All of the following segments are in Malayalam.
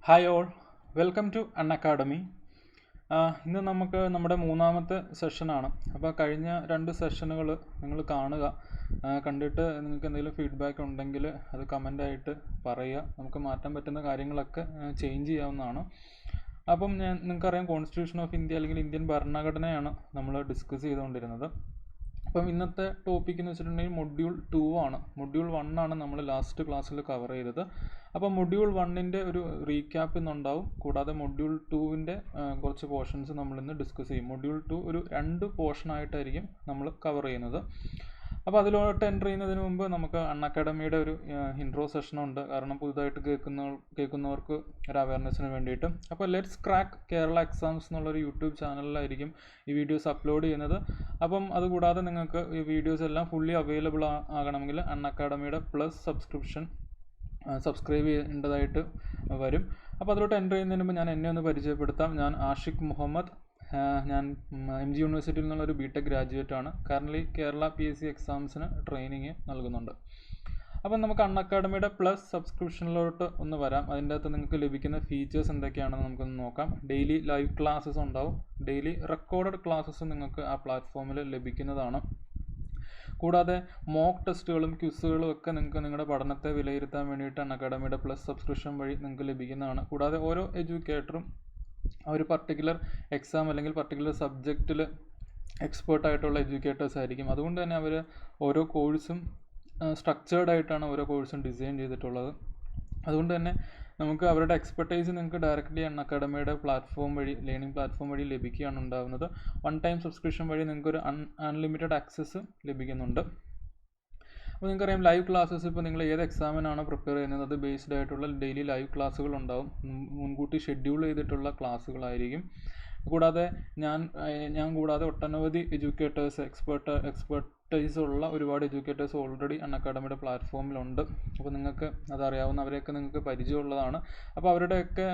Hi all, welcome to Unacademy. ഇന്ന് നമുക്ക് നമ്മുടെ മൂന്നാമത്തെ സെഷനാണ്. അപ്പോൾ കഴിഞ്ഞ 2 സെഷനുകൾ നിങ്ങൾ കാണുക. കണ്ടിട്ട് നിങ്ങൾക്ക് എന്തെങ്കിലും ഫീഡ്ബാക്ക് ഉണ്ടെങ്കിൽ അത് കമൻ്റായിട്ട് പറയുക. നമുക്ക് മാറ്റാൻ പറ്റുന്ന കാര്യങ്ങളൊക്കെ ചേഞ്ച് ചെയ്യാവുന്നതാണ്. അപ്പം നിങ്ങൾക്കറിയാം, കോൺസ്റ്റിറ്റ്യൂഷൻ ഓഫ് ഇന്ത്യ അല്ലെങ്കിൽ ഇന്ത്യൻ ഭരണഘടനയാണ് നമ്മൾ ഡിസ്കസ് ചെയ്തുകൊണ്ടിരുന്നത്. അപ്പം ഇന്നത്തെ ടോപ്പിക് എന്ന് വെച്ചിട്ടുണ്ടെങ്കിൽ മൊഡ്യൂൾ 2 ആണ്. മൊഡ്യൂൾ 1 ആണ് നമ്മൾ ലാസ്റ്റ് ക്ലാസ്സിൽ കവർ ചെയ്തത്. അപ്പോൾ മൊഡ്യൂൾ 1ൻ്റെ ഒരു റീക്യാപ്പ് ഇന്നുണ്ടാവും. കൂടാതെ മൊഡ്യൂൾ 2വിൻ്റെ കുറച്ച് പോർഷൻസ് നമ്മളിന്ന് ഡിസ്കസ് ചെയ്യും. മൊഡ്യൂൾ 2 ഒരു 2 പോർഷനായിട്ടായിരിക്കും നമ്മൾ കവർ ചെയ്യുന്നത്. അപ്പോൾ അതിലോട്ട് എൻ്റർ ചെയ്യുന്നതിന് മുമ്പ് നമുക്ക് അൺ അക്കാഡമിയുടെ ഒരു ഇൻട്രോ സെഷനുണ്ട്. കാരണം പുതുതായിട്ട് കേൾക്കുന്നവർക്ക് ഒരു അവയർനെസ്സിന് വേണ്ടിയിട്ട്. അപ്പോൾ ലെറ്റ്സ് ക്രാക്ക് കേരള എക്സാംസ് എന്നുള്ളൊരു യൂട്യൂബ് ചാനലിലായിരിക്കും ഈ വീഡിയോസ് അപ്ലോഡ് ചെയ്യുന്നത്. അപ്പം അതുകൂടാതെ നിങ്ങൾക്ക് ഈ വീഡിയോസ് എല്ലാം ഫുള്ളി അവൈലബിൾ ആകണമെങ്കിൽ അൺ അക്കാഡമിയുടെ പ്ലസ് സബ്സ്ക്രൈബ് ചെയ്യേണ്ടതായിട്ട് വരും. അപ്പോൾ അതിലോട്ട് എൻ്റർ ചെയ്യുന്നതിന് മുമ്പ് ഞാൻ എന്നെ ഒന്ന് പരിചയപ്പെടുത്താം. ഞാൻ ആഷിഖ് മുഹമ്മദ്. ഞാൻ MG യൂണിവേഴ്സിറ്റിയിൽ നിന്നുള്ളൊരു BTech ഗ്രാജുവേറ്റ് ആണ്. കറൻ്റ്ലി കേരള PSC എക്സാംസിന് ട്രെയിനിങ് നൽകുന്നുണ്ട്. അപ്പം നമുക്ക് അൺ അക്കാഡമിയുടെ പ്ലസ് സബ്സ്ക്രിപ്ഷനിലോട്ട് ഒന്ന് വരാം. അതിൻ്റെ അകത്ത് നിങ്ങൾക്ക് ലഭിക്കുന്ന ഫീച്ചേഴ്സ് എന്തൊക്കെയാണെന്ന് നമുക്കൊന്ന് നോക്കാം. ഡെയിലി ലൈവ് ക്ലാസ്സസ് ഉണ്ടാവും. ഡെയിലി റെക്കോർഡഡ് ക്ലാസ്സസ് നിങ്ങൾക്ക് ആ പ്ലാറ്റ്ഫോമിൽ ലഭിക്കുന്നതാണ്. കൂടാതെ മോക്ക് ടെസ്റ്റുകളും ക്വിസുകളും ഒക്കെ നിങ്ങൾക്ക് നിങ്ങളുടെ പഠനത്തെ വിലയിരുത്താൻ വേണ്ടിയിട്ട് അൺ അക്കാഡമിയുടെ പ്ലസ് സബ്സ്ക്രിപ്ഷൻ വഴി നിങ്ങൾക്ക് ലഭിക്കുന്നതാണ്. കൂടാതെ ഓരോ എഡ്യൂക്കേറ്ററും ഒരു പർട്ടിക്കുലർ എക്സാം അല്ലെങ്കിൽ പർട്ടിക്കുലർ സബ്ജക്റ്റിൽ എക്സ്പേർട്ടായിട്ടുള്ള എഡ്യൂക്കേറ്റേഴ്സ് ആയിരിക്കും. അതുകൊണ്ട് തന്നെ അവർ ഓരോ കോഴ്സും സ്ട്രക്ചേർഡ് ആയിട്ടാണ് ഓരോ കോഴ്സും ഡിസൈൻ ചെയ്തിട്ടുള്ളത്. അതുകൊണ്ട് തന്നെ നമുക്ക് അവരുടെ എക്സ്പെർട്ടൈസ് നിങ്ങൾക്ക് ഡയറക്റ്റ്ലി അൺ അക്കാഡമിയുടെ പ്ലാറ്റ്ഫോം വഴി, ലേണിംഗ് പ്ലാറ്റ്ഫോം വഴി ലഭിക്കുകയാണ് ഉണ്ടാകുന്നത്. 1 ടൈം സബ്സ്ക്രിപ്ഷൻ വഴി നിങ്ങൾക്കൊരു അൺലിമിറ്റഡ് ആക്സസ് ലഭിക്കുന്നുണ്ട്. അപ്പോൾ നിങ്ങൾക്കറിയാം, ലൈവ് ക്ലാസ്സസ് ഇപ്പോൾ നിങ്ങൾ ഏത് എക്സാമിനാണോ പ്രിപ്പയർ ചെയ്യുന്നത് അത് ബേസ്ഡ് ആയിട്ടുള്ള ഡെയിലി ലൈവ് ക്ലാസ്സുകൾ ഉണ്ടാവും. മുൻകൂട്ടി ഷെഡ്യൂൾ ചെയ്തിട്ടുള്ള ക്ലാസ്സുകളായിരിക്കും. കൂടാതെ ഞാൻ കൂടാതെ ഒട്ടനവധി എഡ്യൂക്കേറ്റേഴ്സ്, എക്സ്പെർട്ടൈസ് ഉള്ള ഒരുപാട് എഡ്യൂക്കേറ്റേഴ്സ് ഓൾറെഡി അൺ അക്കാഡമിയുടെ പ്ലാറ്റ്ഫോമിലുണ്ട്. അപ്പോൾ നിങ്ങൾക്ക് അതറിയാവുന്നവരെയൊക്കെ നിങ്ങൾക്ക് പരിചയമുള്ളതാണ്. അപ്പോൾ അവരുടെയൊക്കെ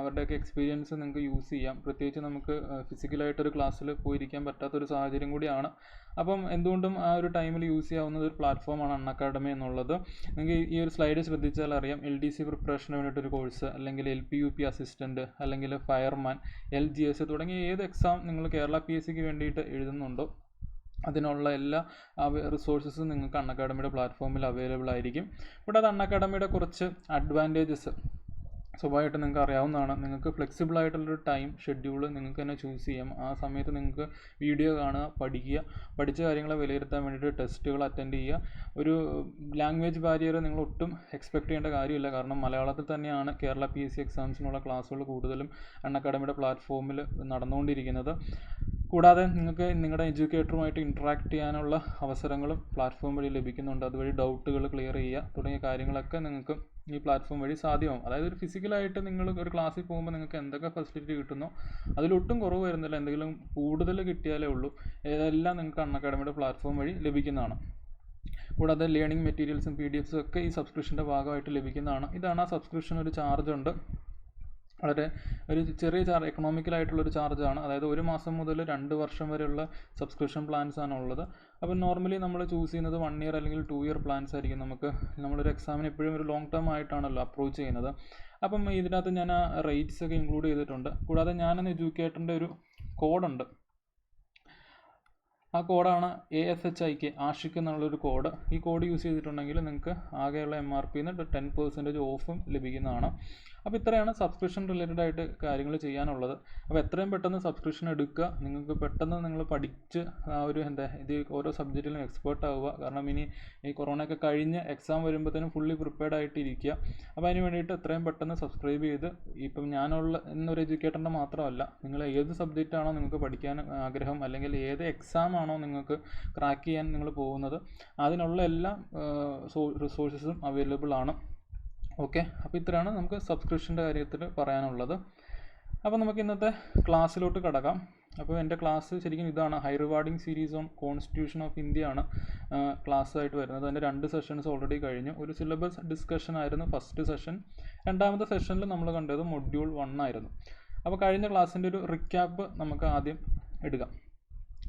അവരുടെയൊക്കെ എക്സ്പീരിയൻസ് നിങ്ങൾക്ക് യൂസ് ചെയ്യാം. പ്രത്യേകിച്ച് നമുക്ക് ഫിസിക്കലായിട്ടൊരു ക്ലാസ്സിൽ പോയിരിക്കാൻ പറ്റാത്തൊരു സാഹചര്യം കൂടിയാണ്. അപ്പം എന്തുകൊണ്ടും ആ ഒരു ടൈമിൽ യൂസ് ചെയ്യാവുന്ന ഒരു പ്ലാറ്റ്ഫോമാണ് അൺ അക്കാഡമി എന്നുള്ളത്. നിങ്ങൾക്ക് ഈ ഒരു സ്ലൈഡ് ശ്രദ്ധിച്ചാൽ അറിയാം. LDC പ്രിപ്പറേഷന് വേണ്ടിയിട്ടൊരു കോഴ്സ്, അല്ലെങ്കിൽ LP-UP അസിസ്റ്റൻറ്റ്, അല്ലെങ്കിൽ ഫയർമാൻ, LGS തുടങ്ങിയ ഏത് എക്സാം നിങ്ങൾ കേരള PSCക്ക് വേണ്ടിയിട്ട് എഴുതുന്നുണ്ടോ അതിനുള്ള എല്ലാ റിസോഴ്സസും നിങ്ങൾക്ക് അൺ അക്കാഡമിയുടെ പ്ലാറ്റ്ഫോമിൽ അവൈലബിൾ ആയിരിക്കും. കൂടാതെ അൺ അക്കാഡമിയുടെ കുറച്ച് അഡ്വാൻറ്റേജസ് സ്വാഭാവികമായിട്ട് നിങ്ങൾക്ക് അറിയാവുന്നതാണ്. നിങ്ങൾക്ക് ഫ്ലെക്സിബിൾ ആയിട്ടുള്ളൊരു ടൈം ഷെഡ്യൂൾ നിങ്ങൾക്ക് തന്നെ ചൂസ് ചെയ്യാം. ആ സമയത്ത് നിങ്ങൾക്ക് വീഡിയോ കാണുക, പഠിച്ച കാര്യങ്ങളെ വിലയിരുത്താൻ വേണ്ടിയിട്ട് ടെസ്റ്റുകൾ അറ്റൻഡ് ചെയ്യുക. ഒരു ലാംഗ്വേജ് ബാരിയർ നിങ്ങൾ ഒട്ടും എക്സ്പെക്ട് ചെയ്യേണ്ട കാര്യമില്ല. കാരണം മലയാളത്തിൽ തന്നെയാണ് കേരള PSC എക്സാംസിനുള്ള ക്ലാസ്സുകൾ കൂടുതലും അൺ അക്കാഡമിയുടെ പ്ലാറ്റ്ഫോമിൽ നടന്നുകൊണ്ടിരിക്കുന്നത്. കൂടാതെ നിങ്ങൾക്ക് നിങ്ങളുടെ എഡ്യൂക്കേറ്ററുമായിട്ട് ഇൻട്രാക്ട് ചെയ്യാനുള്ള അവസരങ്ങളും പ്ലാറ്റ്ഫോം വഴി ലഭിക്കുന്നുണ്ട്. അതുവഴി ഡൗട്ടുകൾ ക്ലിയർ ചെയ്യുക തുടങ്ങിയ കാര്യങ്ങളൊക്കെ നിങ്ങൾക്ക് ഈ പ്ലാറ്റ്ഫോം വഴി സാധ്യമാവും. അതായത് ഒരു ഫിസിക്കലായിട്ട് നിങ്ങൾ ഒരു ക്ലാസ്സിൽ പോകുമ്പോൾ നിങ്ങൾക്ക് എന്തൊക്കെ ഫെസിലിറ്റി കിട്ടുന്നോ അതിലൊട്ടും കുറവ് വരുന്നില്ല. എന്തെങ്കിലും കൂടുതൽ കിട്ടിയാലേ ഉള്ളൂ. ഇതെല്ലാം നിങ്ങൾക്ക് അൺ അക്കാഡമിയുടെ പ്ലാറ്റ്ഫോം വഴി ലഭിക്കുന്നതാണ്. കൂടാതെ ലേണിംഗ് മെറ്റീരിയൽസും PDFസും ഒക്കെ ഈ സബ്സ്ക്രിപ്ഷൻ്റെ ഭാഗമായിട്ട് ലഭിക്കുന്നതാണ്. ഇതാണ് ആ സബ്സ്ക്രിപ്ഷൻ. ഒരു ചാർജ് ഉണ്ട്, വളരെ ഒരു ചെറിയ എക്കണോമിക്കലായിട്ടുള്ളൊരു ചാർജാണ്. അതായത് 1 മാസം മുതൽ 2 വർഷം വരെയുള്ള സബ്സ്ക്രിപ്ഷൻ പ്ലാൻസ് ആണ് ഉള്ളത്. അപ്പോൾ നോർമലി നമ്മൾ ചൂസ് ചെയ്യുന്നത് 1 ഇയർ അല്ലെങ്കിൽ 2 ഇയർ പ്ലാൻസ് ആയിരിക്കും. നമ്മളൊരു എക്സാമിന് എപ്പോഴും ഒരു ലോങ് ടേം ആയിട്ടാണല്ലോ അപ്രോച്ച് ചെയ്യുന്നത്. അപ്പം ഇതിനകത്ത് ഞാൻ ആ റേറ്റ്സ് ഒക്കെ ഇൻക്ലൂഡ് ചെയ്തിട്ടുണ്ട്. കൂടാതെ ഞാനെന്ന എഡ്യൂക്കേറ്ററിൻ്റെ ഒരു കോഡുണ്ട്. ആ കോഡാണ് ASHIK, ആഷിഖ് എന്നുള്ളൊരു കോഡ്. ഈ കോഡ് യൂസ് ചെയ്തിട്ടുണ്ടെങ്കിൽ നിങ്ങൾക്ക് ആകെയുള്ള MRPന്ന് 10% ഓഫും ലഭിക്കുന്നതാണ്. അപ്പോൾ ഇത്രയാണ് സബ്സ്ക്രിപ്ഷൻ റിലേറ്റഡ് ആയിട്ട് കാര്യങ്ങൾ ചെയ്യാനുള്ളത്. അപ്പോൾ എത്രയും പെട്ടെന്ന് സബ്സ്ക്രിപ്ഷൻ എടുക്കുക. നിങ്ങൾക്ക് പെട്ടെന്ന് നിങ്ങൾ പഠിച്ച് ഇത് ഓരോ സബ്ജക്റ്റിലും എക്സ്പേർട്ട് ആവുക. കാരണം ഇനി ഈ കൊറോണയൊക്കെ കഴിഞ്ഞ് എക്സാം വരുമ്പോഴത്തേനും ഫുള്ളി പ്രിപ്പയർഡ് ആയിട്ട് ഇരിക്കുക. അപ്പോൾ അതിന് വേണ്ടിയിട്ട് എത്രയും പെട്ടെന്ന് സബ്സ്ക്രൈബ് ചെയ്ത്, ഇപ്പം എന്നൊരു എഡ്യൂക്കേറ്ററിൻ്റെ മാത്രമല്ല, നിങ്ങൾ ഏത് സബ്ജക്റ്റാണോ നിങ്ങൾക്ക് പഠിക്കാൻ ആഗ്രഹം, അല്ലെങ്കിൽ ഏത് എക്സാം ആണോ നിങ്ങൾക്ക് ക്രാക്ക് ചെയ്യാൻ നിങ്ങൾ പോകുന്നത്, അതിനുള്ള എല്ലാ റിസോഴ്സസും അവൈലബിൾ ആണ്. ഓക്കെ, അപ്പോൾ ഇത്രയാണ് നമുക്ക് സബ്സ്ക്രിപ്ഷൻ്റെ കാര്യത്തിൽ പറയാനുള്ളത്. അപ്പോൾ നമുക്ക് ഇന്നത്തെ ക്ലാസ്സിലോട്ട് കടക്കാം. അപ്പോൾ എൻ്റെ ക്ലാസ് ശരിക്കും ഇതാണ്. High rewarding series on constitution of India ആണ് ക്ലാസ് ആയിട്ട് വരുന്നത്. അതിൻ്റെ 2 സെഷൻസ് ഓൾറെഡി കഴിഞ്ഞു. ഒരു സിലബസ് ഡിസ്കഷൻ ആയിരുന്നു ഫസ്റ്റ് സെഷൻ. രണ്ടാമത്തെ സെഷനിൽ നമ്മൾ കണ്ടത് മൊഡ്യൂൾ 1 ആയിരുന്നു. അപ്പോൾ കഴിഞ്ഞ ക്ലാസ്സിൻ്റെ ഒരു റിക്യാപ്പ് നമുക്ക് ആദ്യം എടുക്കാം.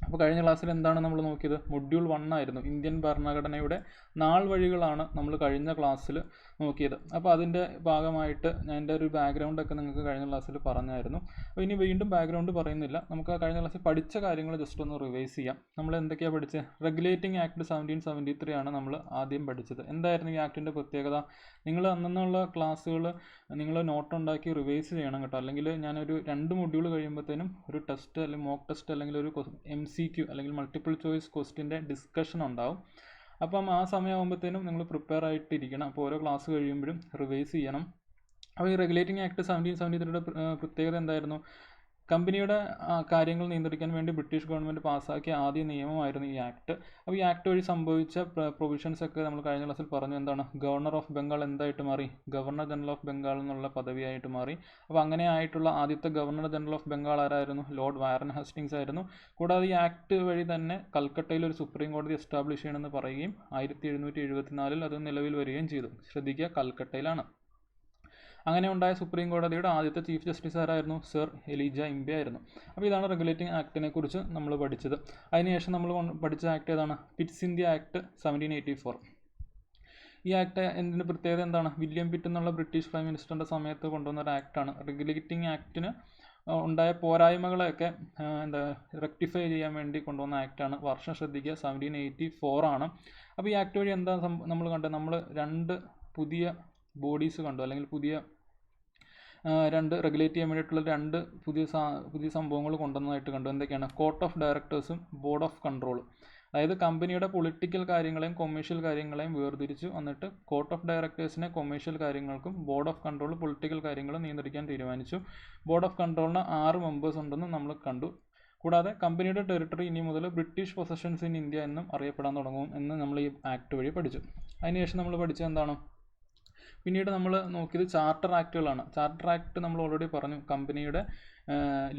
അപ്പോൾ കഴിഞ്ഞ ക്ലാസ്സിൽ എന്താണ് നമ്മൾ നോക്കിയത്? മൊഡ്യൂൾ 1 ആയിരുന്നു, ഇന്ത്യൻ ഭരണഘടനയുടെ നാൾ വഴികളാണ് നമ്മൾ കഴിഞ്ഞ ക്ലാസ്സിൽ നോക്കിയത്. അപ്പോൾ അതിൻ്റെ ഭാഗമായിട്ട് ഞാൻ എൻ്റെ ഒരു ബാക്ക്ഗ്രൗണ്ടൊക്കെ നിങ്ങൾക്ക് കഴിഞ്ഞ ക്ലാസ്സിൽ പറഞ്ഞായിരുന്നു. അപ്പോൾ ഇനി വീണ്ടും ബാക്ക്ഗ്രൗണ്ട് പറയുന്നില്ല, നമുക്ക് ആ കഴിഞ്ഞ ക്ലാസ്സിൽ പഠിച്ച കാര്യങ്ങൾ ജസ്റ്റ് ഒന്ന് റിവൈസ് ചെയ്യാം. നമ്മൾ എന്തൊക്കെയാണ് പഠിച്ചത്? റെഗുലേറ്റിംഗ് ആക്ട് 1773 ആണ് നമ്മൾ ആദ്യം പഠിച്ചത്. എന്തായിരുന്നു ഈ ആക്ടിൻ്റെ പ്രത്യേകത? നിങ്ങൾ അന്നുള്ള ക്ലാസ്സുകൾ നിങ്ങൾ നോട്ട് ഉണ്ടാക്കി റിവൈസ് ചെയ്യണം കേട്ടോ, അല്ലെങ്കിൽ ഞാനൊരു 2 മൊഡ്യൂൾ കഴിയുമ്പോഴത്തേനും ഒരു ടെസ്റ്റ് അല്ലെങ്കിൽ മോക്ക് ടെസ്റ്റ് അല്ലെങ്കിൽ ഒരു MCQ അല്ലെങ്കിൽ മൾട്ടിപ്പിൾ ചോയ്സ് ക്വസ്റ്റിൻ്റെ ഡിസ്കഷൻ ഉണ്ടാവും. അപ്പം ആ സമയമാകുമ്പോഴത്തേനും നിങ്ങൾ പ്രിപ്പയർ ആയിട്ടിരിക്കണം. അപ്പോൾ ഓരോ ക്ലാസ് കഴിയുമ്പോഴും റിവൈസ് ചെയ്യണം. അപ്പോൾ ഈ റെഗുലേറ്റിംഗ് ആക്ട് 1773 പ്രത്യേകത എന്തായിരുന്നു? കമ്പനിയുടെ കാര്യങ്ങൾ നിയന്ത്രിക്കാൻ വേണ്ടി ബ്രിട്ടീഷ് ഗവൺമെൻറ് പാസ്സാക്കിയ ആദ്യ നിയമമായിരുന്നു ഈ ആക്ട്. അപ്പോൾ ഈ ആക്ട് വഴി സംഭവിച്ച പ്രൊവിഷൻസ് ഒക്കെ നമ്മൾ കഴിഞ്ഞ ക്ലാസ്സിൽ പറഞ്ഞു. എന്താണ്? ഗവർണർ ഓഫ് ബംഗാൾ എന്തായിട്ട് മാറി? ഗവർണർ ജനറൽ ഓഫ് ബംഗാൾ എന്നുള്ള പദവിയായിട്ട് മാറി. അപ്പോൾ അങ്ങനെ ആയിട്ടുള്ള ആദ്യത്തെ ഗവർണർ ജനറൽ ഓഫ് ബംഗാൾ ആരായിരുന്നു? ലോർഡ് വാരൻ ഹേസ്റ്റിങ്സ് ആയിരുന്നു. കൂടാതെ ഈ ആക്ട് വഴി തന്നെ കൽക്കട്ടയിൽ ഒരു സുപ്രീം കോടതി എസ്റ്റാബ്ലിഷ് ചെയ്യണമെന്ന് പറയുകയും 1774 അത് നിലവിൽ വരികയും ചെയ്തു. ശ്രദ്ധിക്കുക, കൽക്കട്ടയിലാണ്. അങ്ങനെ ഉണ്ടായ സുപ്രീം കോടതിയുടെ ആദ്യത്തെ ചീഫ് ജസ്റ്റിസ് ആരായിരുന്നു? സർ എലീജ ഇംബെ ആയിരുന്നു. അപ്പോൾ ഇതാണ് റെഗുലേറ്റിംഗ് ആക്ടിനെ കുറിച്ച് നമ്മൾ പഠിച്ചത്. അതിനുശേഷം നമ്മൾ പഠിച്ച ആക്ട് ഏതാണ്? Pitt's India act 1784. ഈ ആക്ട് എന്തിൻ്റെ പ്രത്യേകത എന്താണ്? വില്യം പിറ്റ് എന്നുള്ള ബ്രിട്ടീഷ് പ്രൈം മിനിസ്റ്ററിൻ്റെ സമയത്ത് കൊണ്ടുവന്ന ഒരു ആക്ടാണ്. റെഗുലേറ്റിംഗ് ആക്ടിന് ഉണ്ടായ പോരായ്മകളെയൊക്കെ റെക്ടിഫൈ ചെയ്യാൻ വേണ്ടി കൊണ്ടുവന്ന ആക്ടാണ്. വർഷം ശ്രദ്ധിക്കുക, 1784 ആണ്. അപ്പോൾ ഈ ആക്ട് വഴി എന്താ നമ്മൾ കണ്ടത്? നമ്മൾ 2 പുതിയ ബോഡീസ് കണ്ടു, അല്ലെങ്കിൽ പുതിയ 2 റെഗുലേറ്റ് ചെയ്യാൻ വേണ്ടിയിട്ടുള്ള 2 പുതിയ സംഭവങ്ങൾ കൊണ്ടുവന്നതായിട്ട് കണ്ടു. എന്തൊക്കെയാണ്? കോർട്ട് ഓഫ് ഡയറക്ടേഴ്സും ബോർഡ് ഓഫ് കൺട്രോളും. അതായത് കമ്പനിയുടെ പൊളിറ്റിക്കൽ കാര്യങ്ങളെയും കൊമേഴ്ഷ്യൽ കാര്യങ്ങളെയും വേർതിരിച്ചു എന്നിട്ട് കോർട്ട് ഓഫ് ഡയറക്ടേഴ്സിനെ കൊമേഴ്ഷ്യൽ കാര്യങ്ങൾക്കും ബോർഡ് ഓഫ് കൺട്രോൾ പൊളിറ്റിക്കൽ കാര്യങ്ങളും നിയന്ത്രിക്കാൻ തീരുമാനിച്ചു. ബോർഡ് ഓഫ് കൺട്രോളിന് 6 മെമ്പേഴ്സ് ഉണ്ടെന്ന് നമ്മൾ കണ്ടു. കൂടാതെ കമ്പനിയുടെ ടെറിട്ടറി ഇനി മുതൽ ബ്രിട്ടീഷ് പൊസഷൻസ് ഇൻ ഇന്ത്യ എന്നും അറിയപ്പെടാൻ തുടങ്ങും എന്ന് നമ്മൾ ഈ ആക്ട് വഴി പഠിച്ചു. അതിനുശേഷം നമ്മൾ പഠിച്ചത് എന്താണ്? പിന്നീട് നമ്മൾ നോക്കിയത് ചാർട്ടർ ആക്ടുകളാണ്. ചാർട്ടർ ആക്ട് നമ്മൾ ഓൾറെഡി പറഞ്ഞു, കമ്പനിയുടെ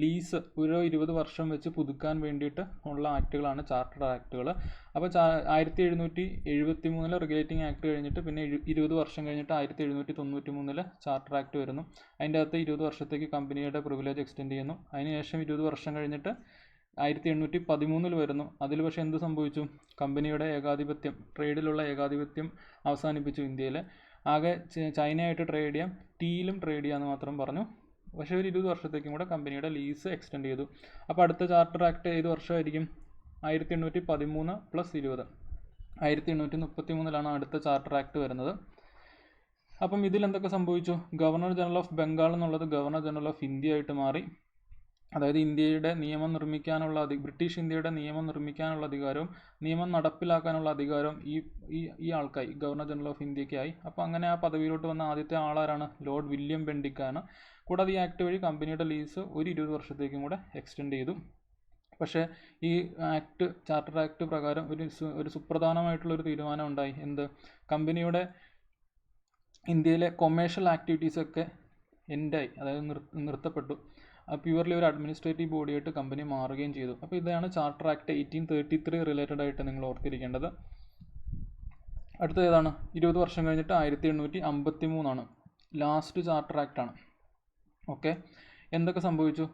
ലീസ് ഓരോ 20 വർഷം വെച്ച് പുതുക്കാൻ വേണ്ടിയിട്ട് ഉള്ള ആക്ടുകളാണ് ചാർട്ടർ ആക്ടുകൾ. അപ്പോൾ 1773 റെഗുലേറ്റിംഗ് ആക്ട് കഴിഞ്ഞിട്ട് പിന്നെ 20 വർഷം കഴിഞ്ഞിട്ട് 1793 ചാർട്ടർ ആക്ട് വരുന്നു. അതിൻ്റെ അകത്ത് 20 വർഷത്തേക്ക് കമ്പനിയുടെ പ്രിവിലേജ് എക്സ്റ്റെൻഡ് ചെയ്യുന്നു. അതിനുശേഷം 20 വർഷം കഴിഞ്ഞിട്ട് 1813 വരുന്നു. അതിൽ പക്ഷേ എന്ത് സംഭവിച്ചു? കമ്പനിയുടെ ഏകാധിപത്യം, ട്രേഡിലുള്ള ഏകാധിപത്യം അവസാനിപ്പിച്ചു. ഇന്ത്യയിൽ ആകെ ചൈനയായിട്ട് ട്രേഡ് ചെയ്യാം, ടീയിലും ട്രേഡ് ചെയ്യാമെന്ന് മാത്രം പറഞ്ഞു. പക്ഷേ ഒരു 20 വർഷത്തേക്കും കൂടെ കമ്പനിയുടെ ലീസ് എക്സ്റ്റെൻഡ് ചെയ്തു. അപ്പോൾ അടുത്ത ചാർട്ടർ ആക്ട് ഏത് വർഷമായിരിക്കും? 1813 + 20, 1833 അടുത്ത ചാർട്ടർ ആക്ട് വരുന്നത്. അപ്പം ഇതിൽ എന്തൊക്കെ സംഭവിച്ചു? ഗവർണർ ജനറൽ ഓഫ് ബംഗാൾ എന്നുള്ളത് ഗവർണർ ജനറൽ ഓഫ് ഇന്ത്യ ആയിട്ട് മാറി. അതായത് ഇന്ത്യയുടെ നിയമം നിർമ്മിക്കാനുള്ള ബ്രിട്ടീഷ് ഇന്ത്യയുടെ നിയമം നിർമ്മിക്കാനുള്ള അധികാരവും നിയമം നടപ്പിലാക്കാനുള്ള അധികാരവും ഈ ആൾക്കായി, ഗവർണർ ജനറൽ ഓഫ് ഇന്ത്യക്കായി. അപ്പോൾ അങ്ങനെ ആ പദവിയിലോട്ട് വന്ന ആദ്യത്തെ ആളാരാണ്? Lord William ബെൻഡിക്കാണ്. കൂടാതെ ഈ ആക്ട് വഴി കമ്പനിയുടെ ലീസ് ഒരു 20 വർഷത്തേക്കും കൂടെ എക്സ്റ്റെൻഡ് ചെയ്തു. പക്ഷേ ഈ ആക്ട്, ചാർട്ടർ ആക്ട് പ്രകാരം ഒരു സുപ്രധാനമായിട്ടുള്ളൊരു തീരുമാനം ഉണ്ടായി. എന്ത്? കമ്പനിയുടെ ഇന്ത്യയിലെ കൊമേഴ്ഷ്യൽ ആക്ടിവിറ്റീസൊക്കെ എൻഡായി, അതായത് നിർത്തപ്പെട്ടു. പ്യുവർലി ഒരു അഡ്മിനിസ്ട്രേറ്റീവ് ബോഡിയായിട്ട് കമ്പനി മാറുകയും ചെയ്തു. അപ്പോൾ ഇതാണ് ചാർട്ടർ ആക്ട് 1833 റിലേറ്റഡ് ആയിട്ട് നിങ്ങൾ ഓർത്തിരിക്കേണ്ടത്. അടുത്ത ഏതാണ്? 20 വർഷം കഴിഞ്ഞിട്ട് 1853 ലാസ്റ്റ് ചാർട്ടർ ആക്റ്റാണ്. ഓക്കെ, എന്തൊക്കെ സംഭവിച്ചു?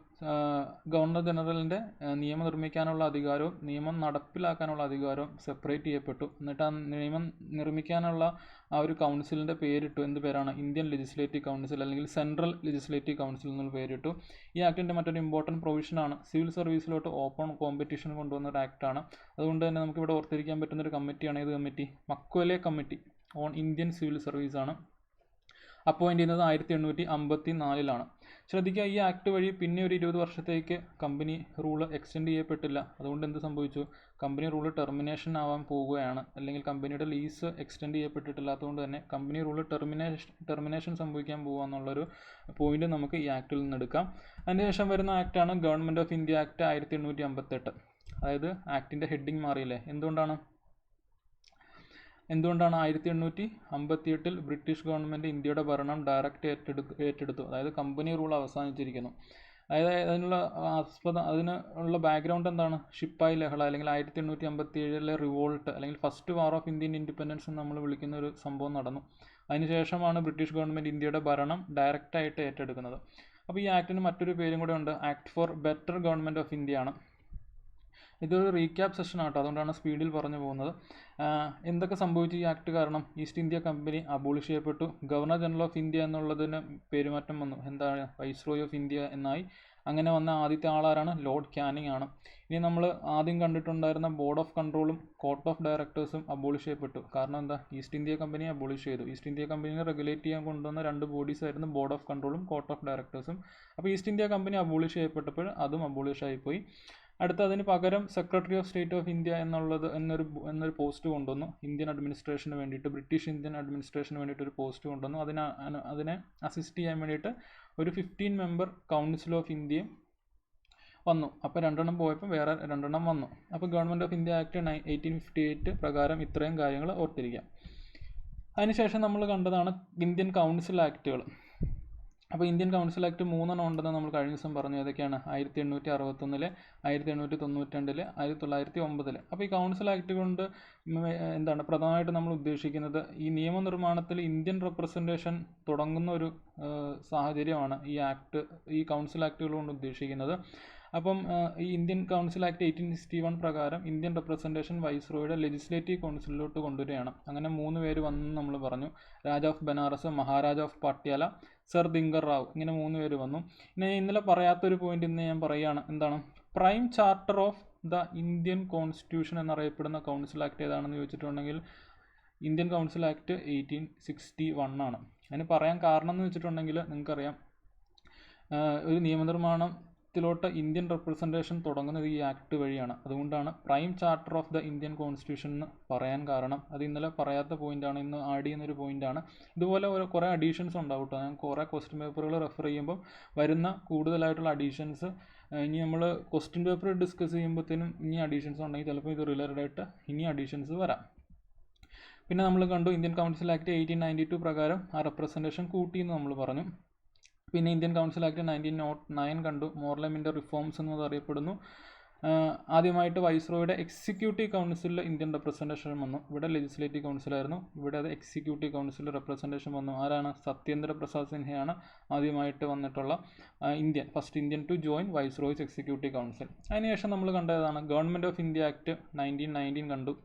ഗവർണർ ജനറലിൻ്റെ നിയമം നിർമ്മിക്കാനുള്ള അധികാരവും നിയമം നടപ്പിലാക്കാനുള്ള അധികാരവും സെപ്പറേറ്റ് ചെയ്യപ്പെട്ടു. എന്നിട്ട് ആ നിയമം നിർമ്മിക്കാനുള്ള ആ ഒരു കൗൺസിലിൻ്റെ പേരിട്ടു. എന്ത് പേരാണ്? ഇന്ത്യൻ ലെജിസ്ലേറ്റീവ് കൗൺസിൽ അല്ലെങ്കിൽ സെൻട്രൽ ലെജിസ്ലേറ്റീവ് കൗൺസിൽ എന്നുള്ള പേരിട്ടു. ഈ ആക്ടിൻ്റെ മറ്റൊരു ഇമ്പോർട്ടൻറ്റ് പ്രൊവിഷനാണ് സിവിൽ സർവീസിലോട്ട് ഓപ്പൺ കോമ്പറ്റീഷൻ കൊണ്ടുവന്ന ഒരു ആക്ടാണ്. അതുകൊണ്ട് തന്നെ നമുക്കിവിടെ ഓർത്തിരിക്കാൻ പറ്റുന്നൊരു കമ്മിറ്റിയാണ് ഏത് committee? Macaulay committee on Indian civil സർവീസാണ് അപ്പോയിൻ്റ് ചെയ്യുന്നത് 1854. ശ്രദ്ധിക്കുക, ഈ ആക്ട് വഴി പിന്നെ ഒരു 20 വർഷത്തേക്ക് കമ്പനി റൂള് എക്സ്റ്റെൻഡ് ചെയ്യപ്പെട്ടില്ല. അതുകൊണ്ട് എന്ത് സംഭവിച്ചു? കമ്പനി റൂള് ടെർമിനേഷൻ ആവാൻ പോവുകയാണ്, അല്ലെങ്കിൽ കമ്പനിയുടെ ലീസ് എക്സ്റ്റെൻഡ് ചെയ്യപ്പെട്ടിട്ടില്ലാത്തതുകൊണ്ട് തന്നെ കമ്പനി റൂള് ടെർമിനേഷൻ സംഭവിക്കാൻ പോകുക എന്നുള്ളൊരു പോയിന്റ് നമുക്ക് ഈ ആക്ടിൽ നിന്ന് എടുക്കാം. അതിനുശേഷം വരുന്ന ആക്ടാണ് ഗവൺമെൻറ് ഓഫ് ഇന്ത്യ ആക്ട് 1858. അതായത് ആക്ടിൻ്റെ ഹെഡിങ് മാറിയില്ലേ? എന്തുകൊണ്ടാണ് 1858 ബ്രിട്ടീഷ് ഗവൺമെൻറ് ഇന്ത്യയുടെ ഭരണം ഡയറക്റ്റ് ഏറ്റെടുത്തു. അതായത് കമ്പനി റൂൾ അവസാനിച്ചിരിക്കുന്നു. അതായത് അതിനുള്ള ബാക്ക്ഗ്രൗണ്ട് എന്താണ്? ഷിപ്പായി ലഹള അല്ലെങ്കിൽ 1857 റിവോൾട്ട് അല്ലെങ്കിൽ first war of Indian independence എന്ന് നമ്മൾ വിളിക്കുന്ന ഒരു സംഭവം നടന്നു. അതിനുശേഷമാണ് ബ്രിട്ടീഷ് ഗവൺമെൻറ് ഇന്ത്യയുടെ ഭരണം ഡയറക്റ്റായിട്ട് ഏറ്റെടുക്കുന്നത്. അപ്പോൾ ഈ ആക്ടിന് മറ്റൊരു പേരും കൂടെ ഉണ്ട്, act four better government of India ആണ്. ഇതൊരു റീക്യാപ്പ് സെഷൻ ആട്ടോ, അതുകൊണ്ടാണ് സ്പീഡിൽ പറഞ്ഞു പോകുന്നത്. എന്തൊക്കെ സംഭവിച്ചു ഈ ആക്ട് കാരണം? ഈസ്റ്റ് ഇന്ത്യ കമ്പനി അബോളിഷ് ചെയ്യപ്പെട്ടു. ഗവർണർ ജനറൽ ഓഫ് ഇന്ത്യ എന്നുള്ളതിന് പേരുമാറ്റം വന്നു. എന്താണ്? വൈസ്രോയി ഓഫ് ഇന്ത്യ എന്നായി. അങ്ങനെ വന്ന ആദ്യത്തെ ആളാരാണ്? ലോർഡ് ക്യാനിങ് ആണ്. ഇനി നമ്മൾ ആദ്യം കണ്ടിട്ടുണ്ടായിരുന്ന ബോർഡ് ഓഫ് കൺട്രോളും കോർട്ട് ഓഫ് ഡയറക്ടേഴ്സും അബോളിഷ് ചെയ്യപ്പെട്ടു. കാരണം എന്താ? ഈസ്റ്റ് ഇന്ത്യ കമ്പനി അബോളിഷ് ചെയ്തു. ഈസ്റ്റ് ഇന്ത്യ കമ്പനിയെ റെഗുലേറ്റ് ചെയ്യാൻ കൊണ്ടുവന്ന 2 ബോഡീസ് ആയിരുന്നു ബോർഡ് ഓഫ് കൺട്രോളും കോർട്ട് ഓഫ് ഡയറക്ടേഴ്സും. അപ്പോൾ ഈസ്റ്റ് ഇന്ത്യ കമ്പനി അബോളിഷ് ചെയ്യപ്പെട്ടപ്പോൾ അതും അബോളിഷ് ആയിപ്പോയി. അടുത്ത അതിന് പകരം secretary of state of India എന്നൊരു പോസ്റ്റ് കൊണ്ടുവന്നു. ഇന്ത്യൻ അഡ്മിനിസ്ട്രേഷന് വേണ്ടിയിട്ട്, ബ്രിട്ടീഷ് ഇന്ത്യൻ അഡ്മിനിസ്ട്രേഷന് വേണ്ടിയിട്ട് ഒരു പോസ്റ്റ് കൊണ്ടുവന്നു. അതിനെ അസിസ്റ്റ് ചെയ്യാൻ വേണ്ടിയിട്ട് ഒരു 15 മെമ്പർ കൗൺസിൽ ഓഫ് ഇന്ത്യയും വന്നു. അപ്പോൾ 2 പോയപ്പോൾ വേറെ 2 വന്നു. അപ്പോൾ ഗവൺമെൻറ് ഓഫ് ഇന്ത്യ ആക്ട് 1858 പ്രകാരം ഇത്രയും കാര്യങ്ങൾ ഓർത്തിരിക്കാം. അതിനുശേഷം നമ്മൾ കണ്ടതാണ് ഇന്ത്യൻ കൗൺസിൽ ആക്റ്റുകൾ. അപ്പോൾ ഇന്ത്യൻ കൗൺസിൽ ആക്ട് 3 ഉണ്ടെന്ന് നമ്മൾ കഴിഞ്ഞ ദിവസം പറഞ്ഞു. ഏതൊക്കെയാണ്? 1861, 1892, 1909. അപ്പോൾ ഈ കൗൺസിൽ ആക്ട് കൊണ്ട് എന്താണ് പ്രധാനമായിട്ട് നമ്മൾ ഉദ്ദേശിക്കുന്നത്? ഈ നിയമനിർമ്മാണത്തിൽ ഇന്ത്യൻ റെപ്രസെൻറ്റേഷൻ തുടങ്ങുന്ന ഒരു സാഹചര്യമാണ് ഈ കൗൺസിൽ ആക്ടുകൾ കൊണ്ട് ഉദ്ദേശിക്കുന്നത്. അപ്പം ഈ ഇന്ത്യൻ കൗൺസിൽ ആക്ട് 1861 പ്രകാരം ഇന്ത്യൻ റെപ്രസെൻറ്റേഷൻ വൈസ്രോയുടെ ലെജിസ്ലേറ്റീവ് കൗൺസിലിലോട്ട് കൊണ്ടുവരികയാണ്. അങ്ങനെ 3 പേര് വന്നു നമ്മൾ പറഞ്ഞു. Raja of Banaras, Maharaja of Patiala, sir Dinkar Rao, ഇങ്ങനെ 3 പേര് വന്നു. ഇന്നലെ പറയാത്തൊരു പോയിന്റ് ഇന്ന് ഞാൻ പറയുകയാണ്. എന്താണ്? Prime charter of the Indian constitution എന്നറിയപ്പെടുന്ന കൗൺസിൽ ആക്ട് ഏതാണെന്ന് ചോദിച്ചിട്ടുണ്ടെങ്കിൽ ഇന്ത്യൻ കൗൺസിൽ ആക്ട് 1861 ആണ്. അതിന് പറയാൻ കാരണം എന്ന് വെച്ചിട്ടുണ്ടെങ്കിൽ നിങ്ങൾക്കറിയാം, ഒരു നിയമനിർമ്മാണത്തിലോട്ട് ഇന്ത്യൻ റെപ്രസെൻറ്റേഷൻ തുടങ്ങുന്നത് ഈ ആക്ട് വഴിയാണ്. അതുകൊണ്ടാണ് prime charter of the Indian constitution എന്ന് പറയാൻ കാരണം. അത് ഇന്നലെ പറയാത്ത പോയിൻ്റാണ്, ഇന്ന് ആഡ് ചെയ്യുന്നൊരു പോയിൻ്റാണ്. ഇതുപോലെ കുറേ അഡീഷൻസ് ഉണ്ടാവും കേട്ടോ. ഞാൻ കുറേ ക്വസ്റ്റ്യൻ പേപ്പറുകൾ റെഫർ ചെയ്യുമ്പോൾ വരുന്ന കൂടുതലായിട്ടുള്ള അഡീഷൻസ് ഇനി നമ്മൾ ക്വസ്റ്റ്യൻ പേപ്പർ ഡിസ്കസ് ചെയ്യുമ്പോഴത്തേനും ഇനി അഡീഷൻസ് ഉണ്ടെങ്കിൽ ചിലപ്പോൾ ഇത് റിലേറ്റഡ് ആയിട്ട് ഇനി അഡീഷൻസ് വരാം. പിന്നെ നമ്മൾ കണ്ടു ഇന്ത്യൻ കൗൺസിൽ ആക്ട് 1892 പ്രകാരം ആ റെപ്രസെൻറ്റേഷൻ കൂട്ടിയെന്ന് നമ്മൾ പറഞ്ഞു. പിന്നെ ഇന്ത്യൻ കൗൺസിൽ ആക്ട് 1909 കണ്ടു. മോർലമിൻ്റെ റിഫോംസ് എന്നത് അറിയപ്പെടുന്നു. ആദ്യമായിട്ട് വൈസ്രോയുടെ എക്സിക്യൂട്ടീവ് കൗൺസിലിൽ ഇന്ത്യൻ റെപ്രസെൻറ്റേഷൻ വന്നു. ഇവിടെ ലെജിസ്ലേറ്റീവ് കൗൺസിലായിരുന്നു, ഇവിടെ അത് എക്സിക്യൂട്ടീവ് കൗൺസിലിൽ റെപ്രസെൻറ്റേഷൻ വന്നു. ആരാണ്? സത്യേന്ദ്ര പ്രസാദ് സിൻഹയാണ് ആദ്യമായിട്ട് വന്നിട്ടുള്ള first Indian to join viceroy's executive council. അതിനുശേഷം നമ്മൾ കണ്ടതാണ് ഗവൺമെൻറ് ഓഫ് ഇന്ത്യ ആക്ട് 1919 കണ്ടു.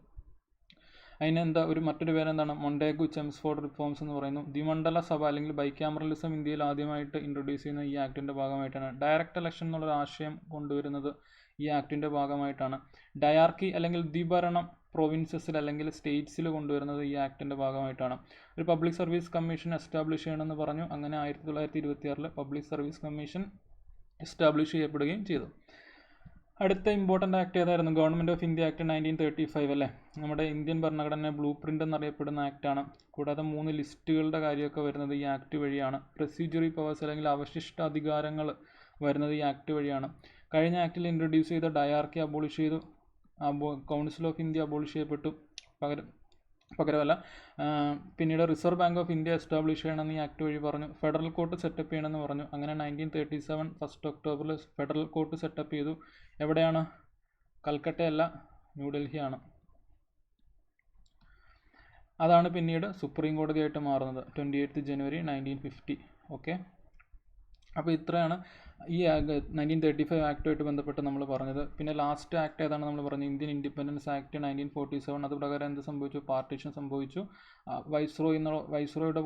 മറ്റൊരു പേരെന്താണ്? മൊണ്ടേഗു ചെംസ്ഫോർഡ് റിഫോംസ് എന്ന് പറയുന്നു. ദ്വിമണ്ഡല സഭ അല്ലെങ്കിൽ ബൈക്യാമറലിസം ഇന്ത്യയിൽ ആദ്യമായിട്ട് ഇൻട്രൊഡ്യൂസ് ചെയ്യുന്ന ഈ ആക്ടിൻ്റെ ഭാഗമായിട്ടാണ്. ഡയറക്റ്റ് ഇലക്ഷൻ എന്നുള്ളൊരു ആശയം കൊണ്ടുവരുന്നത് ഈ ആക്ടിൻ്റെ ഭാഗമായിട്ടാണ്. ഡയാർക്കി അല്ലെങ്കിൽ ദ്വിഭരണം പ്രൊവിൻസസിൽ അല്ലെങ്കിൽ സ്റ്റേറ്റ്സിൽ കൊണ്ടുവരുന്നത് ഈ ആക്ടിൻ്റെ ഭാഗമായിട്ടാണ്. ഒരു പബ്ലിക് സർവീസ് കമ്മീഷൻ എസ്റ്റാബ്ലിഷ് ചെയ്യണമെന്ന് പറഞ്ഞു. അങ്ങനെ 1926 പബ്ലിക് സർവീസ് കമ്മീഷൻ എസ്റ്റാബ്ലിഷ് ചെയ്യപ്പെടുകയും ചെയ്തു. അടുത്ത ഇമ്പോർട്ടൻ്റ് ആക്ട് ഏതായിരുന്നു? ഗവൺമെൻറ് ഓഫ് ഇന്ത്യ ആക്ട് 1935 അല്ലേ? നമ്മുടെ ഇന്ത്യൻ ഭരണഘടന ബ്ലൂ പ്രിൻ്റ് എന്നറിയപ്പെടുന്ന ആക്ടാണ്. കൂടാതെ 3 ലിസ്റ്റുകളുടെ കാര്യമൊക്കെ വരുന്നത് ഈ ആക്ട് വഴിയാണ്. പ്രൊസീജിയറി പവേഴ്സ് അല്ലെങ്കിൽ അവശിഷ്ട അധികാരങ്ങൾ വരുന്നത് ഈ ആക്ട് വഴിയാണ്. കഴിഞ്ഞ ആക്ടിൽ ഇൻട്രൊഡ്യൂസ് ചെയ്ത ഡയാർക്കി അബോളിഷ് ചെയ്തു. കൗൺസിൽ ഓഫ് ഇന്ത്യ അബോളിഷ് ചെയ്യപ്പെട്ടു. പകരമല്ല പിന്നീട് reserve bank of India establish ചെയ്യണമെന്ന് ഈ ആക്ട് വഴി പറഞ്ഞു. ഫെഡറൽ കോർട്ട് സെറ്റപ്പ് ചെയ്യണമെന്ന് പറഞ്ഞു. അങ്ങനെ 1937 1 ഒക്ടോബറിൽ ഫെഡറൽ കോർട്ട് സെറ്റപ്പ് ചെയ്തു. എവിടെയാണ്? കൽക്കട്ടയല്ല, ന്യൂഡൽഹിയാണ്. അതാണ് പിന്നീട് സുപ്രീം കോടതിയായിട്ട് മാറുന്നത് 28 ജനുവരി 1950. ഓക്കെ, അപ്പോൾ ഇത്രയാണ് ഈ 1935 ആക്ടുമായിട്ട് ബന്ധപ്പെട്ട് നമ്മൾ പറഞ്ഞത്. പിന്നെ ലാസ്റ്റ് ആക്ട് ഏതാണ് നമ്മൾ പറഞ്ഞത്? Indian independence act 1947. അത് പ്രകാരം എന്ത് സംഭവിച്ചു? പാർട്ടീഷൻ സംഭവിച്ചു. വൈസ്രോയുടെ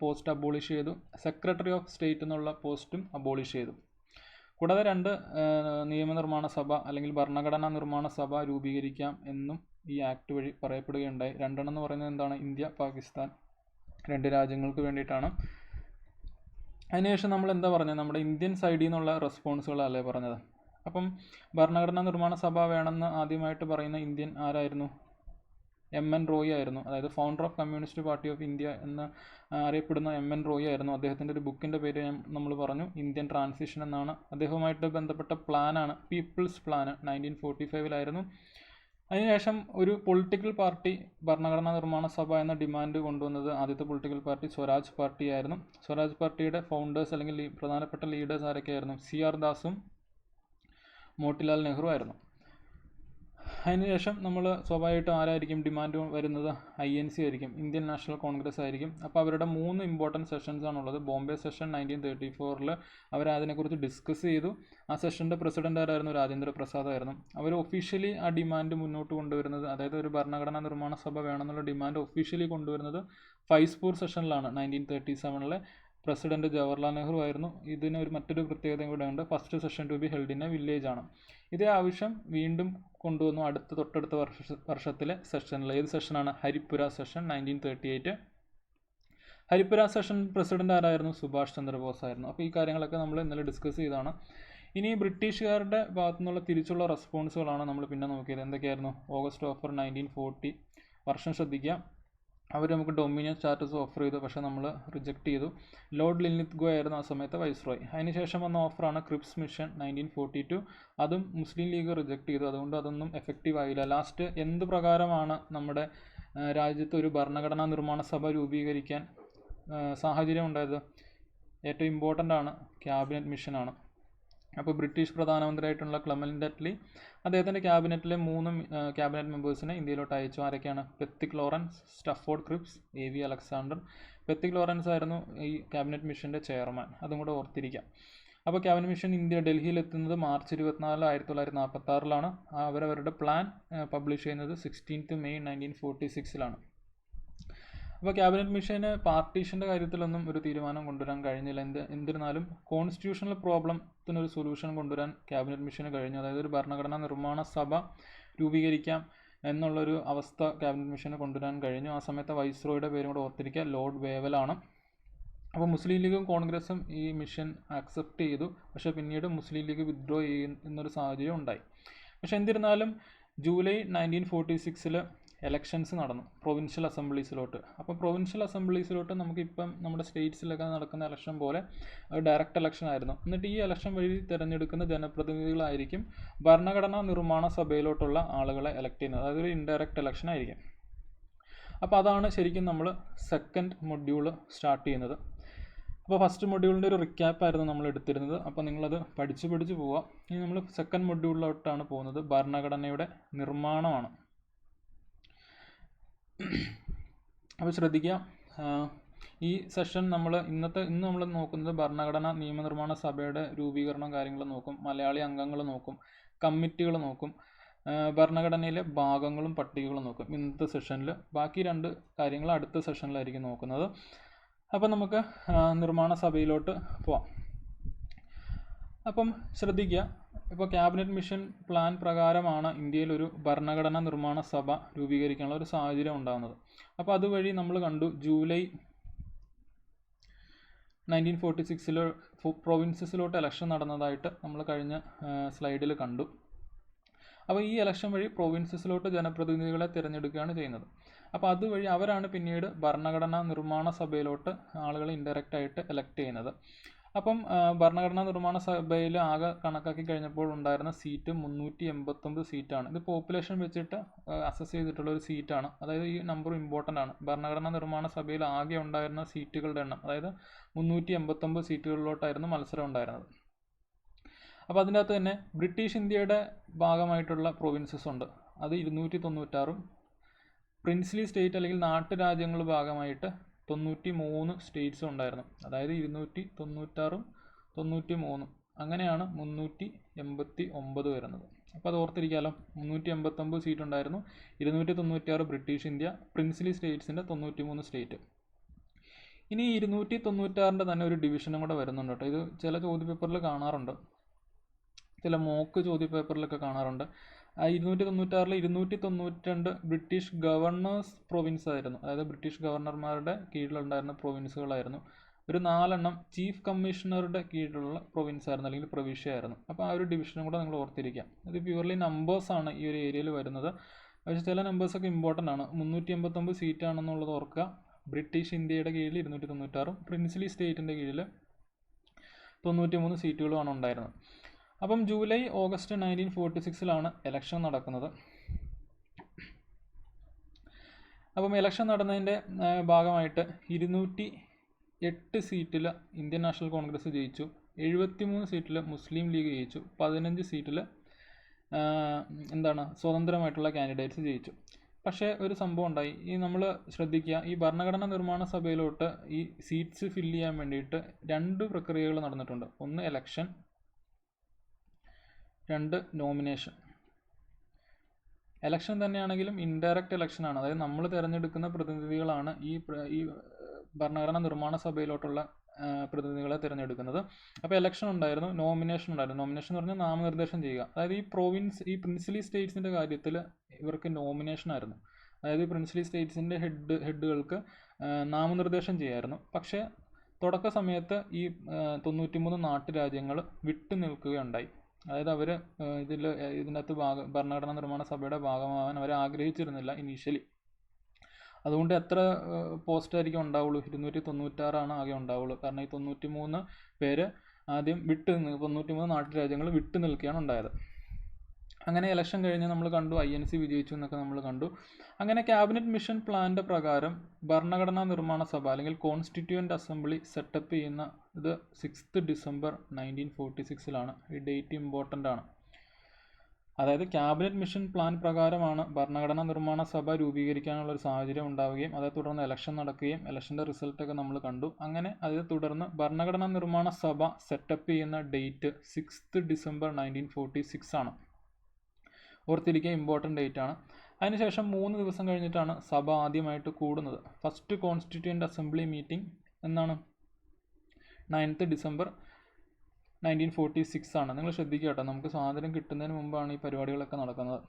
പോസ്റ്റ് അബോളിഷ് ചെയ്തു. സെക്രട്ടറി ഓഫ് സ്റ്റേറ്റ് എന്നുള്ള പോസ്റ്റും അബോളിഷ് ചെയ്തു. കൂടാതെ 2 നിയമനിർമ്മാണ സഭ അല്ലെങ്കിൽ ഭരണഘടനാ നിർമ്മാണ സഭ രൂപീകരിക്കാം എന്നും ഈ ആക്ട് വഴി പറയപ്പെടുകയുണ്ടായി. 2 എന്ന് പറയുന്നത് എന്താണ്? ഇന്ത്യ, പാകിസ്ഥാൻ 2 രാജ്യങ്ങൾക്ക് വേണ്ടിയിട്ടാണ്. അതിനുശേഷം നമ്മൾ എന്താ പറഞ്ഞത്? നമ്മുടെ ഇന്ത്യൻ സൈഡിൽ നിന്നുള്ള റെസ്പോൺസുകളല്ലേ പറഞ്ഞത്. അപ്പം ഭരണഘടനാ നിർമ്മാണ സഭ വേണമെന്ന് ആദ്യമായിട്ട് പറയുന്ന ഇന്ത്യൻ ആരായിരുന്നു? M.N. റോയ് ആയിരുന്നു. അതായത് founder of communist party of India എന്ന് അറിയപ്പെടുന്ന M.N. റോയ് ആയിരുന്നു. അദ്ദേഹത്തിൻ്റെ ഒരു ബുക്കിൻ്റെ പേര് നമ്മൾ പറഞ്ഞു, ഇന്ത്യൻ ട്രാൻസിഷൻ എന്നാണ്. അദ്ദേഹവുമായിട്ട് ബന്ധപ്പെട്ട പ്ലാനാണ് പീപ്പിൾസ് പ്ലാൻ. 1945 അതിനുശേഷം ഒരു പൊളിറ്റിക്കൽ പാർട്ടി ഭരണഘടനാ നിർമ്മാണ സഭ എന്ന ഡിമാൻഡ് കൊണ്ടുവന്നത് ആദ്യത്തെ പൊളിറ്റിക്കൽ പാർട്ടി സ്വരാജ് പാർട്ടി ആയിരുന്നു. സ്വരാജ് പാർട്ടിയുടെ ഫൗണ്ടേഴ്സ് അല്ലെങ്കിൽ പ്രധാനപ്പെട്ട ലീഡേഴ്സ് ആരൊക്കെയായിരുന്നു? C.R. ദാസും മോട്ടിലാൽ നെഹ്റു ആയിരുന്നു. അതിനുശേഷം നമ്മൾ സ്വാഭാവികമായിട്ടും ആരായിരിക്കും ഡിമാൻഡ് വരുന്നത്? INC ആയിരിക്കും, ഇന്ത്യൻ നാഷണൽ കോൺഗ്രസ് ആയിരിക്കും. അപ്പോൾ അവരുടെ 3 ഇമ്പോർട്ടൻറ്റ് സെഷൻസ് ആണുള്ളത്. ബോംബെ സെഷൻ 1934 അവരതിനെക്കുറിച്ച് ഡിസ്കസ് ചെയ്തു. ആ സെഷൻ്റെ പ്രസിഡൻ്റ് ആരായിരുന്നു? രാജേന്ദ്ര പ്രസാദ് ആയിരുന്നു. അവർ ഒഫീഷ്യലി ആ ഡിമാൻഡ് മുന്നോട്ട് കൊണ്ടുവരുന്നത്, അതായത് ഒരു ഭരണഘടനാ നിർമ്മാണ സഭ വേണമെന്നുള്ള ഡിമാൻഡ് ഒഫീഷ്യലി കൊണ്ടുവരുന്നത് ഫൈസ്പൂർ സെഷനിലാണ്. 1937 പ്രസിഡന്റ് ജവഹർലാൽ നെഹ്റു ആയിരുന്നു. ഇതിന് മറ്റൊരു പ്രത്യേകതയും കൂടെ ഉണ്ട്. First session to be held in a village ആണ്. ഇതേ ആവശ്യം വീണ്ടും കൊണ്ടുവന്നു തൊട്ടടുത്ത വർഷത്തിലെ സെഷനിൽ. ഏത് സെഷനാണ്? Haripura session 1938. Haripura session president ആരായിരുന്നു? സുഭാഷ് ചന്ദ്രബോസ് ആയിരുന്നു. അപ്പോൾ ഈ കാര്യങ്ങളൊക്കെ നമ്മൾ ഇന്നലെ ഡിസ്കസ് ചെയ്തതാണ്. ഇനി ബ്രിട്ടീഷുകാരുടെ ഭാഗത്തു നിന്നുള്ള തിരിച്ചുള്ള റെസ്പോൺസുകളാണ് നമ്മൾ പിന്നെ നോക്കിയത്. എന്തൊക്കെയായിരുന്നു? ഓഗസ്റ്റ് ഓഫർ 1940 വർഷം ശ്രദ്ധിക്കുക. അവർ നമുക്ക് ഡൊമിനിയൻ സ്റ്റാറ്റസ് ഓഫർ ചെയ്തു, പക്ഷേ നമ്മൾ റിജക്റ്റ് ചെയ്തു. ലോർഡ് ലിൻലിത്ഗോ ആയിരുന്നു ആ സമയത്ത് വൈസ്രോയ്. അതിനുശേഷം വന്ന ഓഫറാണ് ക്രിപ്സ് മിഷൻ 1942. അതും മുസ്ലിം ലീഗ് റിജക്റ്റ് ചെയ്തു. അതുകൊണ്ട് അതൊന്നും എഫക്റ്റീവ് ആയില്ല. ലാസ്റ്റ് എന്ത് പ്രകാരമാണ് നമ്മുടെ രാജ്യത്ത് ഒരു ഭരണഘടനാ നിർമ്മാണ സഭ രൂപീകരിക്കാൻ സാഹചര്യം ഉണ്ടായത്? ഏറ്റവും ഇമ്പോർട്ടൻ്റ് ആണ്, ക്യാബിനറ്റ് മിഷനാണ്. അപ്പോൾ ബ്രിട്ടീഷ് പ്രധാനമന്ത്രിയായിട്ടുള്ള ക്ലെമന്റ് അറ്റ്ലി അദ്ദേഹത്തിൻ്റെ ക്യാബിനറ്റിലെ 3 ക്യാബിനറ്റ് മെമ്പേഴ്സിനെ ഇന്ത്യയിലോട്ട് അയച്ചു. ആരൊക്കെയാണ്? Pethick Lawrence, Stafford Cripps, AV Alexander. Pethick Lawrence ആയിരുന്നു ഈ ക്യാബിനറ്റ് മിഷൻ്റെ ചെയർമാൻ. അതും കൂടെ ഓർത്തിരിക്കാം. അപ്പോൾ ക്യാബിനറ്റ് മിഷൻ ഡൽഹിയിൽ എത്തുന്നത് മാർച്ച് 24, 1946 അവരവരുടെ പ്ലാൻ പബ്ലിഷ് ചെയ്യുന്നത് 16 മെയ് 1946. അപ്പോൾ ക്യാബിനറ്റ് മിഷന് പാർട്ടീഷൻ്റെ കാര്യത്തിലൊന്നും ഒരു തീരുമാനം കൊണ്ടുവരാൻ കഴിഞ്ഞില്ല. എന്നിരുന്നാലും കോൺസ്റ്റിറ്റ്യൂഷണൽ പ്രോബ്ലത്തിനൊരു സൊല്യൂഷൻ കൊണ്ടുവരാൻ ക്യാബിനറ്റ് മിഷന് കഴിഞ്ഞു. അതായത് ഒരു ഭരണഘടനാ നിർമ്മാണ സഭ രൂപീകരിക്കാം എന്നുള്ളൊരു അവസ്ഥ ക്യാബിനറ്റ് മിഷന് കൊണ്ടുവരാൻ കഴിഞ്ഞു. ആ സമയത്ത് വൈസ്രോയുടെ പേരും കൂടെ ഓർത്തിരിക്കുക, ലോർഡ് വേവലാണ്. അപ്പോൾ മുസ്ലിം ലീഗും കോൺഗ്രസും ഈ മിഷൻ അക്സെപ്റ്റ് ചെയ്തു. പക്ഷേ പിന്നീട് മുസ്ലിം ലീഗ് വിത്ഡ്രോ ചെയ്യുന്നൊരു സാഹചര്യം ഉണ്ടായി. പക്ഷേ എന്നിരുന്നാലും ജൂലൈ 1946 എലക്ഷൻസ് നടന്നു പ്രൊവിൻഷ്യൽ അസംബ്ലീസിലോട്ട്. അപ്പോൾ പ്രൊവിൻഷ്യൽ അസംബ്ലീസിലോട്ട് നമുക്കിപ്പം നമ്മുടെ സ്റ്റേറ്റ്സിലൊക്കെ നടക്കുന്ന ഇലക്ഷൻ പോലെ ഡയറക്റ്റ് ഇലക്ഷൻ ആയിരുന്നു. എന്നിട്ട് ഈ ഇലക്ഷൻ വഴി തിരഞ്ഞെടുക്കുന്ന ജനപ്രതിനിധികളായിരിക്കും ഭരണഘടനാ നിർമ്മാണ സഭയിലോട്ടുള്ള ആളുകളെ എലക്ട് ചെയ്യുന്നത്. അതായത് ഒരു ഇൻഡയറക്റ്റ് ഇലക്ഷൻ ആയിരിക്കും. അപ്പോൾ അതാണ് ശരിക്കും നമ്മൾ സെക്കൻഡ് മൊഡ്യൂൾ സ്റ്റാർട്ട് ചെയ്യുന്നത്. അപ്പോൾ ഫസ്റ്റ് മൊഡ്യൂളിൻ്റെ ഒരു റിക്യാപ്പായിരുന്നു നമ്മൾ എടുത്തിരുന്നത്. അപ്പോൾ നിങ്ങളത് പഠിച്ച് പോവുക. ഇനി നമ്മൾ സെക്കൻഡ് മൊഡ്യൂളിലോട്ടാണ് പോകുന്നത്. ഭരണഘടനയുടെ നിർമ്മാണമാണ്. അപ്പോൾ ശ്രദ്ധിക്കുക, ഈ സെഷൻ ഇന്ന് നമ്മൾ നോക്കുന്നത് ഭരണഘടനാ നിയമനിർമ്മാണ സഭയുടെ രൂപീകരണം കാര്യങ്ങൾ നോക്കും, മലയാളി അംഗങ്ങൾ നോക്കും, കമ്മിറ്റികൾ നോക്കും, ഭരണഘടനയിലെ ഭാഗങ്ങളും പട്ടികകളും നോക്കും ഇന്നത്തെ സെഷനിൽ. ബാക്കി 2 കാര്യങ്ങൾ അടുത്ത സെഷനിലായിരിക്കും നോക്കുന്നത്. അപ്പം നമുക്ക് നിർമ്മാണ സഭയിലോട്ട് പോവാം. അപ്പം ശ്രദ്ധിക്കുക, ഇപ്പോൾ ക്യാബിനറ്റ് മിഷൻ പ്ലാൻ പ്രകാരമാണ് ഇന്ത്യയിൽ ഒരു ഭരണഘടനാ നിർമ്മാണ സഭ രൂപീകരിക്കാനുള്ള ഒരു സാഹചര്യം ഉണ്ടാകുന്നത്. അപ്പോൾ അതുവഴി നമ്മൾ കണ്ടു ജൂലൈ 1946 പ്രൊവിൻസസിലോട്ട് ഇലക്ഷൻ നടന്നതായിട്ട് നമ്മൾ കഴിഞ്ഞ സ്ലൈഡിൽ കണ്ടു. അപ്പോൾ ഈ ഇലക്ഷൻ വഴി പ്രൊവിൻസസിലോട്ട് ജനപ്രതിനിധികളെ തിരഞ്ഞെടുക്കുകയാണ് ചെയ്യുന്നത്. അപ്പോൾ അതുവഴി അവരാണ് പിന്നീട് ഭരണഘടനാ നിർമ്മാണ സഭയിലോട്ട് ആളുകളെ ഇൻഡയറക്റ്റ് ആയിട്ട് എലക്ട് ചെയ്യുന്നത്. അപ്പം ഭരണഘടനാ നിർമ്മാണ സഭയിൽ ആകെ കണക്കാക്കി കഴിഞ്ഞപ്പോൾ ഉണ്ടായിരുന്ന സീറ്റ് 389 സീറ്റാണ്. ഇത് പോപ്പുലേഷൻ വെച്ചിട്ട് അസസ് ചെയ്തിട്ടുള്ള ഒരു സീറ്റാണ്. അതായത് ഈ നമ്പർ ഇമ്പോർട്ടൻ്റ് ആണ്. ഭരണഘടനാ നിർമ്മാണ സഭയിൽ ആകെ ഉണ്ടായിരുന്ന സീറ്റുകളുടെ എണ്ണം, അതായത് 389 സീറ്റുകളിലോട്ടായിരുന്നു മത്സരം ഉണ്ടായിരുന്നത്. അപ്പോൾ അതിൻ്റെ അകത്ത് തന്നെ ബ്രിട്ടീഷ് ഇന്ത്യയുടെ ഭാഗമായിട്ടുള്ള പ്രൊവിൻസസ് ഉണ്ട്, അത് 296. പ്രിൻസ്ലി സ്റ്റേറ്റ് അല്ലെങ്കിൽ നാട്ടുരാജ്യങ്ങൾ ഭാഗമായിട്ട് 93 സ്റ്റേറ്റ്സും ഉണ്ടായിരുന്നു. അതായത് 296, 93 അങ്ങനെയാണ് 389 വരുന്നത്. അപ്പോൾ അത് ഓർത്തിരിക്കാമല്ലോ. 389 സീറ്റ് ഉണ്ടായിരുന്നു, 296 ബ്രിട്ടീഷ് ഇന്ത്യ, പ്രിൻസ്ലി സ്റ്റേറ്റ്സിൻ്റെ 93 സ്റ്റേറ്റ്. ഇനി 296 തന്നെ ഒരു ഡിവിഷനും കൂടെ വരുന്നുണ്ട് കേട്ടോ. ഇത് ചില ചോദ്യപേപ്പറിൽ കാണാറുണ്ട്, ചില മോക്ക് ചോദ്യപേപ്പറിലൊക്കെ കാണാറുണ്ട്. 296 292 ബ്രിട്ടീഷ് ഗവർണേഴ്സ് പ്രൊവിൻസ് ആയിരുന്നു. അതായത് ബ്രിട്ടീഷ് ഗവർണർമാരുടെ കീഴിലുണ്ടായിരുന്ന പ്രൊവിൻസുകളായിരുന്നു. ഒരു 4 ചീഫ് കമ്മീഷണറുടെ കീഴിലുള്ള പ്രൊവിൻസ് ആയിരുന്നു, അല്ലെങ്കിൽ പ്രവിശ്യ ആയിരുന്നു. അപ്പോൾ ആ ഒരു ഡിവിഷനും കൂടെ നിങ്ങൾ ഓർത്തിരിക്കാം. ഇത് പ്യൂർലി നമ്പേഴ്സാണ് ഈ ഒരു ഏരിയയിൽ വരുന്നത്. പക്ഷേ ചില നമ്പേഴ്സൊക്കെ ഇമ്പോർട്ടൻ്റ് ആണ്. 389 സീറ്റാണെന്നുള്ളത് ഓർക്കുക. ബ്രിട്ടീഷ് ഇന്ത്യയുടെ കീഴിൽ 296, പ്രിൻസ്ലി സ്റ്റേറ്റിൻ്റെ കീഴിൽ 93 സീറ്റുകളുമാണ് ഉണ്ടായിരുന്നത്. അപ്പം ജൂലൈ ഓഗസ്റ്റ് 1946 ഇലക്ഷൻ നടക്കുന്നത്. അപ്പം ഇലക്ഷൻ നടന്നതിൻ്റെ ഭാഗമായിട്ട് 208 സീറ്റിൽ ഇന്ത്യൻ നാഷണൽ കോൺഗ്രസ് ജയിച്ചു, 73 സീറ്റിൽ മുസ്ലിം ലീഗ് ജയിച്ചു, 15 സീറ്റിൽ സ്വതന്ത്രമായിട്ടുള്ള കാൻഡിഡേറ്റ്സ് ജയിച്ചു. പക്ഷേ ഒരു സംഭവം ഉണ്ടായി. നമ്മൾ ശ്രദ്ധിക്കുക, ഈ ഭരണഘടനാ നിർമ്മാണ സഭയിലോട്ട് ഈ സീറ്റ്സ് ഫില്ല് ചെയ്യാൻ വേണ്ടിയിട്ട് 2 പ്രക്രിയകൾ നടന്നിട്ടുണ്ട്. ഒന്ന് എലക്ഷൻ, 2 നോമിനേഷൻ. എലക്ഷൻ തന്നെയാണെങ്കിലും ഇൻഡയറക്റ്റ് ഇലക്ഷനാണ്, അതായത് നമ്മൾ തിരഞ്ഞെടുക്കുന്ന പ്രതിനിധികളാണ് ഈ ഭരണഘടനാ നിർമ്മാണ സഭയിലോട്ടുള്ള പ്രതിനിധികളെ തിരഞ്ഞെടുക്കുന്നത്. അപ്പോൾ എലക്ഷൻ ഉണ്ടായിരുന്നു, നോമിനേഷൻ ഉണ്ടായിരുന്നു. നോമിനേഷൻ എന്ന് പറഞ്ഞാൽ നാമനിർദ്ദേശം ചെയ്യുക. അതായത് ഈ പ്രിൻസിലി സ്റ്റേറ്റ്സിൻ്റെ കാര്യത്തിൽ ഇവർക്ക് നോമിനേഷൻ ആയിരുന്നു. അതായത് പ്രിൻസിലി സ്റ്റേറ്റ്സിൻ്റെ ഹെഡുകൾക്ക് നാമനിർദ്ദേശം ചെയ്യായിരുന്നു. പക്ഷേ തുടക്ക സമയത്ത് ഈ 93 നാട്ടുരാജ്യങ്ങൾ വിട്ടു നിൽക്കുകയുണ്ടായി. അതായത് അവർ ഇതിനകത്ത് ഭരണഘടനാ നിർമ്മാണ സഭയുടെ ഭാഗമാകാൻ അവർ ആഗ്രഹിച്ചിരുന്നില്ല ഇനീഷ്യലി. അതുകൊണ്ട് എത്ര പോസ്റ്റായിരിക്കും ഉണ്ടാവുള്ളൂ? 296 ആകെ ഉണ്ടാവുള്ളൂ. കാരണം ഈ 93 പേര് ആദ്യം 93 നാട്ടുരാജ്യങ്ങൾ വിട്ടു നിൽക്കുകയാണ് ഉണ്ടായത്. അങ്ങനെ ഇലക്ഷൻ കഴിഞ്ഞ് നമ്മൾ കണ്ടു INC വിജയിച്ചു എന്നൊക്കെ നമ്മൾ കണ്ടു. അങ്ങനെ ക്യാബിനറ്റ് മിഷൻ പ്ലാൻ്റെ പ്രകാരം ഭരണഘടനാ നിർമ്മാണ സഭ അല്ലെങ്കിൽ കോൺസ്റ്റിറ്റ്യൂവൻ്റ് അസംബ്ലി സെറ്റപ്പ് ചെയ്യുന്ന ഇത് 6 ഡിസംബർ 1946 ഈ ഡേറ്റ് ഇമ്പോർട്ടൻ്റ് ആണ്. അതായത് ക്യാബിനറ്റ് മിഷൻ പ്ലാൻ പ്രകാരമാണ് ഭരണഘടനാ നിർമ്മാണ സഭ രൂപീകരിക്കാനുള്ളൊരു സാഹചര്യം ഉണ്ടാവുകയും അതേ തുടർന്ന് ഇലക്ഷൻ നടക്കുകയും ഇലക്ഷൻ്റെ റിസൾട്ടൊക്കെ നമ്മൾ കണ്ടു. അങ്ങനെ അതേ തുടർന്ന് ഭരണഘടനാ നിർമ്മാണ സഭ സെറ്റപ്പ് ചെയ്യുന്ന ഡേറ്റ് 6 ഡിസംബർ 1946 ആണ്. ഓർത്തിരിക്കുക, ഇമ്പോർട്ടൻ്റ് ഡേറ്റ് ആണ്. അതിനുശേഷം 3 ദിവസം കഴിഞ്ഞിട്ടാണ് സഭ ആദ്യമായിട്ട് കൂടുന്നത്. ഫസ്റ്റ് കോൺസ്റ്റിറ്റ്യൂവൻ്റ് അസംബ്ലി മീറ്റിംഗ് എന്നാണ് 9th ഡിസംബർ 1946 ആണ്. നിങ്ങൾ ശ്രദ്ധിക്കുക കേട്ടോ, നമുക്ക് സ്വാതന്ത്ര്യം കിട്ടുന്നതിന് മുമ്പാണ് ഈ പരിപാടികളൊക്കെ നടക്കുന്നത്.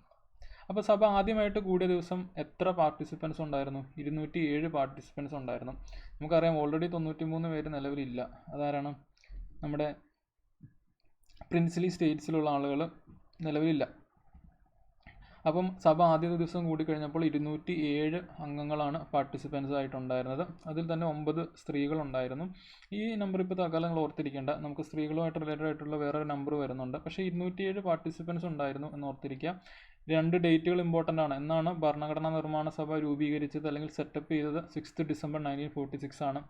അപ്പോൾ സഭ ആദ്യമായിട്ട് കൂടിയ ദിവസം എത്ര പാർട്ടിസിപ്പൻസ് ഉണ്ടായിരുന്നു? 207 പാർട്ടിസിപ്പൻസ് ഉണ്ടായിരുന്നു. നമുക്കറിയാം ഓൾറെഡി 93 പേര് നിലവിലില്ല. അതാരാണ്? നമ്മുടെ പ്രിൻസിലി സ്റ്റേറ്റ്സിലുള്ള ആളുകൾ നിലവിലില്ല. അപ്പം സഭ ആദ്യത്തെ ദിവസം കൂടിക്കഴിഞ്ഞപ്പോൾ 207 അംഗങ്ങളാണ് പാർട്ടിസിപ്പൻസ് ആയിട്ടുണ്ടായിരുന്നത്. അതിൽ തന്നെ 9 സ്ത്രീകളുണ്ടായിരുന്നു. ഈ നമ്പർ ഇപ്പോൾ തൽക്കാലം നിങ്ങൾ ഓർത്തിരിക്കേണ്ട, നമുക്ക് സ്ത്രീകളുമായിട്ട് റിലേറ്റഡ് ആയിട്ടുള്ള വേറൊരു നമ്പർ വരുന്നുണ്ട്. പക്ഷേ 207 പാർട്ടിസിപ്പൻസ് ഉണ്ടായിരുന്നു എന്ന് ഓർത്തിരിക്കുക. 2 ഡേറ്റുകൾ ഇമ്പോർട്ടൻ്റ് ആണ്. എന്നാണ് ഭരണഘടനാ നിർമ്മാണ സഭ രൂപീകരിച്ചത് അല്ലെങ്കിൽ സെറ്റപ്പ് ചെയ്തത്? 6 ഡിസംബർ 1946 ആണ്.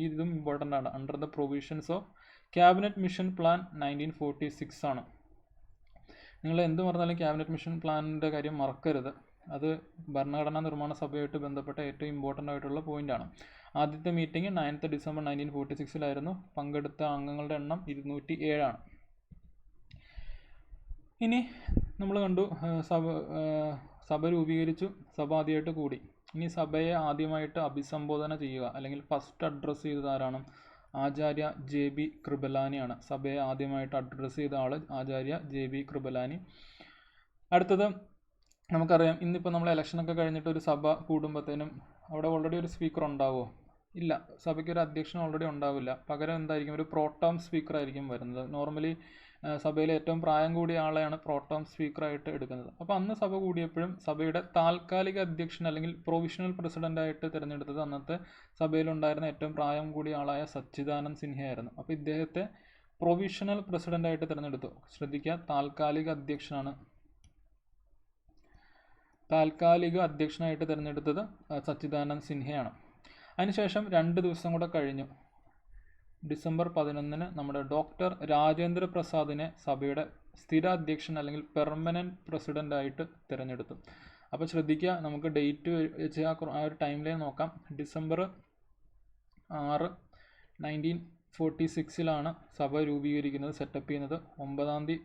ഇതും ഇമ്പോർട്ടൻ്റ് ആണ്. Under the provisions of cabinet mission plan 1946 ആണ്. നിങ്ങൾ എന്ത് പറഞ്ഞാലും ക്യാബിനറ്റ് മിഷൻ പ്ലാനിൻ്റെ കാര്യം മറക്കരുത്. അത് ഭരണഘടനാ നിർമ്മാണ സഭയായിട്ട് ബന്ധപ്പെട്ട ഏറ്റവും ഇമ്പോർട്ടൻ്റ് ആയിട്ടുള്ള പോയിൻ്റാണ്. ആദ്യത്തെ മീറ്റിംഗ് 9th ഡിസംബർ 1946 പങ്കെടുത്ത അംഗങ്ങളുടെ എണ്ണം 207 ആണ്. ഇനി നമ്മൾ കണ്ടു സഭ രൂപീകരിച്ചു, സഭ ആദ്യമായിട്ട് കൂടി. ഇനി സഭയെ ആദ്യമായിട്ട് അഭിസംബോധന ചെയ്യുക അല്ലെങ്കിൽ ഫസ്റ്റ് അഡ്രസ്സ് ചെയ്തത് ആരാണ്? ആചാര്യ JB കൃപലാനിയാണ്. സഭയെ ആദ്യമായിട്ട് അഡ്രസ്സ് ചെയ്ത ആൾ ആചാര്യ JB കൃപലാനി. അടുത്തത് നമുക്കറിയാം, ഇന്നിപ്പോൾ നമ്മൾ ഇലക്ഷനൊക്കെ കഴിഞ്ഞിട്ട് ഒരു സഭ കൂടുമ്പോഴത്തേനും അവിടെ ഓൾറെഡി ഒരു സ്പീക്കർ ഉണ്ടാവുമോ? ഇല്ല, സഭയ്ക്ക് ഒരു അധ്യക്ഷൻ ഓൾറെഡി ഉണ്ടാവില്ല. പകരം എന്തായിരിക്കും? ഒരു പ്രോട്ടോം സ്പീക്കർ ആയിരിക്കും വരുന്നത്. നോർമലി സഭയിലെ ഏറ്റവും പ്രായം കൂടിയ ആളെയാണ് പ്രോട്ടോം സ്പീക്കറായിട്ട് എടുക്കുന്നത്. അപ്പോൾ അന്ന് സഭ കൂടിയപ്പോഴും സഭയുടെ താൽക്കാലിക അധ്യക്ഷൻ അല്ലെങ്കിൽ പ്രൊവിഷണൽ പ്രസിഡൻ്റായിട്ട് തിരഞ്ഞെടുത്തത് അന്നത്തെ സഭയിലുണ്ടായിരുന്ന ഏറ്റവും പ്രായം കൂടിയ ആളായ സച്ചിദാനന്ദ് സിൻഹയായിരുന്നു. അപ്പോൾ ഇദ്ദേഹത്തെ പ്രൊവിഷണൽ പ്രസിഡൻ്റായിട്ട് തിരഞ്ഞെടുത്തു. ശ്രദ്ധിക്കുക, താൽക്കാലിക അധ്യക്ഷനായിട്ട് തിരഞ്ഞെടുത്തത് സച്ചിദാനന്ദ് സിൻഹയാണ്. അതിനുശേഷം 2 ദിവസം കൂടെ കഴിഞ്ഞു. ഡിസംബർ 11 നമ്മുടെ ഡോക്ടർ രാജേന്ദ്ര പ്രസാദിനെ സഭയുടെ സ്ഥിര അധ്യക്ഷൻ അല്ലെങ്കിൽ പെർമനൻറ്റ് പ്രസിഡൻ്റായിട്ട് തിരഞ്ഞെടുത്തു. അപ്പോൾ ശ്രദ്ധിക്കുക, നമുക്ക് ഡേറ്റ് വെച്ച് ആ ഒരു ടൈം ലൈൻ നോക്കാം. ഡിസംബർ 6 1946 സഭ രൂപീകരിക്കുന്നത്, സെറ്റപ്പ് ചെയ്യുന്നത്. 9-ാം തീയതി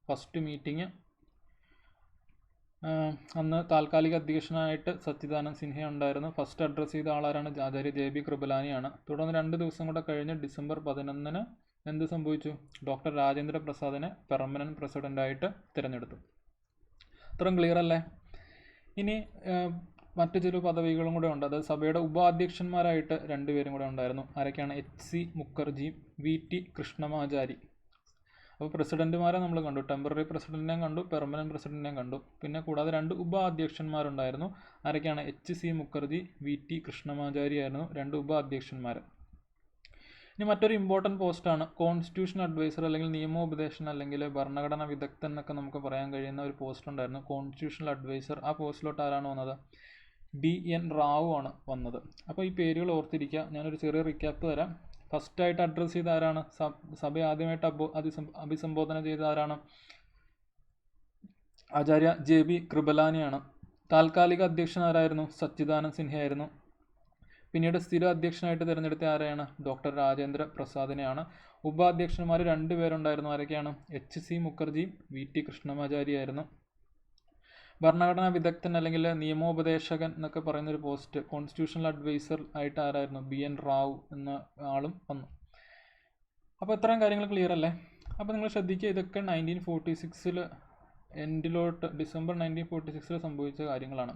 ഫസ്റ്റ് മീറ്റിംഗ്. അന്ന് താൽക്കാലിക അധ്യക്ഷനായിട്ട് സച്ചിദാനന്ദ് സിൻഹ ഉണ്ടായിരുന്നു. ഫസ്റ്റ് അഡ്രസ്സ് ചെയ്ത ആളാരാണ്? ആചാര്യ JB കൃപലാനിയാണ്. തുടർന്ന് 2 ദിവസം കൂടെ കഴിഞ്ഞ് ഡിസംബർ 11 എന്ത് സംഭവിച്ചു? ഡോക്ടർ രാജേന്ദ്ര പ്രസാദിനെ പെർമനൻറ്റ് പ്രസിഡൻ്റായിട്ട് തിരഞ്ഞെടുത്തു. ഇത്രയും ക്ലിയർ അല്ലേ? ഇനി മറ്റു ചില പദവികളും കൂടെ ഉണ്ട്. അതായത് സഭയുടെ ഉപാധ്യക്ഷന്മാരായിട്ട് 2 പേരും കൂടെ ഉണ്ടായിരുന്നു. ആരൊക്കെയാണ്? HC മുഖർജിയും VT Krishnamachari. അപ്പോൾ പ്രസിഡന്റുമാരെ നമ്മൾ കണ്ടു, ടെമ്പററി പ്രസിഡന്റിനെയും കണ്ടു, പെർമനൻറ്റ് പ്രസിഡന്റിനെയും കണ്ടു. പിന്നെ കൂടാതെ 2 ഉപാധ്യക്ഷന്മാരുണ്ടായിരുന്നു. ആരൊക്കെയാണ്? HC മുഖർജി, VT കൃഷ്ണമാചാരി ആയിരുന്നു 2 ഉപാധ്യക്ഷന്മാർ. ഇനി മറ്റൊരു ഇമ്പോർട്ടൻറ്റ് പോസ്റ്റാണ് കോൺസ്റ്റിറ്റ്യൂഷൻ അഡ്വൈസർ അല്ലെങ്കിൽ നിയമോപദേശൻ അല്ലെങ്കിൽ ഭരണഘടനാ വിദഗ്ധൻ എന്നൊക്കെ നമുക്ക് പറയാൻ കഴിയുന്ന ഒരു പോസ്റ്റ് ഉണ്ടായിരുന്നു, കോൺസ്റ്റിറ്റ്യൂഷണൽ അഡ്വൈസർ. ആ പോസ്റ്റിലോട്ട് ആരാണ് വന്നത്? DN റാവു ആണ് വന്നത്. അപ്പോൾ ഈ പേരുകൾ ഓർത്തിരിക്കുക. ഞാനൊരു ചെറിയ റിക്യാപ്പ് തരാം. ഫസ്റ്റായിട്ട് അഡ്രസ്സ് ചെയ്ത ആരാണ്? സഭ ആദ്യമായിട്ട് അഭിസംബോധന ചെയ്ത ആരാണ്? ആചാര്യ JB കൃപലാനിയാണ്. താൽക്കാലിക അധ്യക്ഷൻ ആരായിരുന്നു? സച്ചിദാനന്ദ് സിൻഹയായിരുന്നു. പിന്നീട് സ്ഥിര അധ്യക്ഷനായിട്ട് തിരഞ്ഞെടുത്ത ആരെയാണ്? ഡോക്ടർ രാജേന്ദ്ര പ്രസാദിനെയാണ്. ഉപാധ്യക്ഷന്മാർ 2 പേരുണ്ടായിരുന്നു. ആരൊക്കെയാണ്? HC മുഖർജിയും VT കൃഷ്ണമാചാരിയായിരുന്നു. ഭരണഘടനാ വിദഗ്ധൻ അല്ലെങ്കിൽ നിയമോപദേശകൻ എന്നൊക്കെ പറയുന്നൊരു പോസ്റ്റ്, കോൺസ്റ്റിറ്റ്യൂഷണൽ അഡ്വൈസർ ആയിട്ട് ആരായിരുന്നു? BN റാവു എന്ന ആളും വന്നു. അപ്പോൾ ഇത്രയും കാര്യങ്ങൾ ക്ലിയർ അല്ലേ? അപ്പോൾ നിങ്ങൾ ശ്രദ്ധിക്കുക, ഇതൊക്കെ 1946 എൻഡിലോട്ട് ഡിസംബർ 1946 സംഭവിച്ച കാര്യങ്ങളാണ്.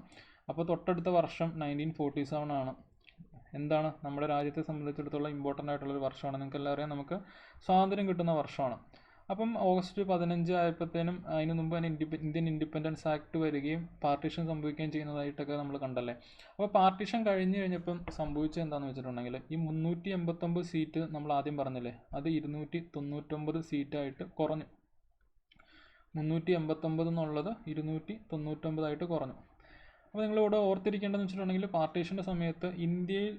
അപ്പോൾ തൊട്ടടുത്ത വർഷം 1947 ആണ്. എന്താണ് നമ്മുടെ രാജ്യത്തെ സംബന്ധിച്ചിടത്തോളം ഇമ്പോർട്ടൻ്റ് ആയിട്ടുള്ളൊരു വർഷമാണ്. നിങ്ങൾക്ക് എല്ലാം അറിയാം, നമുക്ക് സ്വാതന്ത്ര്യം കിട്ടുന്ന വർഷമാണ്. അപ്പം ഓഗസ്റ്റ് 15 ആയപ്പോഴത്തേനും അതിന് മുമ്പ് തന്നെ ഇന്ത്യൻ ഇൻഡിപെൻഡൻസ് ആക്ട് വരികയും പാർട്ടീഷൻ സംഭവിക്കുകയും ചെയ്യുന്നതായിട്ടൊക്കെ നമ്മൾ കണ്ടല്ലേ. അപ്പോൾ പാർട്ടീഷൻ കഴിഞ്ഞ് കഴിഞ്ഞപ്പം സംഭവിച്ചത് എന്താണെന്ന് വെച്ചിട്ടുണ്ടെങ്കിൽ ഈ 389 സീറ്റ് നമ്മൾ ആദ്യം പറഞ്ഞില്ലേ, അത് 299 സീറ്റായിട്ട് കുറഞ്ഞു. 389 എന്നുള്ളത് 299 കുറഞ്ഞു. അപ്പോൾ നിങ്ങളിവിടെ ഓർത്തിരിക്കേണ്ടതെന്ന് വെച്ചിട്ടുണ്ടെങ്കിൽ പാർട്ടീഷൻ്റെ സമയത്ത് ഇന്ത്യയിൽ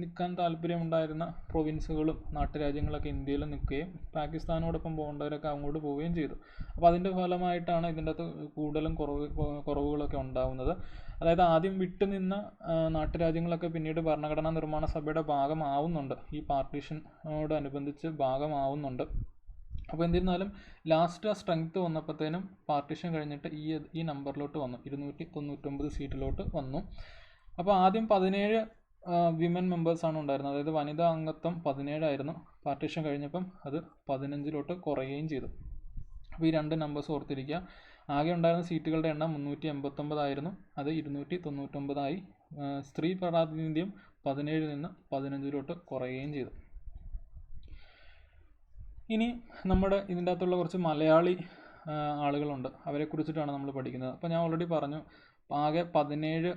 നിൽക്കാൻ താല്പര്യമുണ്ടായിരുന്ന പ്രൊവിൻസുകളും നാട്ടുരാജ്യങ്ങളൊക്കെ ഇന്ത്യയിൽ നിൽക്കുകയും പാകിസ്ഥാനോടൊപ്പം പോകേണ്ടവരൊക്കെ അങ്ങോട്ട് പോവുകയും ചെയ്തു. അപ്പോൾ അതിൻ്റെ ഫലമായിട്ടാണ് ഇതിൻ്റെ അകത്ത് കൂടുതലും കുറവുകളൊക്കെ ഉണ്ടാകുന്നത്. അതായത് ആദ്യം വിട്ടുനിന്ന നാട്ടുരാജ്യങ്ങളൊക്കെ പിന്നീട് ഭരണഘടനാ നിർമ്മാണ സഭയുടെ ഭാഗമാവുന്നുണ്ട്, ഈ പാർട്ടീഷനോടനുബന്ധിച്ച് ഭാഗമാവുന്നുണ്ട്. അപ്പോൾ എന്നിരുന്നാലും ലാസ്റ്റ് ആ സ്ട്രെങ്ത് വന്നപ്പോഴത്തേനും പാർട്ടീഷൻ കഴിഞ്ഞിട്ട് ഈ നമ്പറിലോട്ട് വന്നു, 299 സീറ്റിലോട്ട് വന്നു. അപ്പോൾ ആദ്യം 17 വിമൻ മെമ്പേഴ്സാണ് ഉണ്ടായിരുന്നത്, അതായത് വനിതാ അംഗത്വം 17 ആയിരുന്നു. പാർട്ടീഷൻ കഴിഞ്ഞപ്പം അത് 15 കുറയുകയും ചെയ്തു. അപ്പോൾ ഈ 2 നമ്പേഴ്സ് ഓർത്തിരിക്കുക. ആകെ ഉണ്ടായിരുന്ന സീറ്റുകളുടെ എണ്ണം 389 ആയിരുന്നു, അത് 299 ആയി. സ്ത്രീ പ്രാതിനിധ്യം 17 നിന്ന് 15 കുറയുകയും ചെയ്തു. ഇനി നമ്മുടെ ഇതിൻ്റെ അകത്തുള്ള കുറച്ച് മലയാളി ആളുകളുണ്ട്, അവരെക്കുറിച്ചിട്ടാണ് നമ്മൾ പഠിക്കുന്നത്. അപ്പോൾ ഞാൻ ഓൾറെഡി പറഞ്ഞു, ആകെ 17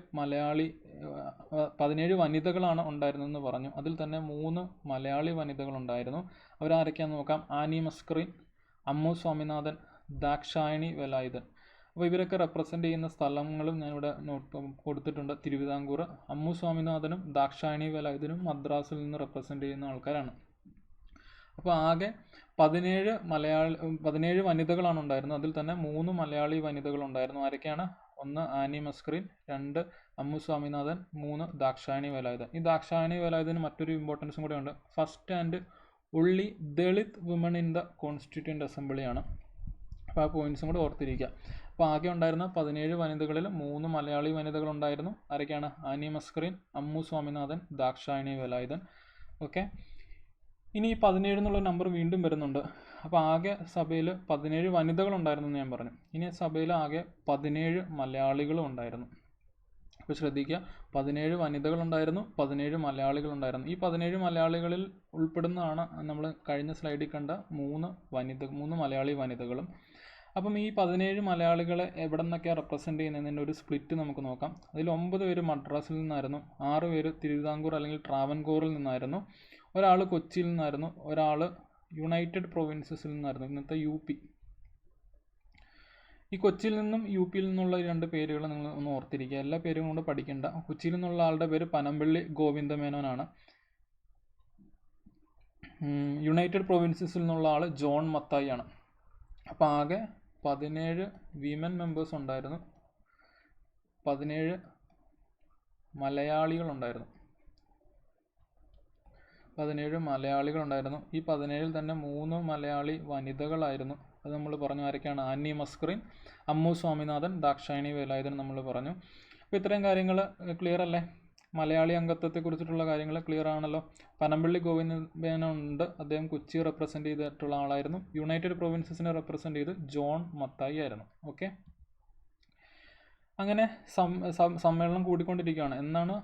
വനിതകളാണ് ഉണ്ടായിരുന്നതെന്ന് പറഞ്ഞു. അതിൽ തന്നെ 3 മലയാളി വനിതകളുണ്ടായിരുന്നു. അവരാരൊക്കെയാണെന്ന് നോക്കാം. ആനി മസ്കറിൻ, അമ്മു സ്വാമിനാഥൻ, ദാക്ഷായണി വേലായുധൻ. അപ്പോൾ ഇവരൊക്കെ റെപ്രസെൻ്റ് ചെയ്യുന്ന സ്ഥലങ്ങളും ഞാനിവിടെ കൊടുത്തിട്ടുണ്ട്. തിരുവിതാംകൂർ. അമ്മു സ്വാമിനാഥനും ദാക്ഷായണി വേലായുധനും മദ്രാസിൽ നിന്ന് റെപ്രസെൻ്റ് ചെയ്യുന്ന ആൾക്കാരാണ്. അപ്പോൾ ആകെ 17 വനിതകളാണ് ഉണ്ടായിരുന്നത്. അതിൽ തന്നെ 3 മലയാളി വനിതകളുണ്ടായിരുന്നു. ആരൊക്കെയാണ്? 1 ആനി മസ്കറിൻ, 2 അമ്മു സ്വാമിനാഥൻ, 3 ദാക്ഷായണി വേലായുധൻ. ഈ ദാക്ഷായണി വേലായുധന് മറ്റൊരു ഇമ്പോർട്ടൻസും കൂടെ ഉണ്ട്. First and only Dalit woman in the constituent അസംബ്ലിയാണ്. അപ്പോൾ ആ പോയിൻറ്റ്സും കൂടെ ഓർത്തിരിക്കുക. അപ്പോൾ ആകെ ഉണ്ടായിരുന്ന 17 വനിതകളിൽ 3 മലയാളി വനിതകളുണ്ടായിരുന്നു. ആരൊക്കെയാണ്? ആനി മസ്കറിൻ, അമ്മു സ്വാമിനാഥൻ, ദാക്ഷായണി വേലായുധൻ. ഓക്കെ, ഇനി ഈ 17 എന്നുള്ള നമ്പർ വീണ്ടും വരുന്നുണ്ട്. അപ്പോൾ ആകെ സഭയിൽ 17 വനിതകളുണ്ടായിരുന്നു എന്ന് ഞാൻ പറഞ്ഞു. ഇനി സഭയിൽ ആകെ 17 മലയാളികളും ഉണ്ടായിരുന്നു. അപ്പോൾ ശ്രദ്ധിക്കുക, 17 വനിതകളുണ്ടായിരുന്നു, 17 മലയാളികളുണ്ടായിരുന്നു. ഈ 17 മലയാളികളിൽ ഉൾപ്പെടുന്നതാണ് നമ്മൾ കഴിഞ്ഞ സ്ലൈഡിൽ കണ്ട 3 മലയാളി വനിതകളും. അപ്പം ഈ 17 മലയാളികളെ എവിടെ നിന്നൊക്കെയാണ് റെപ്രസെൻ്റ് ചെയ്യുന്നതിൻ്റെ ഒരു സ്പ്ലിറ്റ് നമുക്ക് നോക്കാം. അതിൽ 9 പേര് മദ്രാസിൽ നിന്നായിരുന്നു, 6 പേര് തിരുവിതാംകൂർ അല്ലെങ്കിൽ ട്രാവൻകൂറിൽ നിന്നായിരുന്നു, ഒരാൾ കൊച്ചിയിൽ നിന്നായിരുന്നു, ഒരാൾ യുണൈറ്റഡ് പ്രൊവിൻസസിൽ നിന്നായിരുന്നു, ഇന്നത്തെ UP. ഈ കൊച്ചിയിൽ നിന്നും UPയിൽ നിന്നുള്ള 2 പേരുകൾ നിങ്ങൾ ഒന്ന് ഓർത്തിരിക്കുക. എല്ലാ പേരും കൊണ്ട് പഠിക്കേണ്ട. കൊച്ചിയിൽ നിന്നുള്ള ആളുടെ പേര് പനമ്പള്ളി ഗോവിന്ദമേനോനാണ്. യുണൈറ്റഡ് പ്രൊവിൻസസിൽ നിന്നുള്ള ആൾ ജോൺ മത്തായി ആണ്. അപ്പോൾ ആകെ 17 വിമൻ മെമ്പേഴ്സ് ഉണ്ടായിരുന്നു, 17 മലയാളികളുണ്ടായിരുന്നു. ഈ 17 തന്നെ 3 മലയാളി വനിതകളായിരുന്നു. അത് നമ്മൾ പറഞ്ഞു. ആരൊക്കെയാണ്? ആനി മസ്കറിൻ, അമ്മു സ്വാമിനാഥൻ, ദാക്ഷായണി വേലായുധൻ നമ്മൾ പറഞ്ഞു. അപ്പോൾ ഇത്രയും കാര്യങ്ങൾ ക്ലിയർ അല്ലേ? മലയാളി അംഗത്വത്തെക്കുറിച്ചിട്ടുള്ള കാര്യങ്ങൾ ക്ലിയർ ആണല്ലോ. പനമ്പള്ളി ഗോവിന്ദമേനോനുണ്ട്, അദ്ദേഹം കൊച്ചി റെപ്രസെൻ്റ് ചെയ്തിട്ടുള്ള ആളായിരുന്നു. യുണൈറ്റഡ് പ്രൊവിൻസസിനെ റെപ്രസെൻ്റ് ചെയ്ത് ജോൺ മത്തായി ആയിരുന്നു. ഓക്കെ, അങ്ങനെ സമ്മേളനം കൂടിക്കൊണ്ടിരിക്കുകയാണ്. എന്നാണ്?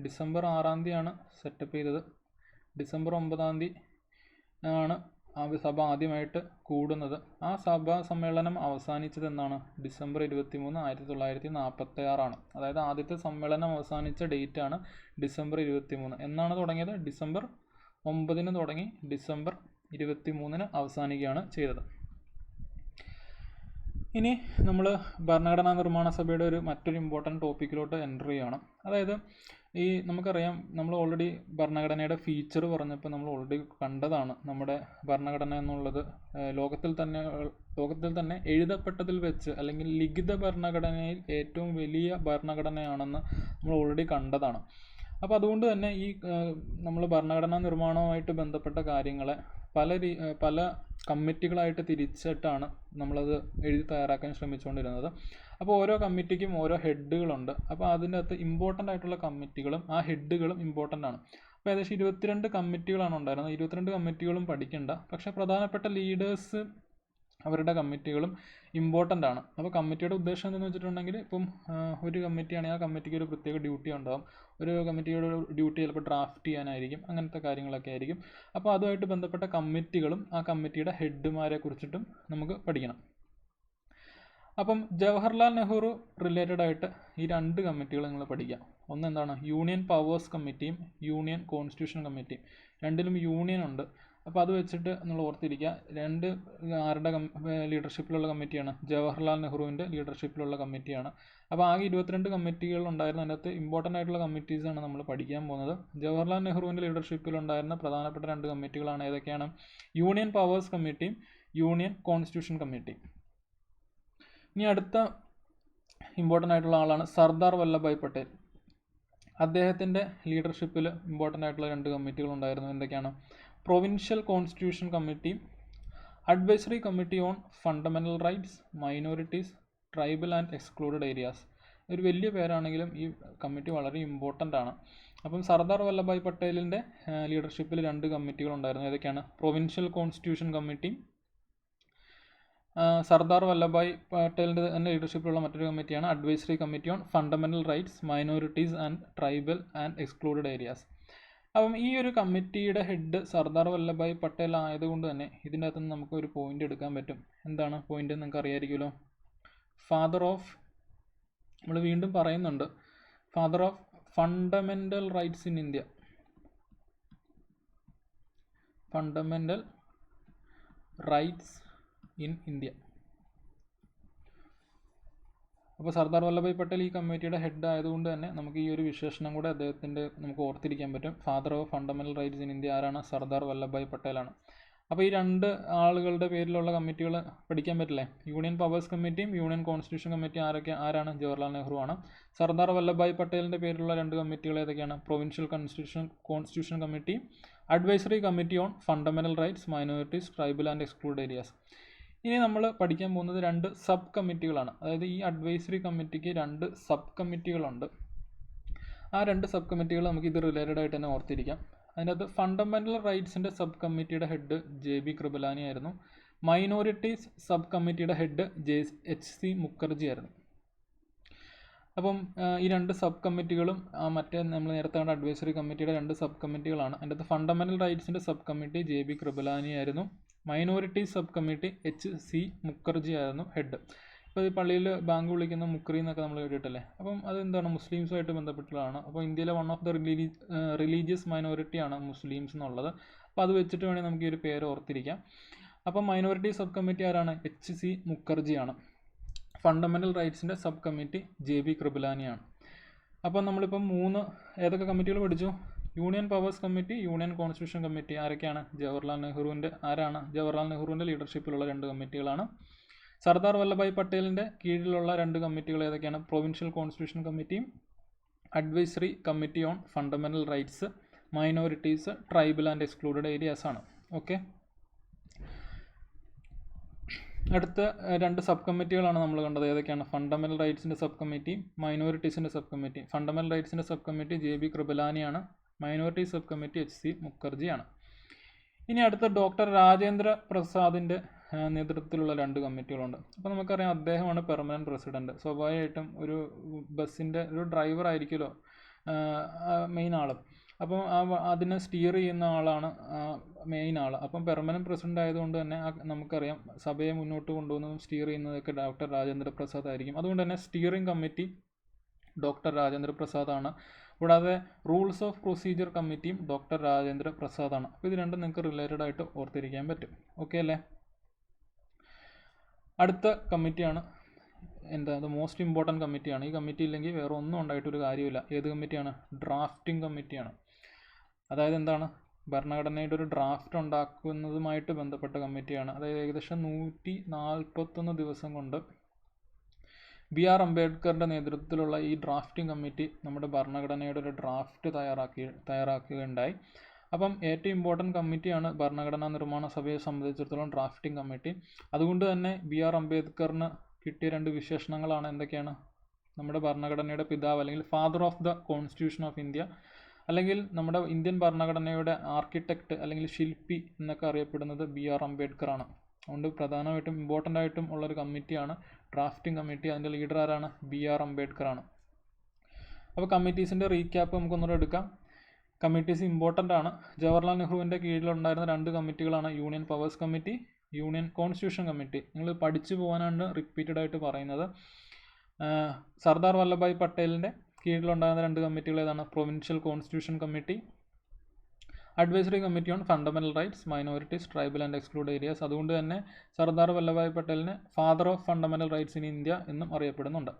ഡിസംബർ 6 തീയതിയാണ് സെറ്റപ്പ് ചെയ്തത്. ഡിസംബർ 9 ആണ് സഭ ആദ്യമായിട്ട് കൂടുന്നത്. ആ സഭാ സമ്മേളനം അവസാനിച്ചത് എന്നാണ്? ഡിസംബർ 23, 1946 ആണ്. അതായത് ആദ്യത്തെ സമ്മേളനം അവസാനിച്ച ഡേറ്റ് ആണ് ഡിസംബർ 23. എന്നാണ് തുടങ്ങിയത്? ഡിസംബർ 9 തുടങ്ങി ഡിസംബർ 23 അവസാനിക്കുകയാണ് ചെയ്തത്. ഇനി നമ്മൾ ഭരണഘടനാ നിർമ്മാണ സഭയുടെ മറ്റൊരു ഇമ്പോർട്ടൻറ്റ് ടോപ്പിക്കിലോട്ട് എൻ്റർ ചെയ്യുകയാണ്. അതായത് ഈ നമുക്കറിയാം, നമ്മൾ ഓൾറെഡി ഭരണഘടനയുടെ ഫീച്ചർ പറഞ്ഞപ്പോൾ നമ്മൾ ഓൾറെഡി കണ്ടതാണ്. നമ്മുടെ ഭരണഘടന എന്നുള്ളത് ലോകത്തിൽ തന്നെ എഴുതപ്പെട്ടതിൽ വെച്ച് അല്ലെങ്കിൽ ലിഖിത ഭരണഘടനയിൽ ഏറ്റവും വലിയ ഭരണഘടനയാണെന്ന് നമ്മൾ ഓൾറെഡി കണ്ടതാണ്. അപ്പോൾ അതുകൊണ്ട് തന്നെ ഈ നമ്മൾ ഭരണഘടനാ നിർമ്മാണവുമായിട്ട് ബന്ധപ്പെട്ട കാര്യങ്ങളെ പല കമ്മിറ്റികളായിട്ട് തിരിച്ചിട്ടാണ് നമ്മളത് എഴുതി തയ്യാറാക്കാൻ ശ്രമിച്ചുകൊണ്ടിരുന്നത്. അപ്പോൾ ഓരോ കമ്മിറ്റിക്കും ഓരോ ഹെഡുകളുണ്ട്. അപ്പോൾ അതിൻ്റെ അകത്ത് ഇമ്പോർട്ടൻ്റ് ആയിട്ടുള്ള കമ്മിറ്റികളും ആ ഹെഡുകളും ഇമ്പോർട്ടൻ്റ് ആണ്. അപ്പോൾ ഏകദേശം 22 കമ്മിറ്റികളാണ് ഉണ്ടായിരുന്നത്. 22 കമ്മിറ്റികളും പഠിക്കേണ്ട, പക്ഷേ പ്രധാനപ്പെട്ട ലീഡേഴ്സ് അവരുടെ കമ്മിറ്റികളും ഇമ്പോർട്ടൻ്റ് ആണ്. അപ്പോൾ കമ്മിറ്റിയുടെ ഉദ്ദേശം എന്താണെന്ന് വെച്ചിട്ടുണ്ടെങ്കിൽ, ഇപ്പം ഒരു കമ്മിറ്റിയാണെങ്കിൽ ആ കമ്മിറ്റിക്ക് ഒരു പ്രത്യേക ഡ്യൂട്ടി ഉണ്ടാകും. ഒരു കമ്മിറ്റിയുടെ ഡ്യൂട്ടി ചിലപ്പോൾ ഡ്രാഫ്റ്റ് ചെയ്യാനായിരിക്കും, അങ്ങനത്തെ കാര്യങ്ങളൊക്കെ ആയിരിക്കും. അപ്പോൾ അതുമായിട്ട് ബന്ധപ്പെട്ട കമ്മിറ്റികളും ആ കമ്മിറ്റിയുടെ ഹെഡുമാരെ കുറിച്ചിട്ടും നമുക്ക് പഠിക്കണം. അപ്പം ജവഹർലാൽ നെഹ്റു റിലേറ്റഡ് ആയിട്ട് ഈ 2 കമ്മിറ്റികൾ നിങ്ങൾ പഠിക്കുക. ഒന്ന് എന്താണ്? യൂണിയൻ പവേഴ്സ് കമ്മിറ്റിയും യൂണിയൻ കോൺസ്റ്റിറ്റ്യൂഷൻ കമ്മിറ്റിയും. രണ്ടിലും യൂണിയൻ ഉണ്ട്. അപ്പോൾ അത് വെച്ചിട്ട് നിങ്ങൾ ഓർത്തിരിക്കുക. ആരുടെ ലീഡർഷിപ്പിലുള്ള കമ്മിറ്റിയാണ്? ജവഹർലാൽ നെഹ്റുവിൻ്റെ ലീഡർഷിപ്പിലുള്ള കമ്മിറ്റിയാണ്. അപ്പോൾ ആകെ 22 കമ്മിറ്റികൾ ഉണ്ടായിരുന്നു. അതിനകത്ത് ഇമ്പോർട്ടൻ്റ് ആയിട്ടുള്ള കമ്മിറ്റീസാണ് നമ്മൾ പഠിക്കാൻ പോകുന്നത്. ജവഹർലാൽ നെഹ്റുവിൻ്റെ ലീഡർഷിപ്പിലുണ്ടായിരുന്ന പ്രധാനപ്പെട്ട 2 കമ്മിറ്റികളാണ് ഏതൊക്കെയാണ്? യൂണിയൻ പവേഴ്സ് കമ്മിറ്റിയും യൂണിയൻ കോൺസ്റ്റിറ്റ്യൂഷൻ കമ്മിറ്റിയും. ഇനി അടുത്ത ഇമ്പോർട്ടൻ്റ് ആയിട്ടുള്ള ആളാണ് സർദാർ വല്ലഭായ് പട്ടേൽ. അദ്ദേഹത്തിൻ്റെ ലീഡർഷിപ്പിൽ ഇമ്പോർട്ടൻ്റ് ആയിട്ടുള്ള 2 കമ്മിറ്റികൾ ഉണ്ടായിരുന്നു. എന്തൊക്കെയാണ്? Provincial constitution committee, advisory committee on fundamental rights, minorities, tribal and excluded areas. ഒരു വലിയ പേരാണെങ്കിലും ഈ കമ്മിറ്റി വളരെ ഇമ്പോർട്ടൻ്റ് ആണ്. അപ്പം സർദാർ വല്ലഭായ് പട്ടേലിൻ്റെ ലീഡർഷിപ്പിൽ 2 കമ്മിറ്റികൾ ഉണ്ടായിരുന്നു. ഏതൊക്കെയാണ്? Provincial constitution committee, Sardar Vallabhbhai പട്ടേലിൻ്റെ തന്നെ ലീഡർഷിപ്പിലുള്ള മറ്റൊരു കമ്മിറ്റിയാണ് advisory committee on fundamental rights, minorities and tribal and excluded areas. അപ്പം ഈ ഒരു കമ്മിറ്റിയുടെ ഹെഡ് സർദാർ വല്ലഭായ് പട്ടേൽ ആയതുകൊണ്ട് തന്നെ ഇതിൻ്റെ അകത്ത് നിന്ന് നമുക്ക് ഒരു പോയിന്റ് എടുക്കാൻ പറ്റും. എന്താണ് പോയിന്റ്? നിങ്ങൾക്ക് അറിയാമായിരിക്കുമല്ലോ. ഫാദർ ഓഫ്, നമ്മൾ വീണ്ടും പറയുന്നുണ്ട്, father of fundamental rights in India. Fundamental rights in India. അപ്പോൾ സർദാർ വല്ലഭായ് പട്ടേൽ ഈ കമ്മിറ്റിയുടെ ഹെഡ് ആയതുകൊണ്ട് തന്നെ നമുക്ക് ഈ ഒരു വിശേഷണം കൂടെ അദ്ദേഹത്തിൻ്റെ നമുക്ക് ഓർത്തിരിക്കാൻ പറ്റും. Father of fundamental rights in India ആരാണ്? സർദാർ വല്ലഭായ് പട്ടേലാണ്. അപ്പോൾ ഈ 2 ആളുകളുടെ പേരിലുള്ള കമ്മിറ്റികൾ പഠിക്കാൻ പറ്റില്ലേ? യൂണിയൻ പവേഴ്സ് കമ്മിറ്റിയും യൂണിയൻ കോൺസ്റ്റിറ്റ്യൂഷൻ കമ്മിറ്റിയും ആരാണ്? ജവഹർലാൽ നെഹ്റു ആണ്. സർദാർ വല്ലഭായ് പട്ടേലിൻ്റെ പേരിലുള്ള 2 കമ്മിറ്റികൾ ഏതൊക്കെയാണ്? Provincial constitution committee, advisory committee on fundamental rights, minorities, tribal and excluded areas. ഇനി നമ്മൾ പഠിക്കാൻ പോകുന്നത് 2 സബ് കമ്മിറ്റികളാണ്. അതായത് ഈ അഡ്വൈസറി കമ്മിറ്റിക്ക് 2 സബ് കമ്മിറ്റികളുണ്ട്. ആ 2 സബ് കമ്മിറ്റികൾ നമുക്ക് ഇത് റിലേറ്റഡ് ആയിട്ട് തന്നെ ഓർത്തിരിക്കാം. അതിനകത്ത് ഫണ്ടമെൻ്റൽ റൈറ്റ്സിൻ്റെ സബ് കമ്മിറ്റിയുടെ ഹെഡ് JB കൃപലാനി ആയിരുന്നു. മൈനോറിറ്റീസ് സബ് കമ്മിറ്റിയുടെ ഹെഡ് HC മുഖർജി ആയിരുന്നു. അപ്പം ഈ 2 സബ് കമ്മിറ്റികളും മറ്റേ നമ്മൾ നേരത്തെ കണ്ട അഡ്വൈസറി കമ്മിറ്റിയുടെ 2 സബ് കമ്മിറ്റികളാണ്. അതിനകത്ത് ഫണ്ടമെൻ്റൽ റൈറ്റ്സിൻ്റെ സബ് കമ്മിറ്റി JB കൃപലാനി ആയിരുന്നു. Minority sub committee HC Mukherjee ആയിരുന്നു ഹെഡ്. ഇപ്പോൾ ഈ പള്ളിയിൽ ബാങ്ക് വിളിക്കുന്ന മുക്രി എന്നൊക്കെ നമ്മൾ കേട്ടിട്ടല്ലേ? അപ്പം അതെന്താണ്? മുസ്ലിംസുമായിട്ട് ബന്ധപ്പെട്ടുള്ളതാണ്. അപ്പോൾ ഇന്ത്യയിലെ വൺ ഓഫ് ദ റിലീജിയസ് മൈനോറിറ്റിയാണ് മുസ്ലിംസ് എന്നുള്ളത്. അപ്പോൾ അത് വെച്ചിട്ട് വേണമെങ്കിൽ നമുക്ക് ഈ ഒരു പേര് ഓർത്തിരിക്കാം. അപ്പം മൈനോറിറ്റി സബ് കമ്മിറ്റി ആരാണ്? HC മുഖർജിയാണ്. ഫണ്ടമെൻ്റൽ റൈറ്റ്സിൻ്റെ സബ് കമ്മിറ്റി JB കൃപലാനിയാണ്. അപ്പം നമ്മളിപ്പം 3 ഏതൊക്കെ കമ്മിറ്റികൾ പഠിച്ചു? Union powers committee, union constitution committee. ആരൊക്കെയാണ്? ജവഹർലാൽ നെഹ്റുവിൻ്റെ ലീഡർഷിപ്പിലുള്ള 2 കമ്മിറ്റികളാണ്. സർദാർ വല്ലഭായ് പട്ടേലിൻ്റെ കീഴിലുള്ള 2 കമ്മിറ്റികൾ ഏതൊക്കെയാണ്? പ്രൊവിൻഷ്യൽ കോൺസ്റ്റിറ്റ്യൂഷൻ കമ്മിറ്റിയും advisory committee on fundamental rights, minorities, tribal and excluded areas ആണ്. ഓക്കെ, അടുത്ത 2 സബ് കമ്മിറ്റികളാണ് നമ്മൾ കണ്ടത്. ഏതൊക്കെയാണ്? ഫണ്ടമെൻ്റൽ റൈറ്റ്സിൻ്റെ സബ് കമ്മിറ്റി, മൈനോറിറ്റീസിൻ്റെ സബ് കമ്മിറ്റി. ഫണ്ടമെൻ്റൽ റൈറ്റ്സിൻ്റെ സബ് കമ്മിറ്റി JB കൃപലാനിയാണ്. മൈനോറിറ്റി സബ് കമ്മിറ്റി HC മുഖർജിയാണ്. ഇനി അടുത്ത ഡോക്ടർ രാജേന്ദ്ര പ്രസാദിൻ്റെ നേതൃത്വത്തിലുള്ള 2 കമ്മിറ്റികളുണ്ട്. അപ്പോൾ നമുക്കറിയാം അദ്ദേഹമാണ് പെർമനൻറ്റ് പ്രസിഡൻറ്റ്. സ്വാഭാവികമായിട്ടും ഒരു ബസ്സിൻ്റെ ഒരു ഡ്രൈവർ ആയിരിക്കുമല്ലോ മെയിൻ ആൾ. അപ്പം അതിനെ സ്റ്റിയർ ചെയ്യുന്ന ആളാണ് മെയിൻ ആൾ. അപ്പം പെർമനൻറ്റ് പ്രസിഡൻ്റ് ആയതുകൊണ്ട് തന്നെ നമുക്കറിയാം സഭയെ മുന്നോട്ട് കൊണ്ടുപോകുന്നതും സ്റ്റിയർ ചെയ്യുന്നതൊക്കെ ഡോക്ടർ രാജേന്ദ്ര പ്രസാദ് ആയിരിക്കും. അതുകൊണ്ട് തന്നെ സ്റ്റിയറിംഗ് കമ്മിറ്റി ഡോക്ടർ രാജേന്ദ്ര പ്രസാദാണ്. കൂടാതെ റൂൾസ് ഓഫ് പ്രൊസീജിയർ കമ്മിറ്റിയും ഡോക്ടർ രാജേന്ദ്ര പ്രസാദാണ്. അപ്പോൾ ഇത് രണ്ടും നിങ്ങൾക്ക് റിലേറ്റഡ് ആയിട്ട് ഓർത്തിരിക്കാൻ പറ്റും. ഓക്കെ അല്ലേ? അടുത്ത കമ്മിറ്റിയാണ് എന്താ മോസ്റ്റ് ഇമ്പോർട്ടൻറ്റ് കമ്മിറ്റിയാണ്. ഈ കമ്മിറ്റി ഇല്ലെങ്കിൽ വേറെ ഒന്നും ഉണ്ടായിട്ടൊരു കാര്യമില്ല. ഏത് കമ്മിറ്റിയാണ്? ഡ്രാഫ്റ്റിംഗ് കമ്മിറ്റിയാണ്. അതായത് എന്താണ്? ഭരണഘടനയുടെ ഒരു ഡ്രാഫ്റ്റ് ഉണ്ടാക്കുന്നതുമായിട്ട് ബന്ധപ്പെട്ട കമ്മിറ്റിയാണ്. അതായത് ഏകദേശം 141 ദിവസം കൊണ്ട് BR അംബേദ്കറിൻ്റെ നേതൃത്വത്തിലുള്ള ഈ ഡ്രാഫ്റ്റിംഗ് കമ്മിറ്റി നമ്മുടെ ഭരണഘടനയുടെ ഒരു ഡ്രാഫ്റ്റ് തയ്യാറാക്കുകയുണ്ടായി. അപ്പം ഏറ്റവും ഇമ്പോർട്ടൻറ്റ് കമ്മിറ്റിയാണ് ഭരണഘടനാ നിർമ്മാണ സഭയെ സംബന്ധിച്ചിടത്തോളം ഡ്രാഫ്റ്റിംഗ് കമ്മിറ്റി. അതുകൊണ്ട് തന്നെ BR അംബേദ്കറിന് കിട്ടിയ 2 വിശേഷണങ്ങളാണ് എന്തൊക്കെയാണ്? നമ്മുടെ ഭരണഘടനയുടെ പിതാവ് അല്ലെങ്കിൽ father of the constitution of India, അല്ലെങ്കിൽ നമ്മുടെ ഇന്ത്യൻ ഭരണഘടനയുടെ ആർക്കിടെക്റ്റ് അല്ലെങ്കിൽ ശില്പി എന്നൊക്കെ അറിയപ്പെടുന്നത് BR അംബേദ്കർ ആണ്. അതുകൊണ്ട് പ്രധാനമായിട്ടും ഇമ്പോർട്ടൻ്റ് ആയിട്ടും ഉള്ളൊരു കമ്മിറ്റിയാണ് ഡ്രാഫ്റ്റിംഗ് കമ്മിറ്റി. അതിൻ്റെ ലീഡർ ആരാണ്? BR അംബേദ്കർ ആണ്. അപ്പോൾ കമ്മിറ്റീസിൻ്റെ റീക്യാപ്പ് നമുക്കൊന്നുകൂടെ എടുക്കാം. കമ്മിറ്റീസ് ഇമ്പോർട്ടൻ്റ് ആണ്. ജവഹർലാൽ നെഹ്റുവിൻ്റെ കീഴിലുണ്ടായിരുന്ന 2 കമ്മിറ്റികളാണ് union powers committee, union constitution committee. നിങ്ങൾ പഠിച്ചു പോകാനാണ് റിപ്പീറ്റഡ് ആയിട്ട് പറയുന്നത്. സർദാർ വല്ലഭായ് പട്ടേലിൻ്റെ കീഴിലുണ്ടായിരുന്ന 2 കമ്മിറ്റികൾ ഏതാണ്? Provincial constitution committee, advisory committee on fundamental rights, minorities, tribal and exclude areas. അതുകൊണ്ട് തന്നെ സർദാർ വല്ലഭായ് പട്ടേലിനെ father of fundamental rights in India എന്നും അറിയപ്പെടുന്നുണ്ട്.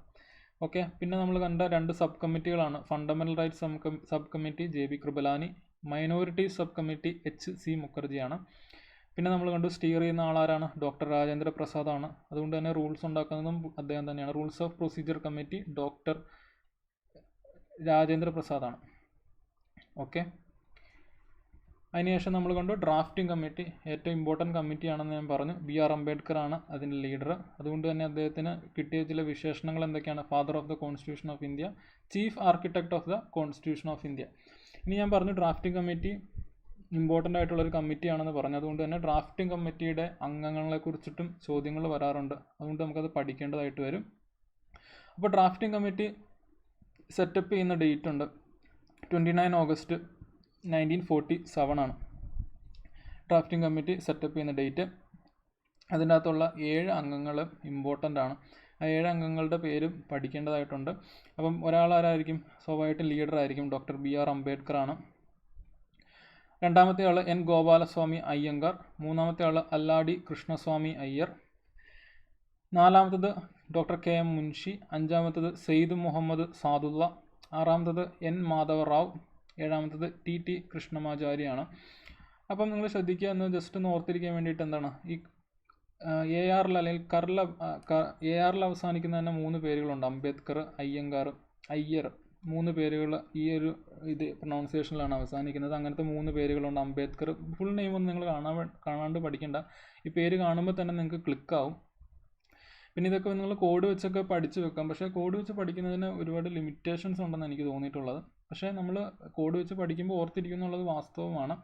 ഓക്കെ, പിന്നെ നമ്മൾ കണ്ട 2 സബ് കമ്മിറ്റികളാണ്. Fundamental rights sub committee JB Kripalani, minorities sub committee HC മുഖർജിയാണ്. പിന്നെ നമ്മൾ കണ്ടു സ്റ്റിയർ ചെയ്യുന്ന ആളാരാണ്? ഡോക്ടർ രാജേന്ദ്ര പ്രസാദ് ആണ്. അതുകൊണ്ട് തന്നെ റൂൾസ് ഉണ്ടാക്കുന്നതും അദ്ദേഹം തന്നെയാണ്. Rules of procedure committee doctor Rajendra Prasad ആണ്. ഓക്കെ, അതിനുശേഷം നമ്മൾ കണ്ടു ഡ്രാഫ്റ്റിംഗ് കമ്മിറ്റി ഏറ്റവും ഇമ്പോർട്ടൻറ്റ് കമ്മിറ്റിയാണെന്ന് ഞാൻ പറഞ്ഞു. BR അംബേദ്കർ ആണ് അതിൻ്റെ ലീഡർ. അതുകൊണ്ട് തന്നെ അദ്ദേഹത്തിന് കിട്ടിയ ചില വിശേഷണങ്ങൾ എന്തൊക്കെയാണ്? Father of the constitution of India, chief architect of the constitution of India. ഇനി ഞാൻ പറഞ്ഞു ഡ്രാഫ്റ്റിംഗ് കമ്മിറ്റി ഇമ്പോർട്ടൻ്റ് ആയിട്ടുള്ളൊരു കമ്മിറ്റിയാണെന്ന് പറഞ്ഞു. അതുകൊണ്ട് തന്നെ ഡ്രാഫ്റ്റിംഗ് കമ്മിറ്റിയുടെ അംഗങ്ങളെക്കുറിച്ചിട്ടും ചോദ്യങ്ങൾ വരാറുണ്ട്. അതുകൊണ്ട് നമുക്കത് പഠിക്കേണ്ടതായിട്ട് വരും. അപ്പോൾ ഡ്രാഫ്റ്റിംഗ് കമ്മിറ്റി സെറ്റപ്പ് ചെയ്യുന്ന ഡേറ്റ് ഉണ്ട്. 29 ഓഗസ്റ്റ് 1947 ആണ് ഡ്രാഫ്റ്റിംഗ് കമ്മിറ്റി സെറ്റപ്പ് ചെയ്യുന്ന ഡേറ്റ്. അതിൻ്റെ അകത്തുള്ള 7 അംഗങ്ങൾ ഇമ്പോർട്ടൻ്റ് ആണ്. ആ 7 അംഗങ്ങളുടെ പേരും പഠിക്കേണ്ടതായിട്ടുണ്ട്. അപ്പം ഒരാളാരായിരിക്കും? സ്വാഭാവികമായിട്ടും ലീഡർ ആയിരിക്കും ഡോക്ടർ BR അംബേദ്കർ ആണ്. രണ്ടാമത്തെ ആൾ N ഗോപാലസ്വാമി അയ്യങ്കാർ, മൂന്നാമത്തെ ആൾ അല്ലാടി കൃഷ്ണസ്വാമി അയ്യർ, നാലാമത്തത് ഡോക്ടർ KM മുൻഷി, അഞ്ചാമത്തത് സെയ്ദ് മുഹമ്മദ് സാദുള്ള, ആറാമത്തത് N മാധവറാവ്, ഏഴാമത്തത് TT കൃഷ്ണമാചാരിയാണ്. അപ്പം നിങ്ങൾ ശ്രദ്ധിക്കുക, എന്ന് ജസ്റ്റ് ഒന്ന് ഓർത്തിരിക്കാൻ വേണ്ടിയിട്ട് എന്താണ് ഈ ARൽ അല്ലെങ്കിൽ ARൽ അവസാനിക്കുന്ന തന്നെ 3 പേരുകളുണ്ട്. അംബേദ്കർ, അയ്യങ്കാർ, അയ്യർ, 3 പേരുകൾ ഈ ഒരു പ്രൊണൗൺസിയേഷനിലാണ് അവസാനിക്കുന്നത്. അങ്ങനത്തെ 3 പേരുകളുണ്ട്. അംബേദ്കർ ഫുൾ നെയിം ഒന്നും നിങ്ങൾ കാണാണ്ട് പഠിക്കേണ്ട. ഈ പേര് കാണുമ്പോൾ തന്നെ നിങ്ങൾക്ക് ക്ലിക്കാവും. പിന്നെ ഇതൊക്കെ നിങ്ങൾ കോഡ് വെച്ചൊക്കെ പഠിച്ച് വെക്കാം. പക്ഷേ കോഡ് വെച്ച് പഠിക്കുന്നതിന് ഒരുപാട് ലിമിറ്റേഷൻസ് ഉണ്ടെന്ന് എനിക്ക് തോന്നിയിട്ടുള്ളത്. പക്ഷേ നമ്മൾ കോഡ് വെച്ച് പഠിക്കുമ്പോൾ ഓർത്തിരിക്കും എന്നുള്ളത് വാസ്തവമാണ്.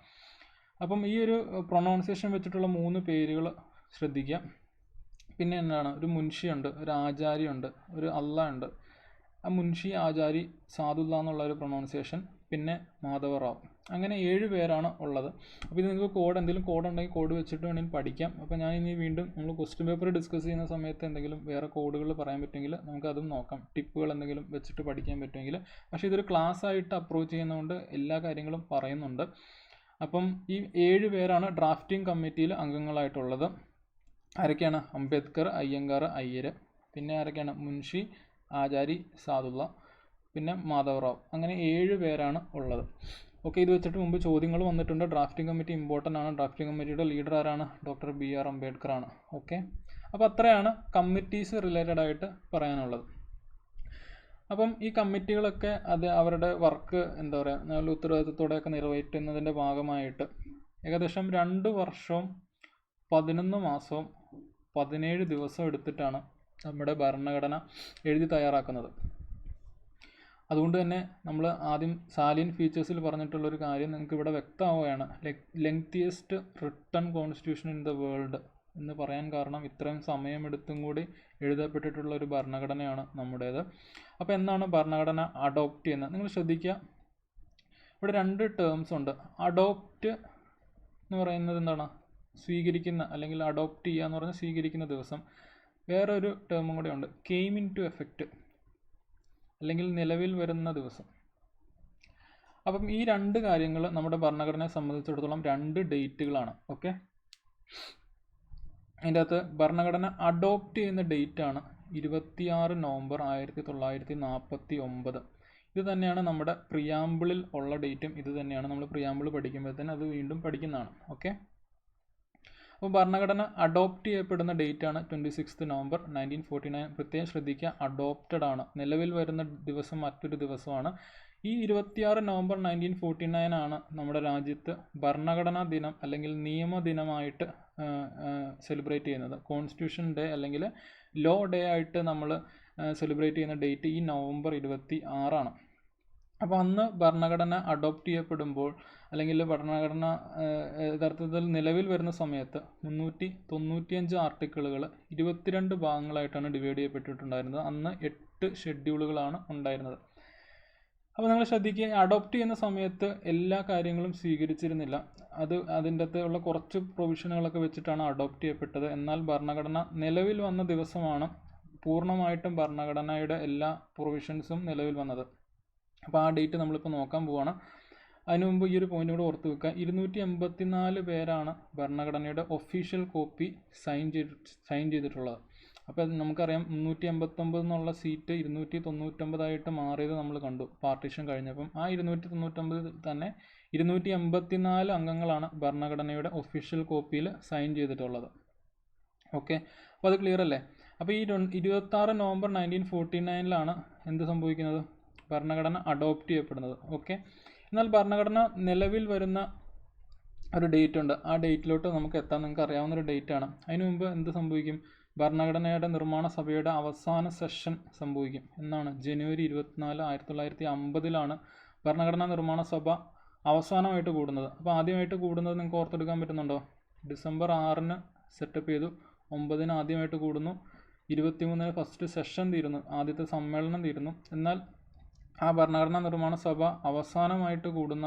അപ്പം ഈ ഒരു പ്രൊണൗൺസിയേഷൻ വെച്ചിട്ടുള്ള 3 പേരുകൾ ശ്രദ്ധിക്കുക. പിന്നെ എന്താണ്? ഒരു മുൻഷിയുണ്ട്, ഒരു ആചാര്യയുണ്ട്, ഒരു അല്ല ഉണ്ട്. ആ മുൻഷി, ആചാരി, സാദുല്ല എന്നുള്ള ഒരു പ്രൊണൗൺസിയേഷൻ, പിന്നെ മാധവറാവ്. അങ്ങനെ 7 പേരാണ് ഉള്ളത്. അപ്പോൾ ഇത് നിങ്ങൾക്ക് എന്തെങ്കിലും കോഡ് ഉണ്ടെങ്കിൽ കോഡ് വെച്ചിട്ട് വേണമെങ്കിൽ പഠിക്കാം. അപ്പോൾ ഞാൻ ഇനി വീണ്ടും നമ്മൾ ക്വസ്റ്റ്യൻ പേപ്പർ ഡിസ്കസ് ചെയ്യുന്ന സമയത്ത് എന്തെങ്കിലും വേറെ കോഡുകൾ പറയാൻ പറ്റുമെങ്കിൽ നമുക്കതും നോക്കാം. ടിപ്പുകൾ എന്തെങ്കിലും വെച്ചിട്ട് പഠിക്കാൻ പറ്റുമെങ്കിൽ. പക്ഷേ ഇതൊരു ക്ലാസ് ആയിട്ട് അപ്രോച്ച് ചെയ്യുന്നതുകൊണ്ട് എല്ലാ കാര്യങ്ങളും പറയുന്നുണ്ട്. അപ്പം ഈ 7 പേരാണ് ഡ്രാഫ്റ്റിംഗ് കമ്മിറ്റിയിൽ അംഗങ്ങളായിട്ടുള്ളത്. ആരൊക്കെയാണ്? അംബേദ്കർ, അയ്യങ്കാർ, അയ്യർ. പിന്നെ ആരൊക്കെയാണ്? മുൻഷി, ആചാരി, സാദുള്ള, പിന്നെ മാധവറാവ്. അങ്ങനെ 7 പേരാണ് ഉള്ളത്. ഓക്കെ, ഇത് വെച്ചിട്ട് മുമ്പ് ചോദ്യങ്ങൾ വന്നിട്ടുണ്ട്. ഡ്രാഫ്റ്റിംഗ് കമ്മിറ്റി ഇമ്പോർട്ടൻ്റ് ആണ്. ഡ്രാഫ്റ്റിംഗ് കമ്മിറ്റിയുടെ ലീഡർ ആരാണ്? ഡോക്ടർ BR അംബേദ്കർ ആണ്. ഓക്കെ, അപ്പോൾ അത്രയാണ് കമ്മിറ്റീസ് റിലേറ്റഡ് ആയിട്ട് പറയാനുള്ളത്. അപ്പം ഈ കമ്മിറ്റികളൊക്കെ അവരുടെ വർക്ക് എന്താ പറയുക, നല്ല ഉത്തരവാദിത്തത്തോടെയൊക്കെ നിറവേറ്റുന്നതിൻ്റെ ഭാഗമായിട്ട് ഏകദേശം 2 വർഷവും 11 മാസവും 17 ദിവസം എടുത്തിട്ടാണ് നമ്മുടെ ഭരണഘടന എഴുതി തയ്യാറാക്കുന്നത്. അതുകൊണ്ട് തന്നെ നമ്മൾ ആദ്യം സാലിയൻ ഫീച്ചേഴ്സിൽ പറഞ്ഞിട്ടുള്ളൊരു കാര്യം നിങ്ങൾക്ക് ഇവിടെ വ്യക്തമാവുകയാണ്. Lengthiest written constitution in the world എന്ന് പറയാൻ കാരണം ഇത്രയും സമയമെടുത്തും കൂടി എഴുതപ്പെട്ടിട്ടുള്ള ഒരു ഭരണഘടനയാണ് നമ്മുടേത്. അപ്പോൾ എന്നാണ് ഭരണഘടന അഡോപ്റ്റ് ചെയ്യുന്നത്? നിങ്ങൾ ശ്രദ്ധിക്കുക, ഇവിടെ 2 ടേംസ് ഉണ്ട്. അഡോപ്റ്റ് എന്ന് പറയുന്നത് എന്താണ്? സ്വീകരിക്കുന്ന, അല്ലെങ്കിൽ അഡോപ്റ്റ് ചെയ്യുക എന്ന് പറഞ്ഞാൽ സ്വീകരിക്കുന്ന ദിവസം. വേറൊരു ടേമും കൂടെ ഉണ്ട്, കെയിം ഇൻ ടു എഫക്റ്റ്, അല്ലെങ്കിൽ നിലവിൽ വരുന്ന ദിവസം. അപ്പം ഈ 2 കാര്യങ്ങൾ നമ്മുടെ ഭരണഘടനയെ സംബന്ധിച്ചിടത്തോളം 2 ഡേറ്റുകളാണ്. ഓക്കെ, അതിൻ്റെ അകത്ത് ഭരണഘടന അഡോപ്റ്റ് ചെയ്യുന്ന ഡേറ്റാണ് 26 നവംബർ 1949. ഇത് തന്നെയാണ് നമ്മുടെ പ്രിയാമ്പിളിൽ ഉള്ള ഡേറ്റും ഇത് തന്നെയാണ്. നമ്മൾ പ്രിയാമ്പിൾ പഠിക്കുമ്പോൾ തന്നെ അത് വീണ്ടും പഠിക്കുന്നതാണ്. ഓക്കെ, അപ്പോൾ ഭരണഘടന അഡോപ്റ്റ് ചെയ്യപ്പെടുന്ന ഡേറ്റ് ആണ് 26 നവംബർ 1949. പ്രത്യേകം ശ്രദ്ധിക്കുക, അഡോപ്റ്റഡ് ആണ്. നിലവിൽ വരുന്ന ദിവസം മറ്റൊരു ദിവസമാണ്. ഈ 26 നവംബർ 1949 ആണ് നമ്മുടെ രാജ്യത്ത് ഭരണഘടനാ ദിനം അല്ലെങ്കിൽ നിയമദിനമായിട്ട് സെലിബ്രേറ്റ് ചെയ്യുന്നത്. കോൺസ്റ്റിറ്റ്യൂഷൻ ഡേ അല്ലെങ്കിൽ ലോ ഡേ ആയിട്ട് നമ്മൾ സെലിബ്രേറ്റ് ചെയ്യുന്ന ഡേറ്റ് ഈ നവംബർ 26 അപ്പോൾ അന്ന് ഭരണഘടന അഡോപ്റ്റ് ചെയ്യപ്പെടുമ്പോൾ അല്ലെങ്കിൽ ഭരണഘടന യഥാർത്ഥത്തിൽ നിലവിൽ വരുന്ന സമയത്ത് 395 ആർട്ടിക്കിളുകൾ 22 ഭാഗങ്ങളായിട്ടാണ് ഡിവൈഡ് ചെയ്യപ്പെട്ടിട്ടുണ്ടായിരുന്നത്. അന്ന് 8 ഷെഡ്യൂളുകളാണ് ഉണ്ടായിരുന്നത്. അപ്പോൾ നിങ്ങൾ ശ്രദ്ധിക്കുക, അഡോപ്റ്റ് ചെയ്യുന്ന സമയത്ത് എല്ലാ കാര്യങ്ങളും സ്വീകരിച്ചിരുന്നില്ല. അതിൻ്റെ അകത്തുള്ള കുറച്ച് പ്രൊവിഷനുകളൊക്കെ വെച്ചിട്ടാണ് അഡോപ്റ്റ് ചെയ്യപ്പെട്ടത്. എന്നാൽ ഭരണഘടന നിലവിൽ വന്ന ദിവസമാണ് പൂർണ്ണമായിട്ടും ഭരണഘടനയുടെ എല്ലാ പ്രൊവിഷൻസും നിലവിൽ വന്നത്. അപ്പോൾ ആ ഡേറ്റ് നമ്മളിപ്പോൾ നോക്കാൻ പോവുകയാണ്. അതിനു മുമ്പ് ഈ ഒരു പോയിന്റ് കൂടെ ഓർത്ത് വെക്കുക, 284 പേരാണ് ഭരണഘടനയുടെ ഒഫീഷ്യൽ കോപ്പി സൈൻ ചെയ്തിട്ടുള്ളത്. അപ്പോൾ നമുക്കറിയാം 389 എന്നുള്ള സീറ്റ് 299 മാറിയത് നമ്മൾ കണ്ടു പാർട്ടീഷൻ കഴിഞ്ഞപ്പം. ആ 299 തന്നെ 284 അംഗങ്ങളാണ് ഭരണഘടനയുടെ ഒഫീഷ്യൽ കോപ്പിയിൽ സൈൻ ചെയ്തിട്ടുള്ളത്. ഓക്കെ, അപ്പോൾ അത് ക്ലിയർ അല്ലേ? അപ്പോൾ ഈ 26 നവംബർ 1949 എന്ത് സംഭവിക്കുന്നത്? ഭരണഘടന അഡോപ്റ്റ് ചെയ്യപ്പെടുന്നത്. ഓക്കെ, എന്നാൽ ഭരണഘടന നിലവിൽ വരുന്ന ഒരു ഡേറ്റ് ഉണ്ട്. ആ ഡേറ്റിലോട്ട് നമുക്ക് എത്താൻ നിങ്ങൾക്ക് അറിയാവുന്നൊരു ഡേറ്റാണ്. അതിനു മുമ്പ് എന്ത് സംഭവിക്കും? ഭരണഘടനയുടെ നിർമ്മാണ സഭയുടെ അവസാന സെഷൻ സംഭവിക്കും. എന്നാണ്? ജനുവരി 24, 1950 ഭരണഘടനാ നിർമ്മാണ സഭ അവസാനമായിട്ട് കൂടുന്നത്. അപ്പോൾ ആദ്യമായിട്ട് കൂടുന്നത് നിങ്ങൾക്ക് ഓർത്തെടുക്കാൻ പറ്റുന്നുണ്ടോ? ഡിസംബർ 6 സെറ്റപ്പ് ചെയ്തു, 9 ആദ്യമായിട്ട് കൂടുന്നു, 23 ഫസ്റ്റ് സെഷൻ തീരുന്നു, ആദ്യത്തെ സമ്മേളനം തീരുന്നു. എന്നാൽ ആ ഭരണഘടനാ നിർമ്മാണ സഭ അവസാനമായിട്ട് കൂടുന്ന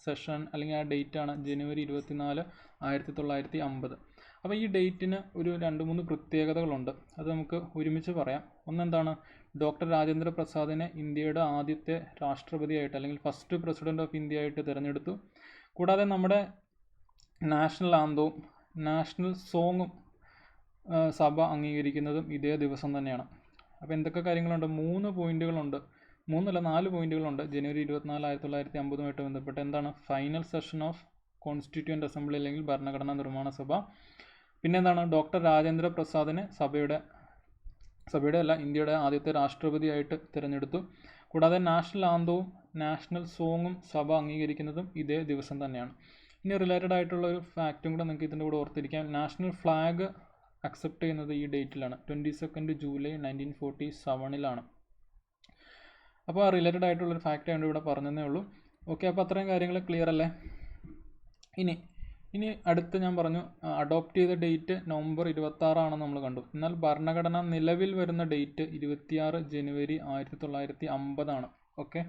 സെഷൻ അല്ലെങ്കിൽ ആ ഡേറ്റാണ് ജനുവരി 24, 1950. അപ്പോൾ ഈ ഡേറ്റിന് ഒരു 2-3 പ്രത്യേകതകളുണ്ട്. അത് നമുക്ക് ഒരുമിച്ച് പറയാം. ഒന്നെന്താണ്? ഡോക്ടർ രാജേന്ദ്ര പ്രസാദിനെ ഇന്ത്യയുടെ ആദ്യത്തെ രാഷ്ട്രപതിയായിട്ട് അല്ലെങ്കിൽ ഫസ്റ്റ് പ്രസിഡന്റ് ഓഫ് ഇന്ത്യ ആയിട്ട് തിരഞ്ഞെടുത്തു. കൂടാതെ നമ്മുടെ നാഷണൽ ആന്തവും നാഷണൽ സോങ്ങും സഭ അംഗീകരിക്കുന്നതും ഇതേ ദിവസം തന്നെയാണ്. അപ്പോൾ എന്തൊക്കെ കാര്യങ്ങളുണ്ട്? 3 പോയിന്റുകളുണ്ട്. 4 പോയിന്റുകളുണ്ട് ജനുവരി 24, 1950 ബന്ധപ്പെട്ട്. എന്താണ്? Final session of constituent assembly അല്ലെങ്കിൽ ഭരണഘടനാ നിർമ്മാണ സഭ. പിന്നെ എന്താണ്? ഡോക്ടർ രാജേന്ദ്ര പ്രസാദിനെ സഭയുടെ അല്ല ഇന്ത്യയുടെ ആദ്യത്തെ രാഷ്ട്രപതിയായിട്ട് തിരഞ്ഞെടുത്തു. കൂടാതെ നാഷണൽ ആന്തവും നാഷണൽ സോങ്ങും സഭ അംഗീകരിക്കുന്നതും ഇതേ ദിവസം തന്നെയാണ്. ഇനി റിലേറ്റഡ് ആയിട്ടുള്ള ഒരു ഫാക്റ്റും കൂടെ നിങ്ങൾക്ക് ഇതിൻ്റെ കൂടെ ഓർത്തിരിക്കാം. നാഷണൽ ഫ്ലാഗ് അക്സെപ്റ്റ് ചെയ്യുന്നത് ഈ ഡേറ്റിലാണ്, 22 ജൂലൈ 1947. അപ്പോൾ ആ റിലേറ്റഡ് ആയിട്ടുള്ളൊരു ഫാക്റ്റ് ആയതുകൊണ്ട് ഇവിടെ പറഞ്ഞതേ ഉള്ളൂ. ഓക്കെ, അപ്പോൾ അത്രയും കാര്യങ്ങൾ ക്ലിയർ അല്ലേ? ഇനി അടുത്ത് ഞാൻ പറഞ്ഞു അഡോപ്റ്റ് ചെയ്ത ഡേറ്റ് നവംബർ 26 നമ്മൾ കണ്ടു. എന്നാൽ ഭരണഘടന നിലവിൽ വരുന്ന ഡേറ്റ് 26 ജനുവരി 1950. ഓക്കെ,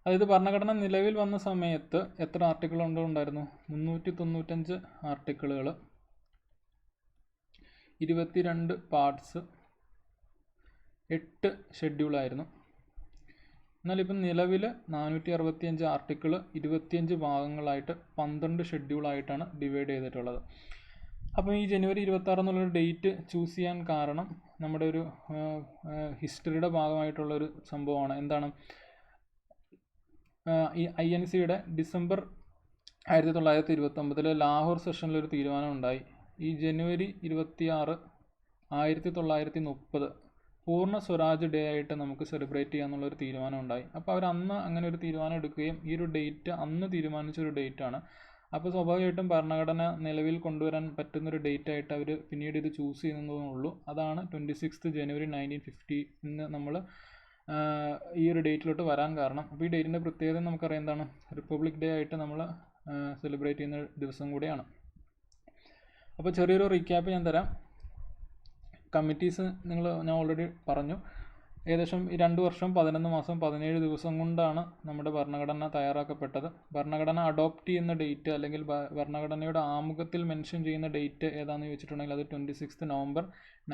അതായത് ഭരണഘടന നിലവിൽ വന്ന സമയത്ത് എത്ര ആർട്ടിക്കിൾ ഉണ്ടായിരുന്നു? 395 ആർട്ടിക്കിളുകൾ, 22 പാർട്സ്, 8 ഷെഡ്യൂളായിരുന്നു. എന്നാൽ ഇപ്പം നിലവിൽ 465 ആർട്ടിക്കിൾ 25 ഭാഗങ്ങളായിട്ട് 12 ഷെഡ്യൂളായിട്ടാണ് ഡിവൈഡ് ചെയ്തിട്ടുള്ളത്. അപ്പോൾ ഈ ജനുവരി 26 എന്നുള്ളൊരു ഡേറ്റ് ചൂസ് ചെയ്യാൻ കാരണം നമ്മുടെ ഒരു ഹിസ്റ്ററിയുടെ ഭാഗമായിട്ടുള്ളൊരു സംഭവമാണ്. എന്താണ്? ഈ INCയുടെ ഡിസംബർ 1929 ലാഹോർ സെഷനിലൊരു തീരുമാനം ഉണ്ടായി. ഈ ജനുവരി 26, 1930 പൂർണ്ണ സ്വരാജ് ഡേ ആയിട്ട് നമുക്ക് സെലിബ്രേറ്റ് ചെയ്യാന്നുള്ളൊരു തീരുമാനം ഉണ്ടായി. അപ്പോൾ അവർ അന്ന് അങ്ങനെ ഒരു തീരുമാനം എടുക്കുകയും ഈ ഒരു ഡേറ്റ് അന്ന് തീരുമാനിച്ചൊരു ഡേറ്റാണ്. അപ്പോൾ സ്വാഭാവികമായിട്ടും ഭരണഘടന നിലവിൽ കൊണ്ടുവരാൻ പറ്റുന്നൊരു ഡേറ്റ് ആയിട്ട് അവർ പിന്നീട് ഇത് ചൂസ് ചെയ്യുന്നതേ. അതാണ് 26 ജനുവരി 1950 ഇന്ന് നമ്മൾ ഈ ഒരു ഡേറ്റിലോട്ട് വരാൻ കാരണം. അപ്പോൾ ഈ ഡേറ്റിൻ്റെ പ്രത്യേകത നമുക്കറിയാം എന്താണ്? റിപ്പബ്ലിക് ഡേ ആയിട്ട് നമ്മൾ സെലിബ്രേറ്റ് ചെയ്യുന്ന ദിവസം കൂടിയാണ്. അപ്പോൾ ചെറിയൊരു റീക്യാപ്പ് ഞാൻ തരാം. കമ്മിറ്റീസ് ഞാൻ ഓൾറെഡി പറഞ്ഞു. ഏകദേശം 2 വർഷം 11 മാസം 17 ദിവസം കൊണ്ടാണ് നമ്മുടെ ഭരണഘടന തയ്യാറാക്കപ്പെട്ടത്. ഭരണഘടന അഡോപ്റ്റ് ചെയ്യുന്ന ഡേറ്റ് അല്ലെങ്കിൽ ഭരണഘടനയുടെ ആമുഖത്തിൽ മെൻഷൻ ചെയ്യുന്ന ഡേറ്റ് ഏതാണെന്ന് ചോദിച്ചിട്ടുണ്ടെങ്കിൽ അത് 26 നവംബർ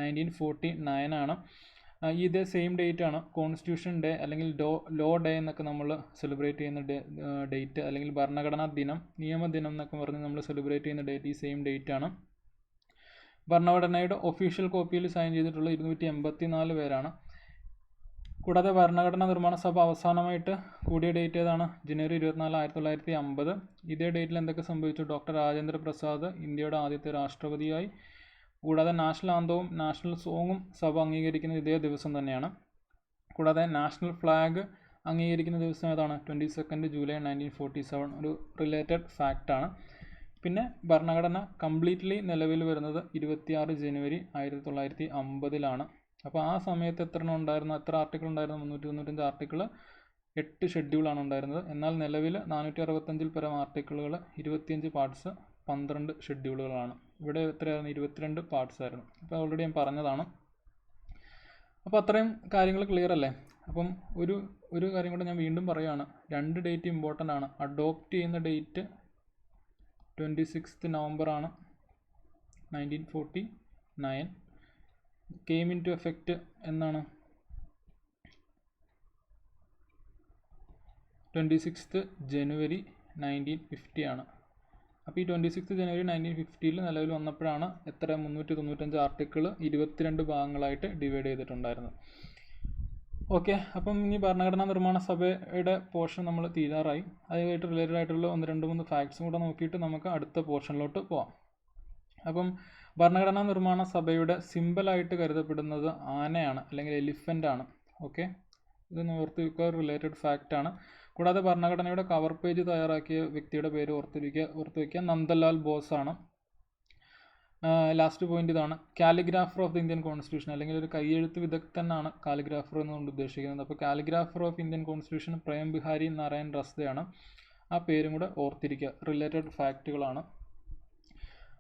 1949 ഇതേ സെയിം ഡേറ്റ് ആണ് കോൺസ്റ്റിറ്റ്യൂഷൻ ഡേ അല്ലെങ്കിൽ ലോ ഡേ എന്നൊക്കെ നമ്മൾ സെലിബ്രേറ്റ് ചെയ്യുന്ന ഡേറ്റ് അല്ലെങ്കിൽ ഭരണഘടനാ ദിനം, നിയമദിനം എന്നൊക്കെ പറഞ്ഞ് നമ്മൾ സെലിബ്രേറ്റ് ചെയ്യുന്ന ഡേറ്റ് ഈ സെയിം ഡേറ്റ് ആണ്. ഭരണഘടനയുടെ ഒഫീഷ്യൽ കോപ്പിയിൽ സൈൻ ചെയ്തിട്ടുള്ള 284 പേരാണ്. കൂടാതെ ഭരണഘടനാ നിർമ്മാണ സഭ അവസാനമായിട്ട് കൂടിയ ഡേറ്റ് ഏതാണ്? ജനുവരി 24, 1950. ഇതേ ഡേറ്റിൽ എന്തൊക്കെ സംഭവിച്ചു? ഡോക്ടർ രാജേന്ദ്ര പ്രസാദ് ഇന്ത്യയുടെ ആദ്യത്തെ രാഷ്ട്രപതിയായി. കൂടാതെ നാഷണൽ ആന്തവും നാഷണൽ സോങ്ങും സഭ അംഗീകരിക്കുന്നത് ഇതേ ദിവസം തന്നെയാണ്. കൂടാതെ നാഷണൽ ഫ്ലാഗ് അംഗീകരിക്കുന്ന ദിവസം ഏതാണ്? 22 ജൂലൈ 1947. ഒരു റിലേറ്റഡ് ഫാക്റ്റാണ്. പിന്നെ ഭരണഘടന കംപ്ലീറ്റ്ലി നിലവിൽ വരുന്നത് 26 ജനുവരി 1950. അപ്പോൾ ആ സമയത്ത് എത്ര ആർട്ടിക്കിൾ ഉണ്ടായിരുന്നു? 395 ആർട്ടിക്കിൾ, 8 ഷെഡ്യൂളാണ് ഉണ്ടായിരുന്നത്. എന്നാൽ നിലവിൽ 465 പരം ആർട്ടിക്കിളുകൾ, 25 പാർട്സ്, 12 ഷെഡ്യൂളുകളാണ്. ഇവിടെ എത്രയായിരുന്നു? 22 പാർട്സ് ആയിരുന്നു. അപ്പോൾ ഓൾറെഡി ഞാൻ പറഞ്ഞതാണ്. അപ്പോൾ അത്രയും കാര്യങ്ങൾ ക്ലിയർ അല്ലേ? അപ്പം ഒരു കാര്യം കൂടെ ഞാൻ വീണ്ടും പറയുകയാണ്. 2 ഡേറ്റ് ഇമ്പോർട്ടൻ്റ് ആണ്. അഡോപ്റ്റ് ചെയ്യുന്ന ഡേറ്റ് 26 നവംബർ ആണ് 1949. കെയിം ഇൻ ടു എഫക്റ്റ് എന്നാണ്? 26 ജനുവരി 1950 ആണ്. അപ്പോൾ ഈ 26 ജനുവരി 1950 നിലവിൽ വന്നപ്പോഴാണ് 395 ആർട്ടിക്കിൾ 22 ഭാഗങ്ങളായിട്ട് ഡിവൈഡ് ചെയ്തിട്ടുണ്ടായിരുന്നത്. ഓക്കെ, അപ്പം ഇനി ഭരണഘടനാ നിർമ്മാണ സഭയുടെ പോർഷൻ നമ്മൾ തീരാറായി. അതുമായിട്ട് റിലേറ്റഡ് ആയിട്ടുള്ള 1-2-3 ഫാക്ട്സും കൂടെ നോക്കിയിട്ട് നമുക്ക് അടുത്ത പോർഷനിലോട്ട് പോവാം. അപ്പം ഭരണഘടനാ നിർമ്മാണ സഭയുടെ സിമ്പലായിട്ട് കരുതപ്പെടുന്നത് ആനയാണ്, അല്ലെങ്കിൽ എലിഫൻ്റ് ആണ്. ഓക്കെ, ഇത് ഓർത്ത് വയ്ക്കുക, റിലേറ്റഡ് ഫാക്റ്റാണ്. കൂടാതെ ഭരണഘടനയുടെ കവർ പേജ് തയ്യാറാക്കിയ വ്യക്തിയുടെ പേര് ഓർത്ത് വയ്ക്കുക, നന്ദലാൽ ബോസ് ആണ്. ലാസ്റ്റ് പോയിന്റ് ഇതാണ്, calligrapher of the Indian constitution, അല്ലെങ്കിൽ ഒരു കൈയെഴുത്ത് വിദഗ്ധനാണ് കാലിഗ്രാഫർ എന്നുകൊണ്ട് ഉദ്ദേശിക്കുന്നത്. അപ്പോൾ calligrapher of Indian constitution Prem Behari Narain റസ്ദയാണ്. ആ പേരും കൂടെ ഓർത്തിരിക്കുക, റിലേറ്റഡ് ഫാക്റ്റുകളാണ്.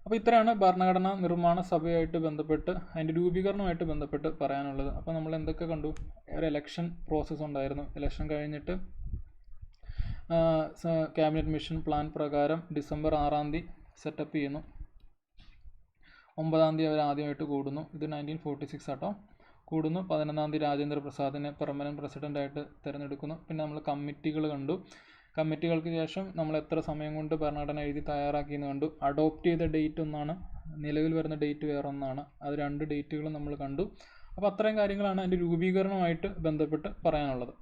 അപ്പോൾ ഇത്രയാണ് ഭരണഘടനാ നിർമ്മാണ സഭയായിട്ട് ബന്ധപ്പെട്ട് അതിൻ്റെ രൂപീകരണമായിട്ട് ബന്ധപ്പെട്ട് പറയാനുള്ളത്. അപ്പോൾ നമ്മൾ എന്തൊക്കെ കണ്ടു? ഒരു ഇലക്ഷൻ പ്രോസസ്സ് ഉണ്ടായിരുന്നു. ഇലക്ഷൻ കഴിഞ്ഞിട്ട് ക്യാബിനറ്റ് മിഷൻ പ്ലാൻ പ്രകാരം ഡിസംബർ 6 സെറ്റപ്പ് ചെയ്യുന്നു. 9 അവർ ആദ്യമായിട്ട് കൂടുന്നു. ഇത് 1946 ആട്ടോ. കൂടുന്നു. 11 രാജേന്ദ്ര പ്രസാദിനെ പെർമനൻറ്റ് പ്രസിഡൻ്റായിട്ട് തിരഞ്ഞെടുക്കുന്നു. പിന്നെ നമ്മൾ കമ്മിറ്റികൾ കണ്ടു. കമ്മിറ്റികൾക്ക് ശേഷം നമ്മൾ എത്ര സമയം കൊണ്ട് ഭരണഘടന എഴുതി തയ്യാറാക്കിയെന്ന് കണ്ടു. അഡോപ്റ്റ് ചെയ്ത ഡേറ്റ് ഒന്നാണ്, നിലവിൽ വരുന്ന ഡേറ്റ് വേറെ ഒന്നാണ്. അത് 2 ഡേറ്റുകളും നമ്മൾ കണ്ടു. അപ്പോൾ അത്രയും കാര്യങ്ങളാണ് അതിൻ്റെ രൂപീകരണവുമായിട്ട് ബന്ധപ്പെട്ട് പറയാനുള്ളത്.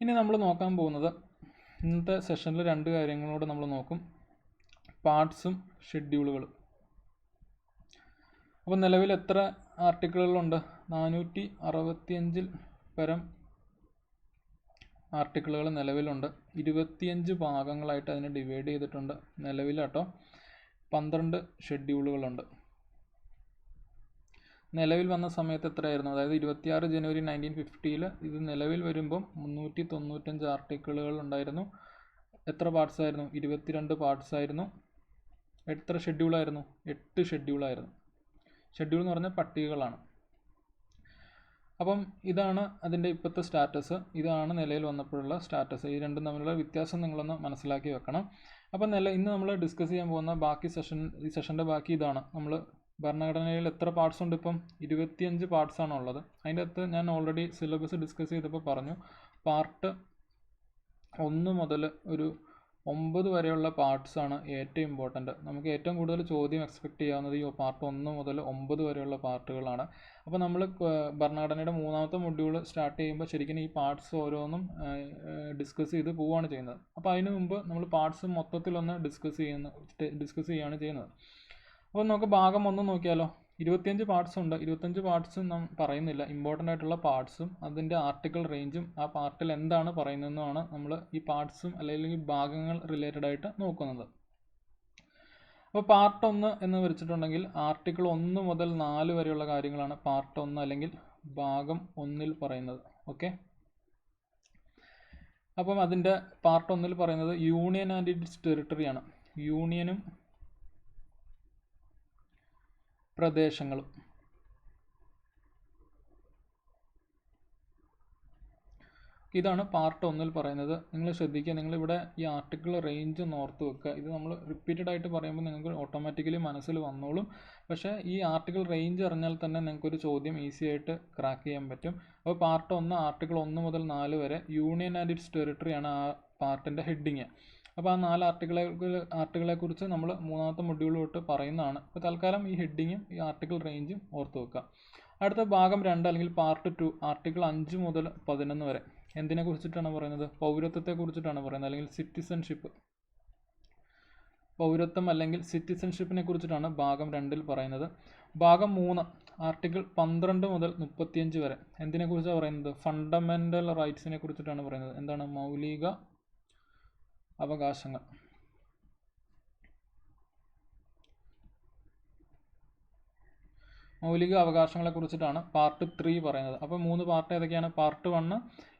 ഇനി നമ്മൾ നോക്കാൻ പോകുന്നത്, ഇന്നത്തെ സെഷനിൽ 2 കാര്യങ്ങളോട് നമ്മൾ നോക്കും, പാർട്സും ഷെഡ്യൂളുകളും. അപ്പോൾ നിലവിൽ എത്ര ആർട്ടിക്കിളുകളുണ്ട്? 465 പരം ആർട്ടിക്കിളുകൾ നിലവിലുണ്ട്. 25 ഭാഗങ്ങളായിട്ട് അതിനെ ഡിവൈഡ് ചെയ്തിട്ടുണ്ട് നിലവിലാട്ടോ. 12 ഷെഡ്യൂളുകളുണ്ട്. നിലവിൽ വന്ന സമയത്ത് എത്രയായിരുന്നു? അതായത് 26 ജനുവരി 1950 ഇത് നിലവിൽ വരുമ്പം 395 ആർട്ടിക്കിളുകൾ ഉണ്ടായിരുന്നു. എത്ര പാർട്സ് ആയിരുന്നു? 22 പാർട്സ് ആയിരുന്നു. എത്ര ഷെഡ്യൂളായിരുന്നു? 8 ഷെഡ്യൂളായിരുന്നു. ഷെഡ്യൂൾ എന്ന് പറഞ്ഞാൽ പട്ടികകളാണ്. അപ്പം ഇതാണ് അതിൻ്റെ ഇപ്പോഴത്തെ സ്റ്റാറ്റസ്. ഇതാണ് നിലയിൽ വന്നപ്പോഴുള്ള സ്റ്റാറ്റസ്. ഈ രണ്ടും തമ്മിലുള്ള വ്യത്യാസം നിങ്ങളൊന്ന് മനസ്സിലാക്കി വെക്കണം. അപ്പം ഇന്ന് നമ്മൾ ഡിസ്കസ് ചെയ്യാൻ പോകുന്ന ഈ സെഷൻ്റെ ബാക്കി ഇതാണ്. നമ്മൾ ഭരണഘടനയിൽ എത്ര പാർട്സ് ഉണ്ട്? ഇപ്പം 25 പാർട്സാണ് ഉള്ളത്. അതിൻ്റെ അകത്ത് ഞാൻ ഓൾറെഡി സിലബസ് ഡിസ്കസ് ചെയ്തപ്പോൾ പറഞ്ഞു, പാർട്ട് 1 മുതൽ ഒരു 9 വരെയുള്ള പാർട്സാണ് ഏറ്റവും ഇമ്പോർട്ടൻറ്റ്. നമുക്ക് ഏറ്റവും കൂടുതൽ ചോദ്യം എക്സ്പെക്റ്റ് ചെയ്യാവുന്നത് ഈ പാർട്ട് 1 മുതൽ 9 വരെയുള്ള പാർട്ടുകളാണ്. അപ്പോൾ നമ്മൾ ഭരണഘടനയുടെ 3ാമത്തെ മൊഡ്യൂൾ സ്റ്റാർട്ട് ചെയ്യുമ്പോൾ ശരിക്കും ഈ പാർട്സ് ഓരോന്നും ഡിസ്കസ് ചെയ്ത് പോവുകയാണ് ചെയ്യുന്നത്. അപ്പോൾ അതിന് മുമ്പ് നമ്മൾ പാർട്സ് മൊത്തത്തിലൊന്ന് ഡിസ്കസ് ചെയ്യുകയാണ് ചെയ്യുന്നത്. അപ്പോൾ നമുക്ക് ഭാഗം 1 നോക്കിയാലോ. 25 പാർട്സ് ഉണ്ട്. 25 പാർട്സും നാം പറയുന്നില്ല. ഇമ്പോർട്ടൻ്റ് ആയിട്ടുള്ള പാർട്സും അതിൻ്റെ ആർട്ടിക്കിൾ റേഞ്ചും ആ പാർട്ടിൽ എന്താണ് പറയുന്നതെന്നുമാണ് നമ്മൾ ഈ പാർട്സും അല്ലെങ്കിൽ ഭാഗങ്ങൾ റിലേറ്റഡ് ആയിട്ട് നോക്കുന്നത്. അപ്പോൾ പാർട്ട് 1 എന്ന് വെച്ചിട്ടുണ്ടെങ്കിൽ ആർട്ടിക്കിൾ 1 മുതൽ 4 വരെയുള്ള കാര്യങ്ങളാണ് പാർട്ട് 1 അല്ലെങ്കിൽ ഭാഗം 1 പറയുന്നത്. ഓക്കെ, അപ്പം അതിൻ്റെ പാർട്ട് 1 പറയുന്നത് യൂണിയൻ ആൻഡ് ഇറ്റ്സ് ടെറിട്ടറിയാണ്. യൂണിയനും പ്രദേശങ്ങളും. ഇതാണ് പാർട്ട് 1 പറയുന്നത്. നിങ്ങൾ ശ്രദ്ധിക്കുക, നിങ്ങളിവിടെ ഈ ആർട്ടിക്കിൾ റേഞ്ച് ഒന്ന് ഓർത്ത് വെക്കുക. ഇത് നമ്മൾ റിപ്പീറ്റഡ് ആയിട്ട് പറയുമ്പോൾ നിങ്ങൾക്ക് ഓട്ടോമാറ്റിക്കലി മനസ്സിൽ വന്നോളും. പക്ഷേ ഈ ആർട്ടിക്കിൾ റേഞ്ച് അറിഞ്ഞാൽ തന്നെ നിങ്ങൾക്കൊരു ചോദ്യം ഈസി ആയിട്ട് ക്രാക്ക് ചെയ്യാൻ പറ്റും. അപ്പോൾ പാർട്ട് 1 ആർട്ടിക്കിൾ 1 മുതൽ 4 വരെ യൂണിയൻ ആൻഡ് ഇറ്റ്സ് ടെറിട്ടറിയാണ് ആ പാർട്ടിൻ്റെ ഹെഡിങ്. അപ്പോൾ ആ 4 ആർട്ടിക്കിളെ കുറിച്ച് നമ്മൾ മൂന്നാമത്തെ മൊഡ്യൂൾ തൊട്ട് പറയുന്നതാണ്. അപ്പോൾ തൽക്കാലം ഈ ഹെഡിങ്ങും ഈ ആർട്ടിക്കിൾ റേഞ്ചും ഓർത്ത് വെക്കുക. അടുത്ത ഭാഗം 2 അല്ലെങ്കിൽ പാർട്ട് 2 ആർട്ടിക്കിൾ 5 മുതൽ 11 വരെ എന്തിനെ കുറിച്ചിട്ടാണ് പറയുന്നത്? പൗരത്വത്തെ കുറിച്ചിട്ടാണ് പറയുന്നത്, അല്ലെങ്കിൽ സിറ്റിസൺഷിപ്പ്. പൗരത്വം അല്ലെങ്കിൽ സിറ്റിസൺഷിപ്പിനെ കുറിച്ചിട്ടാണ് ഭാഗം 2-ൽ പറയുന്നത്. ഭാഗം 3 ആർട്ടിക്കിൾ 12 മുതൽ 35 വരെ എന്തിനെക്കുറിച്ചാണ് പറയുന്നത്? ഫണ്ടമെൻ്റൽ റൈറ്റ്സിനെ കുറിച്ചിട്ടാണ് പറയുന്നത്. എന്താണ്? മൗലിക അവകാശങ്ങൾ. മൗലിക അവകാശങ്ങളെ കുറിച്ചിട്ടാണ് പാർട്ട് 3 പറയുന്നത്. അപ്പോൾ 3 പാർട്ട് ഏതൊക്കെയാണ്? Part 1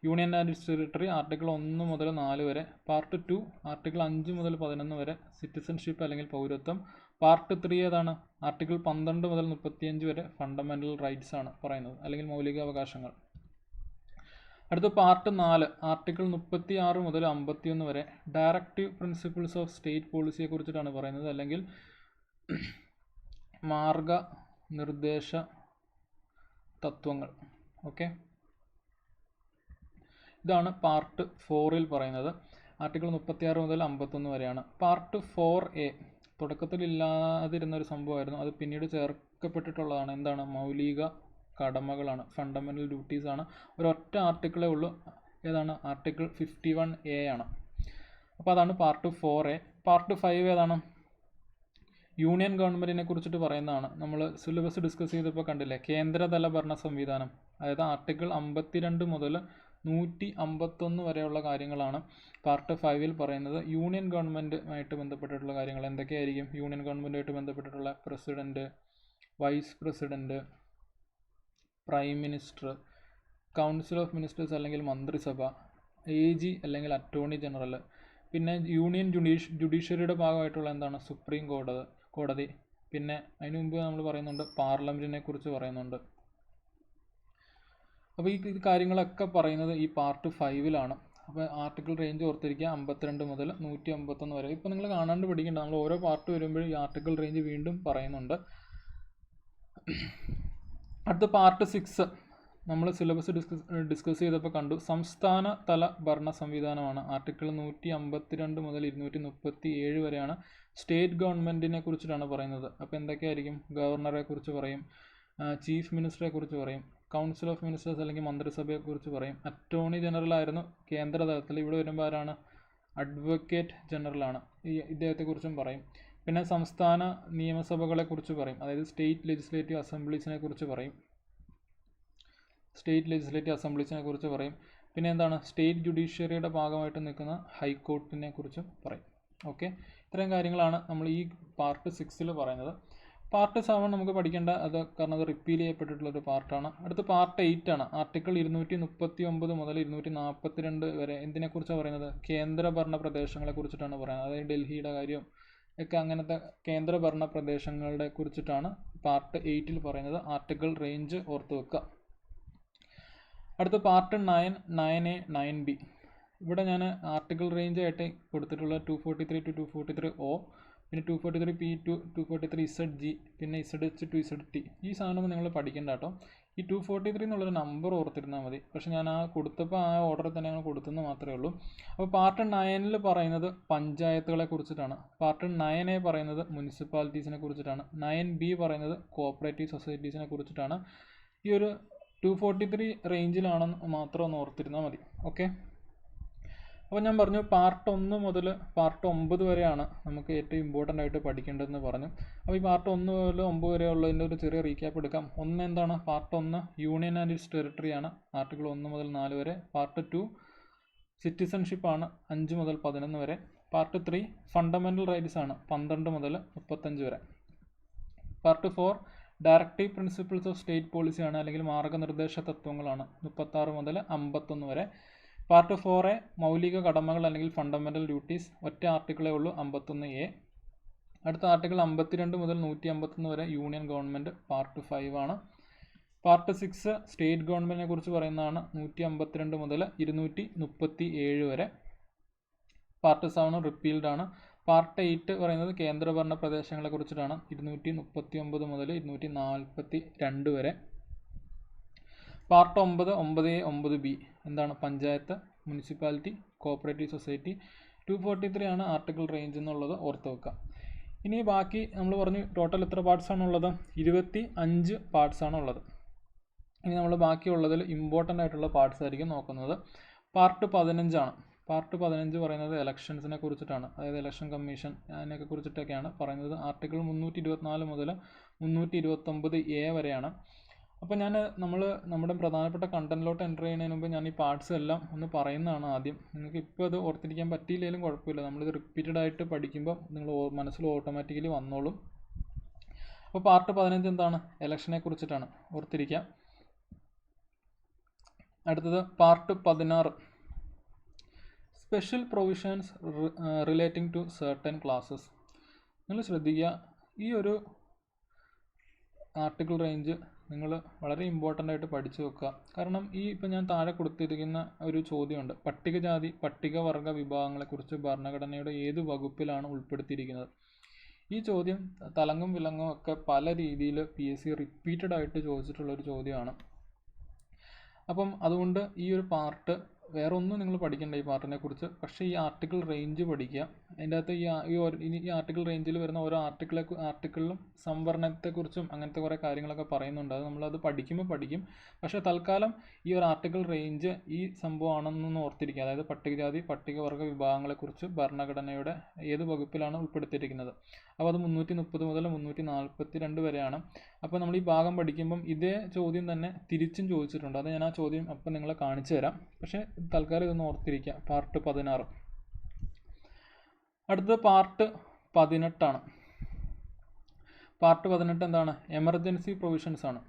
union and it's territory article 1 മുതൽ 4 വരെ. പാർട്ട് 2 ആർട്ടിക്കിൾ 5 മുതൽ 11 വരെ സിറ്റിസൺഷിപ്പ് അല്ലെങ്കിൽ പൗരത്വം. പാർട്ട് 3 ഏതാണ്? ആർട്ടിക്കിൾ 12 മുതൽ 35 വരെ ഫണ്ടമെൻ്റൽ റൈറ്റ്സ് ആണ് പറയുന്നത്, അല്ലെങ്കിൽ മൗലിക അവകാശങ്ങൾ. അടുത്ത പാർട്ട് 4 ആർട്ടിക്കിൾ 36 മുതൽ 51 വരെ ഡയറക്റ്റീവ് പ്രിൻസിപ്പിൾസ് ഓഫ് സ്റ്റേറ്റ് പോളിസിയെ കുറിച്ചിട്ടാണ് പറയുന്നത്, അല്ലെങ്കിൽ മാർഗനിർദ്ദേശ തത്വങ്ങൾ. ഓക്കെ, ഇതാണ് പാർട്ട് 4-ൽ പറയുന്നത്. ആർട്ടിക്കിൾ 36 മുതൽ 51 വരെയാണ്. പാർട്ട് 4A തുടക്കത്തിൽ ഇല്ലാതിരുന്ന ഒരു സംഭവമായിരുന്നു, അത് പിന്നീട് ചേർക്കപ്പെട്ടിട്ടുള്ളതാണ്. എന്താണ്? മൗലിക കടമകളാണ്, ഫണ്ടമെൻ്റൽ ഡ്യൂട്ടീസ് ആണ്. ഒരൊറ്റ ആർട്ടിക്കിളേ ഉള്ളൂ. ഏതാണ്? ആർട്ടിക്കിൾ 51A ആണ്. അപ്പോൾ അതാണ് പാർട്ട് 4A. പാർട്ട് 5 ഏതാണ്? യൂണിയൻ ഗവൺമെൻറ്റിനെ കുറിച്ചിട്ട് പറയുന്നതാണ്. നമ്മൾ സിലബസ് ഡിസ്കസ് ചെയ്തപ്പോൾ കണ്ടില്ലേ, കേന്ദ്രതല ഭരണ സംവിധാനം. അതായത് ആർട്ടിക്കിൾ 52 മുതൽ 151 വരെയുള്ള കാര്യങ്ങളാണ് പാർട്ട് 5-ൽ പറയുന്നത്. യൂണിയൻ ഗവൺമെൻറ്റുമായിട്ട് ബന്ധപ്പെട്ടിട്ടുള്ള കാര്യങ്ങൾ എന്തൊക്കെയായിരിക്കും? യൂണിയൻ ഗവൺമെൻറ്റുമായിട്ട് ബന്ധപ്പെട്ടിട്ടുള്ള president, vice president, prime minister, council of ministers അല്ലെങ്കിൽ മന്ത്രിസഭ, AG അല്ലെങ്കിൽ അറ്റോർണി ജനറൽ, പിന്നെ യൂണിയൻ ജുഡീഷ്യറിയുടെ ഭാഗമായിട്ടുള്ള എന്താണ്? സുപ്രീം കോടതി. പിന്നെ അതിന് മുമ്പ് നമ്മൾ പറയുന്നുണ്ട് പാർലമെൻറ്റിനെ കുറിച്ച് പറയുന്നുണ്ട്. അപ്പോൾ ഈ കാര്യങ്ങളൊക്കെ പറയുന്നത് ഈ പാർട്ട് 5-ലാണ്. അപ്പോൾ ആർട്ടിക്കിൾ റേഞ്ച് ഓർത്തിരിക്കുക, 52 മുതൽ 151 വരെ. ഇപ്പോൾ നിങ്ങൾ കാണാണ്ട് പഠിക്കേണ്ട, നമ്മൾ ഓരോ പാർട്ട് വരുമ്പോഴും ഈ ആർട്ടിക്കിൾ റേഞ്ച് വീണ്ടും പറയുന്നുണ്ട്. അടുത്ത പാർട്ട് 6 നമ്മൾ സിലബസ് ഡിസ്കസ് ചെയ്തപ്പോൾ കണ്ടു, സംസ്ഥാന തല ഭരണ സംവിധാനമാണ്. ആർട്ടിക്കിൾ 152 മുതൽ 237 വരെയാണ് സ്റ്റേറ്റ് ഗവൺമെൻറ്റിനെ കുറിച്ചിട്ടാണ് പറയുന്നത്. അപ്പോൾ എന്തൊക്കെയായിരിക്കും? ഗവർണറെ കുറിച്ച് പറയും, ചീഫ് മിനിസ്റ്ററെ കുറിച്ച് പറയും, കൗൺസിൽ ഓഫ് മിനിസ്റ്റേഴ്സ് അല്ലെങ്കിൽ മന്ത്രിസഭയെ കുറിച്ച് പറയും. അറ്റോർണി ജനറൽ ആയിരുന്നു കേന്ദ്ര തലത്തിൽ. ഇവിടെ വരുമ്പോൾ ആരാണ്? അഡ്വക്കേറ്റ് ജനറലാണ്. ഇദ്ദേഹത്തെക്കുറിച്ചും പറയും. പിന്നെ സംസ്ഥാന നിയമസഭകളെ കുറിച്ച് പറയും, അതായത് സ്റ്റേറ്റ് ലെജിസ്ലേറ്റീവ് അസംബ്ലീസിനെ കുറിച്ച് പറയും. പിന്നെ എന്താണ്? സ്റ്റേറ്റ് ജുഡീഷ്യറിയുടെ ഭാഗമായിട്ട് നിൽക്കുന്ന ഹൈക്കോർട്ടിനെ കുറിച്ചും പറയും. ഓക്കെ, ഇത്രയും കാര്യങ്ങളാണ് നമ്മൾ ഈ പാർട്ട് 6-ൽ പറയുന്നത്. പാർട്ട് 7 നമുക്ക് പഠിക്കേണ്ട, കാരണം അത് റിപ്പീൽ ചെയ്യപ്പെട്ടിട്ടുള്ളൊരു പാർട്ടാണ്. അടുത്ത പാർട്ട് 8 ആണ്. ആർട്ടിക്കിൾ 239 മുതൽ 242 വരെ എന്തിനെക്കുറിച്ചാണ് പറയുന്നത്? കേന്ദ്രഭരണ പ്രദേശങ്ങളെ കുറിച്ചിട്ടാണ് പറയുന്നത്. അതായത് ഡൽഹിയുടെ കാര്യം ഒക്കെ, അങ്ങനത്തെ കേന്ദ്രഭരണ പ്രദേശങ്ങളുടെ കുറിച്ചിട്ടാണ് പാർട്ട് 8-ൽ പറയുന്നത്. ആർട്ടിക്കിൾ റേഞ്ച് ഓർത്ത് വെക്കുക. അടുത്ത പാർട്ട് 9, 9A, 9B. ഇവിടെ ഞാൻ ആർട്ടിക്കിൾ റേഞ്ച് ആയിട്ട് കൊടുത്തിട്ടുള്ള 243 to 243O, പിന്നെ 243P to 243ZG, പിന്നെ ZH to ZT. ഈ സാധനം നിങ്ങൾ പഠിക്കേണ്ട കേട്ടോ. ഈ 243 എന്നുള്ളൊരു നമ്പർ ഓർത്തിരുന്നാൽ മതി. പക്ഷെ ഞാൻ കൊടുത്തപ്പോൾ ആ ഓർഡറിൽ തന്നെ ഞങ്ങൾ കൊടുത്തെന്ന് മാത്രമേ ഉള്ളൂ. അപ്പോൾ പാർട്ട് 9-ൽ പറയുന്നത് പഞ്ചായത്തുകളെ കുറിച്ചിട്ടാണ്. പാർട്ട് 9A പറയുന്നത് മുനിസിപ്പാലിറ്റീസിനെ കുറിച്ചിട്ടാണ്. 9B പറയുന്നത് കോഓപ്പറേറ്റീവ് സൊസൈറ്റീസിനെ കുറിച്ചിട്ടാണ്. ഈ ഒരു 243 റേഞ്ചിലാണെന്ന് മാത്രം ഒന്ന് ഓർത്തിരുന്നാൽ മതി. ഓക്കെ, അപ്പോൾ ഞാൻ പറഞ്ഞു പാർട്ട് 1 മുതൽ പാർട്ട് 9 വരെയാണ് നമുക്ക് ഏറ്റവും ഇമ്പോർട്ടൻ്റ് ആയിട്ട് പഠിക്കേണ്ടതെന്ന് പറഞ്ഞു. അപ്പോൾ ഈ പാർട്ട് 1 മുതൽ 9 വരെ ഉള്ളതിൻ്റെ ഒരു ചെറിയ റീക്യാപ്പ് എടുക്കാം. എന്താണ്? Part 1 union and it's territory ആണ്, ആർട്ടിക്കിൾ 1 മുതൽ 4 വരെ. പാർട്ട് 2 സിറ്റിസൺഷിപ്പ് ആണ്, 5 മുതൽ 11 വരെ. പാർട്ട് 3 ഫണ്ടമെൻ്റൽ റൈറ്റ്സ് ആണ്, 12 മുതൽ 35 വരെ. Part 4 directive principles of state policy ആണ്, അല്ലെങ്കിൽ മാർഗനിർദ്ദേശ തത്വങ്ങളാണ്, 36 മുതൽ 51 വരെ. പാർട്ട് 4A മൗലിക കടമകൾ അല്ലെങ്കിൽ ഫണ്ടമെൻ്റൽ ഡ്യൂട്ടീസ്, ഒറ്റ ആർട്ടിക്കിളേ ഉള്ളൂ, 51A. അടുത്ത ആർട്ടിക്കിൾ 52 മുതൽ 151 വരെ യൂണിയൻ ഗവൺമെൻറ്, പാർട്ട് 5 ആണ്. പാർട്ട് 6 സ്റ്റേറ്റ് ഗവൺമെൻറ്റിനെ കുറിച്ച് പറയുന്നതാണ്, 152 മുതൽ 237 വരെ. പാർട്ട് 7 റിപ്പീൽഡ് ആണ്. പാർട്ട് 8 പറയുന്നത് കേന്ദ്രഭരണ പ്രദേശങ്ങളെ കുറിച്ചിട്ടാണ്, 239 മുതൽ 242 വരെ. പാർട്ട് 9, 9A, 9B എന്താണ്? Panchayat municipality, cooperative society. 243 ആണ് ആർട്ടിക്കിൾ റേഞ്ച് എന്നുള്ളത് ഓർത്ത് വെക്കുക. ഇനി ബാക്കി നമ്മൾ പറഞ്ഞു ടോട്ടൽ എത്ര പാർട്സ് ആണുള്ളത്? 25 പാർട്സ് ആണുള്ളത്. ഇനി നമ്മൾ ബാക്കിയുള്ളതിൽ ഇമ്പോർട്ടൻ്റ് ആയിട്ടുള്ള പാർട്സ് ആയിരിക്കും നോക്കുന്നത്. പാർട്ട് 15 ആണ്. പാർട്ട് 15 പറയുന്നത് ഇലക്ഷൻസിനെ കുറിച്ചിട്ടാണ്, അതായത് ഇലക്ഷൻ കമ്മീഷൻ അതിനൊക്കെ കുറിച്ചിട്ടൊക്കെയാണ് പറയുന്നത്. ആർട്ടിക്കിൾ 324 മുതൽ 329A വരെയാണ്. അപ്പോൾ നമ്മുടെ പ്രധാനപ്പെട്ട കണ്ടന്റിലോട്ട് എൻ്റർ ചെയ്യുന്നതിന് മുമ്പ് ഞാൻ ഈ പാർട്സ് എല്ലാം ഒന്ന് പറയുന്നതാണ് ആദ്യം. നിങ്ങൾക്ക് ഇപ്പോൾ അത് ഓർത്തിരിക്കാൻ പറ്റിയില്ലെങ്കിലും കുഴപ്പമില്ല, നമ്മളിത് റിപ്പീറ്റഡ് ആയിട്ട് പഠിക്കുമ്പോൾ നിങ്ങൾ മനസ്സിൽ ഓട്ടോമാറ്റിക്കലി വന്നോളും. അപ്പോൾ പാർട്ട് 15 എന്താണ്? ഇലക്ഷനെ കുറിച്ചിട്ടാണ്, ഓർത്തിരിക്കാം. അടുത്തത് part 16, special provisions relating to certain classes. നിങ്ങൾ ശ്രദ്ധിക്കുക, ഈ ഒരു ആർട്ടിക്കിൾ റേഞ്ച് നിങ്ങൾ വളരെ ഇമ്പോർട്ടൻ്റ് ആയിട്ട് പഠിച്ചു വെക്കുക. കാരണം ഇപ്പം ഞാൻ താഴെ കൊടുത്തിരിക്കുന്ന ഒരു ചോദ്യമുണ്ട്, പട്ടികജാതി പട്ടികവർഗ വിഭാഗങ്ങളെക്കുറിച്ച് ഭരണഘടനയുടെ ഏത് വകുപ്പിലാണ് ഉൾപ്പെടുത്തിയിരിക്കുന്നത്? ഈ ചോദ്യം തലങ്ങും വിലങ്ങും ഒക്കെ പല രീതിയിൽ PSC റിപ്പീറ്റഡ് ആയിട്ട് ചോദിച്ചിട്ടുള്ളൊരു ചോദ്യമാണ്. അപ്പം അതുകൊണ്ട് ഈ ഒരു പാർട്ട് വേറെ ഒന്നും നിങ്ങൾ പഠിക്കേണ്ട ഈ പാർട്ടിനെ കുറിച്ച്, പക്ഷേ ഈ ആർട്ടിക്കിൾ റേഞ്ച് പഠിക്കുക. അതിൻ്റെ അകത്ത് ഈ ആർട്ടിക്കിൾ റേഞ്ചിൽ വരുന്ന ഓരോ ആർട്ടിക്കിളിലും സംവരണത്തെക്കുറിച്ചും അങ്ങനത്തെ കുറേ കാര്യങ്ങളൊക്കെ പറയുന്നുണ്ട്. അത് നമ്മളത് പഠിക്കും. പക്ഷേ തൽക്കാലം ഈ ഒരു ആർട്ടിക്കിൾ റേഞ്ച് ഈ സംഭവമാണെന്നൊന്ന് ഓർത്തിരിക്കുക. അതായത് പട്ടികജാതി പട്ടികവർഗ വിഭാഗങ്ങളെക്കുറിച്ച് ഭരണഘടനയുടെ ഏത് വകുപ്പിലാണ് ഉൾപ്പെടുത്തിയിരിക്കുന്നത്. അപ്പോൾ അത് 330 മുതൽ 342 വരെയാണ്. അപ്പോൾ നമ്മൾ ഈ ഭാഗം പഠിക്കുമ്പം ഇതേ ചോദ്യം തന്നെ തിരിച്ചും ചോദിച്ചിട്ടുണ്ട്. അത് ഞാൻ ആ ചോദ്യം അപ്പം നിങ്ങളെ കാണിച്ചു തരാം. പക്ഷേ തൽക്കാലം ഇതൊന്ന് ഓർത്തിരിക്കുക. പാർട്ട് 16. അടുത്തത് പാർട്ട് 18 ആണ്. പാർട്ട് 18 എന്താണ്? എമർജൻസി പ്രൊവിഷൻസ് ആണ്.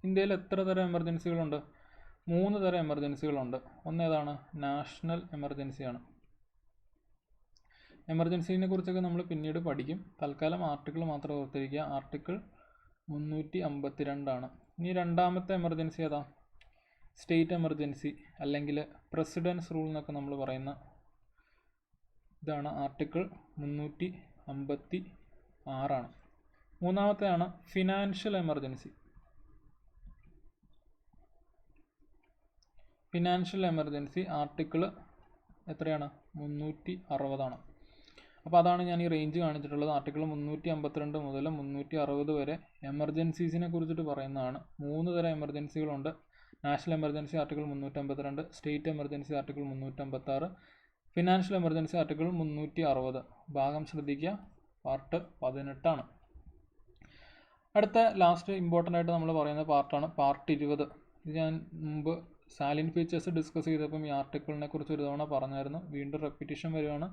ഇന്ത്യയിൽ എത്ര തരം എമർജൻസികളുണ്ട്? 3 തരം എമർജൻസികളുണ്ട്. ഒന്നേതാണ്? നാഷണൽ എമർജൻസിയാണ്. എമർജൻസിനെ കുറിച്ചൊക്കെ നമ്മൾ പിന്നീട് പഠിക്കും. തൽക്കാലം ആർട്ടിക്കിൾ മാത്രം ഓർത്തിരിക്കുക. ആർട്ടിക്കിൾ 352 ആണ്. ഇനി രണ്ടാമത്തെ എമർജൻസി ഏതാ? സ്റ്റേറ്റ് എമർജൻസി അല്ലെങ്കിൽ പ്രസിഡൻസ് റൂൾ എന്നൊക്കെ നമ്മൾ പറയുന്ന ഇതാണ്. ആർട്ടിക്കിൾ 356 ആണ്. മൂന്നാമത്തെയാണ് financial emergency. Financial emergency article എത്രയാണ്? 360 ആണ്. അപ്പോൾ അതാണ് ഞാൻ ഈ റേഞ്ച് കാണിച്ചിട്ടുള്ളത്. ആർട്ടിക്കിൾ 352 മുതൽ 360 വരെ എമർജൻസീസിനെ കുറിച്ചിട്ട് പറയുന്നതാണ്. 3 തരം എമർജൻസികളുണ്ട്. National emergency article 352, state emergency article 356, financial emergency article 360. ഭാഗം ശ്രദ്ധിക്കുക. പാർട്ട് 18 ആണ്. അടുത്ത ലാസ്റ്റ് ഇമ്പോർട്ടൻ്റ് ആയിട്ട് നമ്മൾ പറയുന്ന പാർട്ടാണ് പാർട്ട് 20. ഇത് ഞാൻ മുമ്പ് സാലിൻ ഫീച്ചേഴ്സ് ഡിസ്കസ് ചെയ്തപ്പം ഈ ആർട്ടിക്കിളിനെ കുറിച്ച് ഒരു തവണ പറഞ്ഞായിരുന്നു. വീണ്ടും റെപ്പിറ്റേഷൻ വരുവാണ്.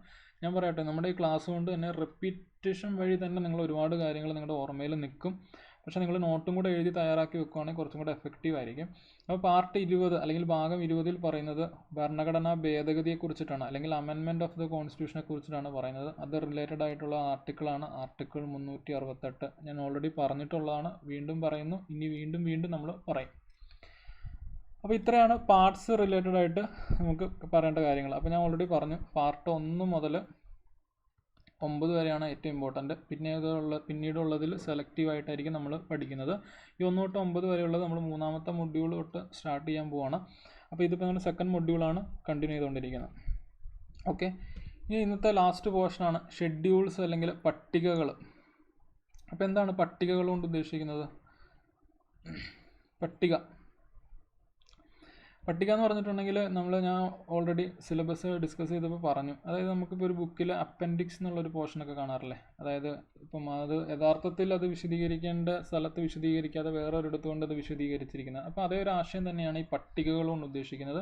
ഞാൻ പറയട്ടെ, നമ്മുടെ ഈ ക്ലാസ് കൊണ്ട് തന്നെ റെപ്പിറ്റേഷൻ വഴി തന്നെ നിങ്ങൾ ഒരുപാട് കാര്യങ്ങൾ നിങ്ങളുടെ ഓർമ്മയിൽ നിൽക്കും. പക്ഷേ നിങ്ങൾ നോട്ടും കൂടെ എഴുതി തയ്യാറാക്കി വെക്കുകയാണെങ്കിൽ കുറച്ചും കൂടെ എഫക്റ്റീവ് ആയിരിക്കും. അപ്പോൾ പാർട്ട് 20 അല്ലെങ്കിൽ ഭാഗം 20 പറയുന്നത് ഭരണഘടനാ ഭേദഗതിയെക്കുറിച്ചിട്ടാണ്, അല്ലെങ്കിൽ അമെൻമെൻറ്റ് ഓഫ് ദ കോൺസ്റ്റിറ്റ്യൂഷനെ കുറിച്ചിട്ടാണ് പറയുന്നത്. അത് റിലേറ്റഡ് ആയിട്ടുള്ള ആർട്ടിക്കിളാണ് ആർട്ടിക്കിൾ 368. ഞാൻ ഓൾറെഡി പറഞ്ഞിട്ടുള്ളതാണ്, വീണ്ടും പറയുന്നു. ഇനി വീണ്ടും നമ്മൾ പറയും. അപ്പോൾ ഇത്രയാണ് പാർട്സ് റിലേറ്റഡ് ആയിട്ട് നമുക്ക് പറയേണ്ട കാര്യങ്ങൾ. അപ്പോൾ ഞാൻ ഓൾറെഡി പറഞ്ഞു, പാർട്ട് 1 മുതൽ 9 വരെയാണ് ഏറ്റവും ഇമ്പോർട്ടൻറ്റ്. പിന്നീടുള്ളതിൽ സെലക്റ്റീവ് ആയിട്ടായിരിക്കും നമ്മൾ പഠിക്കുന്നത്. ഈ 1 തൊട്ട് 9 വരെയുള്ളത് നമ്മൾ 3ാമത്തെ മൊഡ്യൂൾ തൊട്ട് സ്റ്റാർട്ട് ചെയ്യാൻ പോവാണ്. അപ്പോൾ ഇതിപ്പോൾ നമ്മൾ സെക്കൻഡ് മൊഡ്യൂളാണ് കണ്ടിന്യൂ ചെയ്തുകൊണ്ടിരിക്കുന്നത്. ഓക്കെ, ഇനി ഇന്നത്തെ ലാസ്റ്റ് പോർഷനാണ് ഷെഡ്യൂൾസ് അല്ലെങ്കിൽ പട്ടികകൾ. അപ്പോൾ എന്താണ് പട്ടികകൾ കൊണ്ട് ഉദ്ദേശിക്കുന്നത്? പട്ടിക എന്ന് പറഞ്ഞിട്ടുണ്ടെങ്കിൽ ഞാൻ ഓൾറെഡി സിലബസ് ഡിസ്കസ് ചെയ്തപ്പോൾ പറഞ്ഞു. അതായത് നമുക്കിപ്പോൾ ഒരു ബുക്കിൽ അപ്പൻഡിക്സ് എന്നുള്ളൊരു പോർഷനൊക്കെ കാണാറില്ലേ? അതായത് ഇപ്പം അത് യഥാർത്ഥത്തിൽ അത് വിശദീകരിക്കേണ്ട സ്ഥലത്ത് വിശദീകരിക്കാതെ വേറൊരിടത്ത് കൊണ്ട് അത് വിശദീകരിച്ചിരിക്കുന്നത്. അപ്പോൾ അതേ ഒരു ആശയം തന്നെയാണ് ഈ പട്ടികകൾ കൊണ്ട് ഉദ്ദേശിക്കുന്നത്.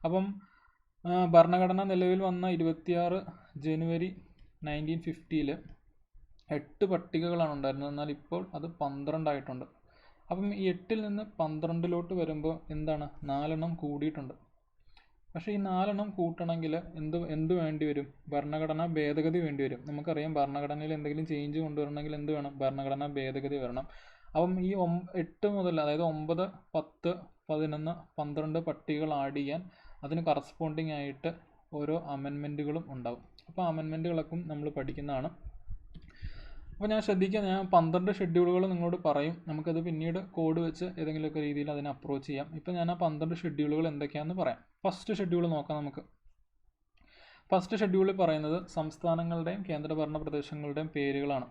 അപ്പം ഭരണഘടന നിലവിൽ വന്ന 26 ജനുവരി 1950 8 പട്ടികകളാണ് ഉണ്ടായിരുന്നത്. എന്നാൽ ഇപ്പോൾ അത് 12 ആയിട്ടുണ്ട്. അപ്പം ഈ 8ൽ നിന്ന് 12ലോട്ട് വരുമ്പോൾ എന്താണ്? 4 കൂടിയിട്ടുണ്ട്. പക്ഷേ ഈ 4 കൂട്ടണമെങ്കിൽ എന്ത് വേണ്ടി വരും? ഭരണഘടനാ ഭേദഗതി വേണ്ടി വരും. നമുക്കറിയാം, ഭരണഘടനയിൽ എന്തെങ്കിലും ചേഞ്ച് കൊണ്ടുവരണമെങ്കിൽ എന്ത് വേണം? ഭരണഘടനാ ഭേദഗതി വരണം. അപ്പം ഈ 8 മുതൽ, അതായത് 9, 10, 11, 12 പട്ടികകൾ ആഡ് ചെയ്യാൻ അതിന് കറസ്പോണ്ടിങ് ആയിട്ട് ഓരോ അമെൻമെൻറ്റുകളും ഉണ്ടാവും. അപ്പോൾ അമെൻമെൻറ്റുകളൊക്കെ നമ്മൾ പഠിക്കുന്നതാണ്. അപ്പോൾ ഞാൻ ശ്രദ്ധിക്കുക, ഞാൻ 12 ഷെഡ്യൂളുകൾ നിങ്ങളോട് പറയും. നമുക്കത് പിന്നീട് കോഡ് വെച്ച് ഏതെങ്കിലുമൊക്കെ രീതിയിൽ അതിനെ അപ്രോച്ച് ചെയ്യാം. ഇപ്പോൾ ഞാൻ ആ 12 ഷെഡ്യൂളുകൾ എന്തൊക്കെയാണെന്ന് പറയാം. ഫസ്റ്റ് ഷെഡ്യൂൾ നോക്കാം നമുക്ക്. ഫസ്റ്റ് ഷെഡ്യൂളിൽ പറയുന്നത് സംസ്ഥാനങ്ങളുടെയും കേന്ദ്രഭരണ പ്രദേശങ്ങളുടെയും പേരുകളാണ്.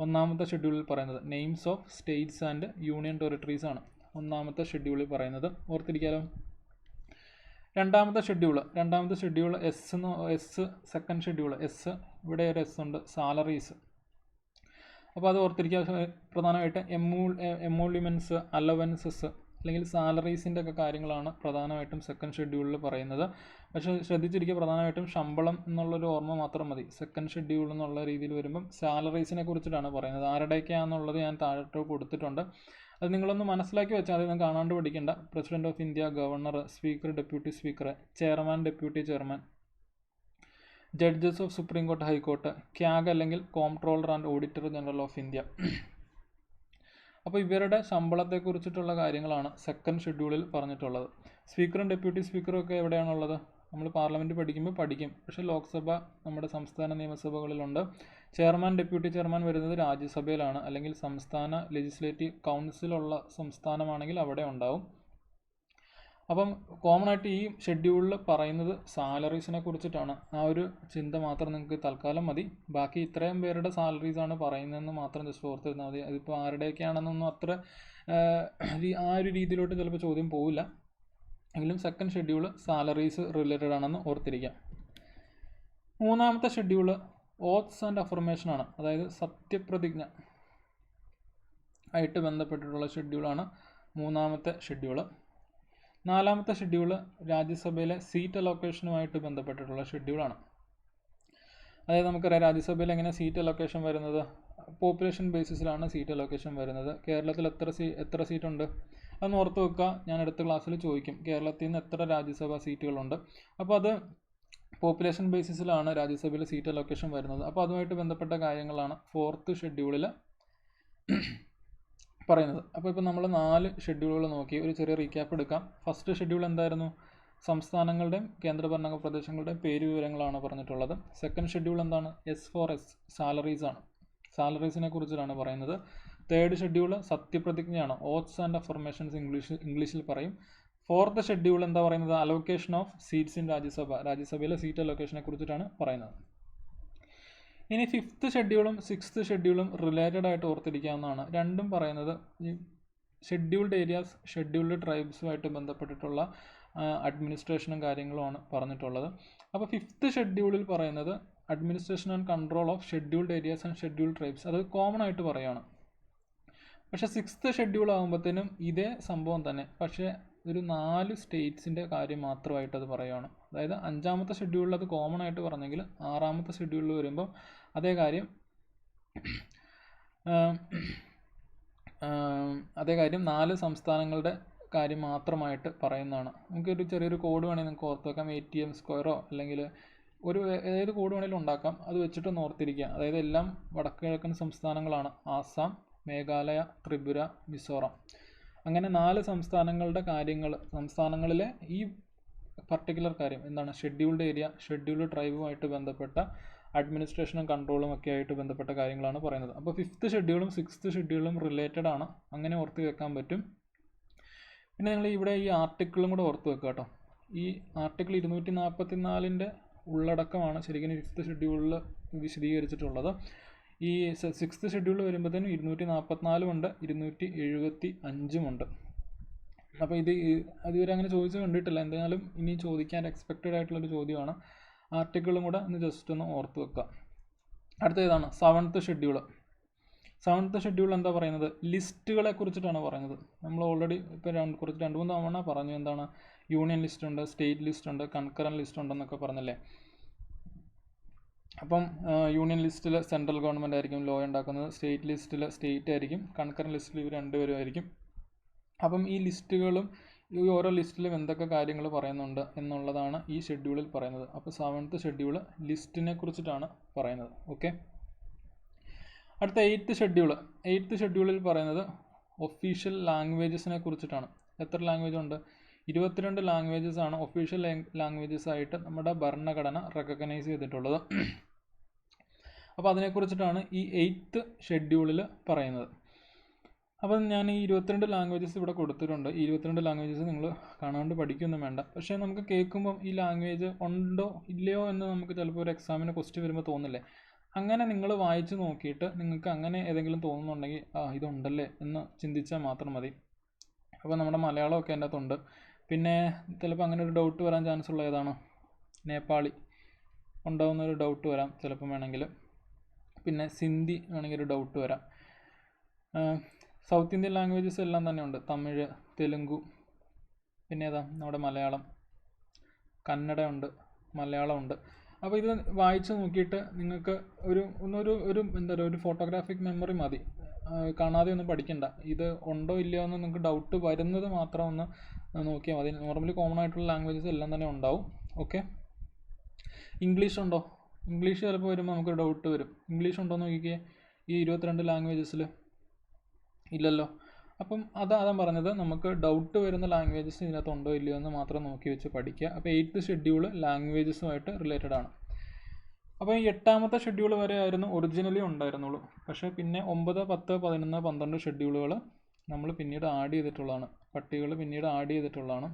ഒന്നാമത്തെ ഷെഡ്യൂളിൽ പറയുന്നത് names of States and union territories ആണ് ഒന്നാമത്തെ ഷെഡ്യൂളിൽ പറയുന്നത്. ഓർത്തിരിക്കാലോ. രണ്ടാമത്തെ schedule S second schedule S, ഇവിടെ ഒരു എസ് ഉണ്ട്, സാലറീസ്. അപ്പോൾ അത് ഓർത്തിരിക്കുക. പ്രധാനമായിട്ട് എമോളിമെൻറ്റ്സ്, അലവൻസസ് അല്ലെങ്കിൽ സാലറീസിൻ്റെ ഒക്കെ കാര്യങ്ങളാണ് പ്രധാനമായിട്ടും സെക്കൻഡ് ഷെഡ്യൂളിൽ പറയുന്നത്. പക്ഷേ ശ്രദ്ധിച്ചിരിക്കുക, പ്രധാനമായിട്ടും ശമ്പളം എന്നുള്ളൊരു ഓർമ്മ മാത്രം മതി. സെക്കൻഡ് ഷെഡ്യൂൾ എന്നുള്ള രീതിയിൽ വരുമ്പം സാലറീസിനെ കുറിച്ചിട്ടാണ് പറയുന്നത്. ആരുടെയൊക്കെയാണെന്നുള്ളത് ഞാൻ താഴോട്ട് കൊടുത്തിട്ടുണ്ട്. അത് നിങ്ങളൊന്ന് മനസ്സിലാക്കി വെച്ചാൽ അത് ഞാൻ കാണാണ്ട് പഠിക്കേണ്ട. President of India, governor, speaker, deputy speaker, chairman, deputy chairman, judges of supreme court, high court, CAG അല്ലെങ്കിൽ comptroller and auditor general of India. അപ്പോൾ ഇവരുടെ ശമ്പളത്തെക്കുറിച്ചിട്ടുള്ള കാര്യങ്ങളാണ് സെക്കൻഡ് ഷെഡ്യൂളിൽ പറഞ്ഞിട്ടുള്ളത്. സ്പീക്കറും ഡെപ്യൂട്ടി സ്പീക്കറും ഒക്കെ എവിടെയാണുള്ളത്? നമ്മൾ പാർലമെൻറ്റ് പഠിക്കും. പക്ഷേ ലോക്സഭ, നമ്മുടെ സംസ്ഥാന നിയമസഭകളിലുണ്ട്. ചെയർമാൻ, ഡെപ്യൂട്ടി ചെയർമാൻ വരുന്നത് രാജ്യസഭയിലാണ്, അല്ലെങ്കിൽ സംസ്ഥാന ലെജിസ്ലേറ്റീവ് കൗൺസിലുള്ള സംസ്ഥാനമാണെങ്കിൽ അവിടെ ഉണ്ടാവും. അപ്പം കോമൺ ആയിട്ട് ഈ ഷെഡ്യൂളിൽ പറയുന്നത് സാലറീസിനെ കുറിച്ചിട്ടാണ്. ആ ഒരു ചിന്ത മാത്രം നിങ്ങൾക്ക് തൽക്കാലം മതി. ബാക്കി ഇത്രയും പേരുടെ സാലറീസാണ് പറയുന്നതെന്ന് മാത്രം ജസ്റ്റ് ഓർത്തിരുന്നാൽ മതി. അതിപ്പോൾ ആരുടെയൊക്കെയാണെന്നൊന്നും അത്ര ആ ഒരു രീതിയിലോട്ട് ചിലപ്പോൾ ചോദ്യം പോവില്ല. എങ്കിലും സെക്കൻഡ് ഷെഡ്യൂൾ സാലറീസ് റിലേറ്റഡ് ആണെന്ന് ഓർത്തിരിക്കാം. മൂന്നാമത്തെ ഷെഡ്യൂൾ ഓത്ത്സ് ആൻഡ് അഫർമേഷൻ ആണ്, അതായത് സത്യപ്രതിജ്ഞ ആയിട്ട് ബന്ധപ്പെട്ടിട്ടുള്ള ഷെഡ്യൂളാണ് മൂന്നാമത്തെ ഷെഡ്യൂള്. നാലാമത്തെ ഷെഡ്യൂള് രാജ്യസഭയിലെ സീറ്റ് അലോക്കേഷനുമായിട്ട് ബന്ധപ്പെട്ടിട്ടുള്ള ഷെഡ്യൂളാണ്. അതായത് നമുക്കറിയാം രാജ്യസഭയിൽ എങ്ങനെ സീറ്റ് അലോക്കേഷൻ വരുന്നത്? പോപ്പുലേഷൻ ബേസിസിലാണ് സീറ്റ് അലോക്കേഷൻ വരുന്നത്. കേരളത്തിൽ എത്ര സീറ്റുണ്ട് അതൊന്ന് ഓർത്ത് വെക്കുക. ഞാൻ അടുത്ത ക്ലാസ്സിൽ ചോദിക്കും കേരളത്തിൽ നിന്ന് എത്ര രാജ്യസഭാ സീറ്റുകളുണ്ട്. അപ്പോൾ അത് പോപ്പുലേഷൻ ബേസിസിലാണ് രാജ്യസഭയിൽ സീറ്റ് അലോക്കേഷൻ വരുന്നത്. അപ്പോൾ അതുമായിട്ട് ബന്ധപ്പെട്ട കാര്യങ്ങളാണ് ഫോർത്ത് ഷെഡ്യൂളിൽ പറയുന്നത്. അപ്പോൾ ഇപ്പോൾ നമ്മൾ 4 ഷെഡ്യൂളുകൾ നോക്കി. ഒരു ചെറിയ റീക്യാപ്പ് എടുക്കാം. ഫസ്റ്റ് ഷെഡ്യൂൾ എന്തായിരുന്നു? സംസ്ഥാനങ്ങളുടെയും കേന്ദ്രഭരണ പ്രദേശങ്ങളുടെയും പേര് വിവരങ്ങളാണ് പറഞ്ഞിട്ടുള്ളത്. സെക്കൻഡ് ഷെഡ്യൂൾ എന്താണ്? S4S സാലറീസ് ആണ്. സാലറീസിനെ കുറിച്ചിട്ടാണ് പറയുന്നത്. തേർഡ് ഷെഡ്യൂൾ സത്യപ്രതിജ്ഞയാണ്. ഓത്ത്സ് ആൻഡ് അഫർമേഷൻസ് ഇംഗ്ലീഷിൽ പറയും. ഫോർത്ത് ഷെഡ്യൂൾ എന്താ പറയുന്നത്? അലോക്കേഷൻ ഓഫ് സീറ്റ്സ് ഇൻ രാജ്യസഭയിലെ സീറ്റ് അലോക്കേഷനെ കുറിച്ചിട്ടാണ് പറയുന്നത്. ഇനി ഫിഫ്ത്ത് ഷെഡ്യൂളും സിക്സ്ത് ഷെഡ്യൂളും റിലേറ്റഡ് ആയിട്ട് ഓർത്തിരിക്കാവുന്നതാണ്. രണ്ടും പറയുന്നത് ഈ ഷെഡ്യൂൾഡ് ഏരിയാസ്, ഷെഡ്യൂൾഡ് ട്രൈബ്സുമായിട്ട് ബന്ധപ്പെട്ടിട്ടുള്ള അഡ്മിനിസ്ട്രേഷനും കാര്യങ്ങളുമാണ് പറഞ്ഞിട്ടുള്ളത്. അപ്പോൾ ഫിഫ്ത്ത് ഷെഡ്യൂളിൽ പറയുന്നത് administration and control of scheduled areas and scheduled tribes, അത് കോമൺ ആയിട്ട് പറയുകയാണ്. പക്ഷേ സിക്സ്ത് ഷെഡ്യൂൾ ആകുമ്പോഴത്തേനും ഇതേ സംഭവം തന്നെ, പക്ഷേ ഒരു 4 സ്റ്റേറ്റ്സിൻ്റെ കാര്യം മാത്രമായിട്ട് അത് പറയുകയാണ്. അതായത് 5ാമത്തെ ഷെഡ്യൂളിൽ അത് കോമൺ ആയിട്ട് പറഞ്ഞെങ്കിൽ 6ാമത്തെ ഷെഡ്യൂളിൽ വരുമ്പോൾ അതേ കാര്യം 4 സംസ്ഥാനങ്ങളുടെ കാര്യം മാത്രമായിട്ട് പറയുന്നതാണ്. നമുക്കൊരു ചെറിയൊരു കോഡ് വേണമെങ്കിൽ നിങ്ങൾക്ക് ഓർത്ത് വെക്കാം. ATM സ്ക്വയറോ അല്ലെങ്കിൽ ഏത് കോഡ് വേണമെങ്കിലും ഉണ്ടാക്കാം. അത് വെച്ചിട്ടൊന്ന് ഓർത്തിരിക്കുക. അതായത് എല്ലാം വടക്ക് കിഴക്കൻ സംസ്ഥാനങ്ങളാണ്. ആസാം, മേഘാലയ, ത്രിപുര, മിസോറാം. അങ്ങനെ 4 സംസ്ഥാനങ്ങളിലെ ഈ പർട്ടിക്കുലർ കാര്യം എന്താണ്? ഷെഡ്യൂൾഡ് ഏരിയ, ഷെഡ്യൂൾഡ് ട്രൈബുമായിട്ട് ബന്ധപ്പെട്ട അഡ്മിനിസ്ട്രേഷനും കൺട്രോളും ഒക്കെ ആയിട്ട് ബന്ധപ്പെട്ട കാര്യങ്ങളാണ് പറയുന്നത്. അപ്പോൾ ഫിഫ്ത്ത് ഷെഡ്യൂളും സിക്സ്ത് ഷെഡ്യൂളും റിലേറ്റഡ് ആണ്. അങ്ങനെ ഓർത്ത് വെക്കാൻ പറ്റും. പിന്നെ നിങ്ങൾ ഇവിടെ ഈ ആർട്ടിക്കിളും കൂടെ ഓർത്ത് വെക്കുക കേട്ടോ. ഈ ആർട്ടിക്കിൾ 244ൻ്റെ ഉള്ളടക്കമാണ് ശരിക്കും ഫിഫ്ത്ത് ഷെഡ്യൂളിൽ വിശദീകരിച്ചിട്ടുള്ളത്. ഈ സിക്സ്ത് ഷെഡ്യൂളിൽ വരുമ്പോഴത്തേനും 244 ഉണ്ട്, 275 ഉണ്ട്. അപ്പോൾ അതുവരെ അങ്ങനെ ചോദിച്ച് കണ്ടിട്ടില്ല. എന്തായാലും ഇനി ചോദിക്കാൻ എക്സ്പെക്റ്റഡ് ആയിട്ടുള്ളൊരു ചോദ്യമാണ്. ആർട്ടിക്കിളും കൂടെ ഒന്ന് ജസ്റ്റ് ഒന്ന് ഓർത്ത് വെക്കുക. അടുത്ത ഏതാണ്? സെവൻത്ത് ഷെഡ്യൂൾ എന്താ പറയുന്നത്? ലിസ്റ്റുകളെ കുറിച്ചിട്ടാണ് പറയുന്നത്. നമ്മൾ ഓൾറെഡി ഇപ്പോൾ 2-3 തവണ പറഞ്ഞു. എന്താണ്? യൂണിയൻ ലിസ്റ്റ് ഉണ്ട്, സ്റ്റേറ്റ് ലിസ്റ്റ് ഉണ്ട്, കൺകറൻറ്റ് ലിസ്റ്റ് ഉണ്ടെന്നൊക്കെ പറഞ്ഞല്ലേ. അപ്പം യൂണിയൻ ലിസ്റ്റിൽ സെൻട്രൽ ഗവൺമെൻറ് ആയിരിക്കും ലോ ഉണ്ടാക്കുന്നത്, സ്റ്റേറ്റ് ലിസ്റ്റിൽ സ്റ്റേറ്റ് ആയിരിക്കും, കൺകറൻറ്റ് ലിസ്റ്റിൽ ഇവർ രണ്ടുപേരും ആയിരിക്കും. അപ്പം ഈ ലിസ്റ്റുകളും ഈ ഓരോ ലിസ്റ്റിലും എന്തൊക്കെ കാര്യങ്ങൾ പറയുന്നുണ്ട് എന്നുള്ളതാണ് ഈ ഷെഡ്യൂളിൽ പറയുന്നത്. അപ്പോൾ 7th ഷെഡ്യൂൾ ലിസ്റ്റിനെ കുറിച്ചിട്ടാണ് പറയുന്നത്. ഓക്കെ. അടുത്ത 8th ഷെഡ്യൂളിൽ പറയുന്നത് ഒഫീഷ്യൽ ലാംഗ്വേജസിനെ കുറിച്ചിട്ടാണ്. എത്ര ലാംഗ്വേജ് ഉണ്ട്? 22 ലാംഗ്വേജസ് ആണ് ഒഫീഷ്യൽ ലാംഗ്വേജസ് ആയിട്ട് നമ്മുടെ ഭരണഘടന റെക്കഗ്നൈസ് ചെയ്തിട്ടുള്ളത്. അപ്പോൾ അതിനെക്കുറിച്ചിട്ടാണ് ഈ 8th ഷെഡ്യൂളിൽ പറയുന്നത്. അപ്പം ഞാൻ ഈ 22 ലാംഗ്വേജസ് ഇവിടെ കൊടുത്തിട്ടുണ്ട്. ഈ 22 ലാംഗ്വേജസ് നിങ്ങൾ കാണാണ്ട് പഠിക്കൊന്നും വേണ്ട. പക്ഷേ നമുക്ക് കേൾക്കുമ്പം ഈ ലാംഗ്വേജ് ഉണ്ടോ ഇല്ലയോ എന്ന് നമുക്ക് ചിലപ്പോൾ ഒരു എക്സാമിന് ക്വസ്റ്റ്യൻ വരുമ്പോൾ തോന്നില്ലേ? അങ്ങനെ നിങ്ങൾ വായിച്ച് നോക്കിയിട്ട് നിങ്ങൾക്ക് അങ്ങനെ ഏതെങ്കിലും തോന്നുന്നുണ്ടെങ്കിൽ ഇതുണ്ടല്ലേ എന്ന് ചിന്തിച്ചാൽ മാത്രം മതി. അപ്പോൾ നമ്മുടെ മലയാളമൊക്കെ അതിൻ്റെ അകത്തുണ്ട്. പിന്നെ ചിലപ്പോൾ അങ്ങനെ ഒരു ഡൗട്ട് വരാൻ ചാൻസ് ഉള്ള ഏതാണ്? നേപ്പാളി ഉണ്ടാകുന്നൊരു ഡൗട്ട് വരാം ചിലപ്പം വേണമെങ്കിൽ. പിന്നെ സിന്ധി വേണമെങ്കിൽ ഒരു ഡൗട്ട് വരാം. സൗത്ത് ഇന്ത്യൻ ലാംഗ്വേജസ് എല്ലാം തന്നെ ഉണ്ട്. തമിഴ്, തെലുങ്കു, പിന്നെ ഏതാ നമ്മുടെ മലയാളം, കന്നഡ ഉണ്ട്, മലയാളം ഉണ്ട്. അപ്പോൾ ഇത് വായിച്ച് നോക്കിയിട്ട് നിങ്ങൾക്ക് ഒരു എന്താ പറയുക, ഒരു ഫോട്ടോഗ്രാഫിക് മെമ്മറി മതി. കാണാതെ ഒന്നും പഠിക്കണ്ട. ഇത് ഉണ്ടോ ഇല്ലയോ എന്ന് നിങ്ങൾക്ക് ഡൗട്ട് വരുന്നത് മാത്രം ഒന്ന് നോക്കിയാൽ മതി. നോർമലി കോമൺ ആയിട്ടുള്ള ലാംഗ്വേജസ് എല്ലാം തന്നെ ഉണ്ടാവും. ഓക്കെ. ഇംഗ്ലീഷ് ഉണ്ടോ? ഇംഗ്ലീഷ് ചിലപ്പോൾ വരുമ്പോൾ നമുക്ക് ഡൗട്ട് വരും. ഇംഗ്ലീഷ് ഉണ്ടോ എന്ന് നോക്കിക്കേ. ഈ 22 ലാംഗ്വേജസിൽ ഇല്ലല്ലോ. അപ്പം അതാണ് പറഞ്ഞത്, നമുക്ക് ഡൗട്ട് വരുന്ന ലാംഗ്വേജസ് ഇതിനകത്ത് ഉണ്ടോ ഇല്ലയോ എന്ന് മാത്രം നോക്കി വെച്ച് പഠിക്കുക. അപ്പോൾ 8th ഷെഡ്യൂൾ ലാംഗ്വേജസുമായിട്ട് റിലേറ്റഡ് ആണ്. അപ്പോൾ ഈ 8ാമത്തെ ഷെഡ്യൂൾ വരെ ആയിരുന്നു ഒറിജിനലി ഉണ്ടായിരുന്നുള്ളൂ. പക്ഷേ പിന്നെ 9, 10, 11, 12 ഷെഡ്യൂളുകൾ നമ്മൾ പിന്നീട് ആഡ് ചെയ്തിട്ടുള്ളതാണ്. പട്ടികകൾ പിന്നീട് ആഡ് ചെയ്തിട്ടുള്ളതാണ്.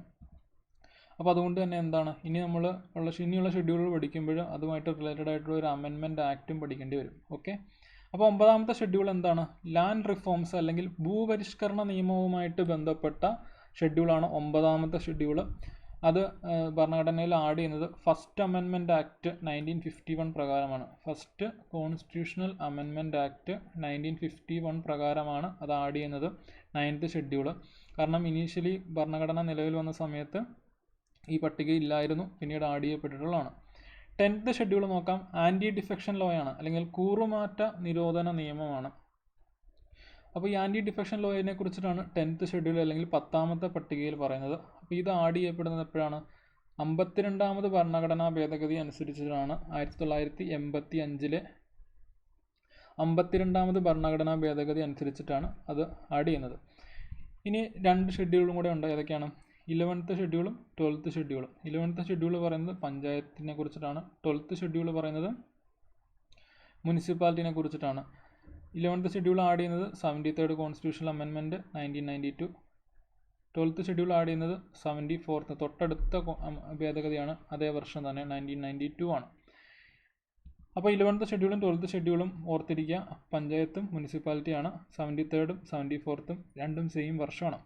അപ്പോൾ അതുകൊണ്ട് തന്നെ എന്താണ്, ഇനിയുള്ള ഷെഡ്യൂളുകൾ പഠിക്കുമ്പോൾ അതുമായിട്ട് റിലേറ്റഡ് ആയിട്ടുള്ള ഒരു അമെൻമെൻറ്റ് ആക്റ്റും പഠിക്കേണ്ടി വരും. ഓക്കെ. അപ്പോൾ 9ാമത്തെ ഷെഡ്യൂൾ എന്താണ്? ലാൻഡ് റിഫോംസ് അല്ലെങ്കിൽ ഭൂപരിഷ്കരണ നിയമവുമായിട്ട് ബന്ധപ്പെട്ട ഷെഡ്യൂളാണ് 9ാമത്തെ ഷെഡ്യൂൾ. അത് ഭരണഘടനയിൽ ആഡ് ചെയ്യുന്നത് ഫസ്റ്റ് അമെൻമെൻറ്റ് ആക്ട് 1951 പ്രകാരമാണ്. ഫസ്റ്റ് കോൺസ്റ്റിറ്റ്യൂഷണൽ അമെൻമെൻറ്റ് ആക്ട് 1951 പ്രകാരമാണ് അത് ആഡ് ചെയ്യുന്നത് 9th ഷെഡ്യൂൾ. കാരണം ഇനീഷ്യലി ഭരണഘടന നിലവിൽ വന്ന സമയത്ത് ഈ പട്ടിക ഇല്ലായിരുന്നു, പിന്നീട് ആഡ് ചെയ്യപ്പെട്ടിട്ടുള്ളതാണ്. 10th ഷെഡ്യൂൾ നോക്കാം. ആൻറ്റി ഡിഫെക്ഷൻ ലോയാണ്, അല്ലെങ്കിൽ കൂറുമാറ്റ നിരോധന നിയമമാണ്. അപ്പോൾ ഈ ആൻറ്റി ഡിഫെക്ഷൻ ലോയിനെ കുറിച്ചിട്ടാണ് 10th ഷെഡ്യൂൾ അല്ലെങ്കിൽ 10ാമത്തെ പട്ടികയിൽ പറയുന്നത്. അപ്പോൾ ഇത് ആഡ് ചെയ്യപ്പെടുന്നത് എപ്പോഴാണ്? 52ാമത് ഭരണഘടനാ ഭേദഗതി അനുസരിച്ചിട്ടാണ്. 1985 52ാമത് ഭരണഘടനാ ഭേദഗതി അനുസരിച്ചിട്ടാണ് അത് ആഡ് ചെയ്യുന്നത്. ഇനി 2 ഷെഡ്യൂളും കൂടെ ഉണ്ട്. ഏതൊക്കെയാണ്? 11th ഷെഡ്യൂളും 12th ഷെഡ്യൂളും. 11th ഷെഡ്യൂൾ പറയുന്നത് പഞ്ചായത്തിനെ കുറിച്ചിട്ടാണ്. 12th ഷെഡ്യൂൾ പറയുന്നത് മുനിസിപ്പാലിറ്റിനെ കുറിച്ചിട്ടാണ്. 11th ഷെഡ്യൂൾ ആഡ് ചെയ്യുന്നത് 73rd constitutional amendment 1992. 12th schedule add ചെയ്യുന്നത് 74th തൊട്ടടുത്ത ഭേദഗതിയാണ്. അതേ വർഷം തന്നെ 1992 ആണ്. അപ്പോൾ 11th ഷെഡ്യൂളും 12th ഷെഡ്യൂളും ഓർത്തിരിക്കുക. പഞ്ചായത്തും മുനിസിപ്പാലിറ്റിയാണ്. 73rd 74th രണ്ടും സെയിം വർഷമാണ്.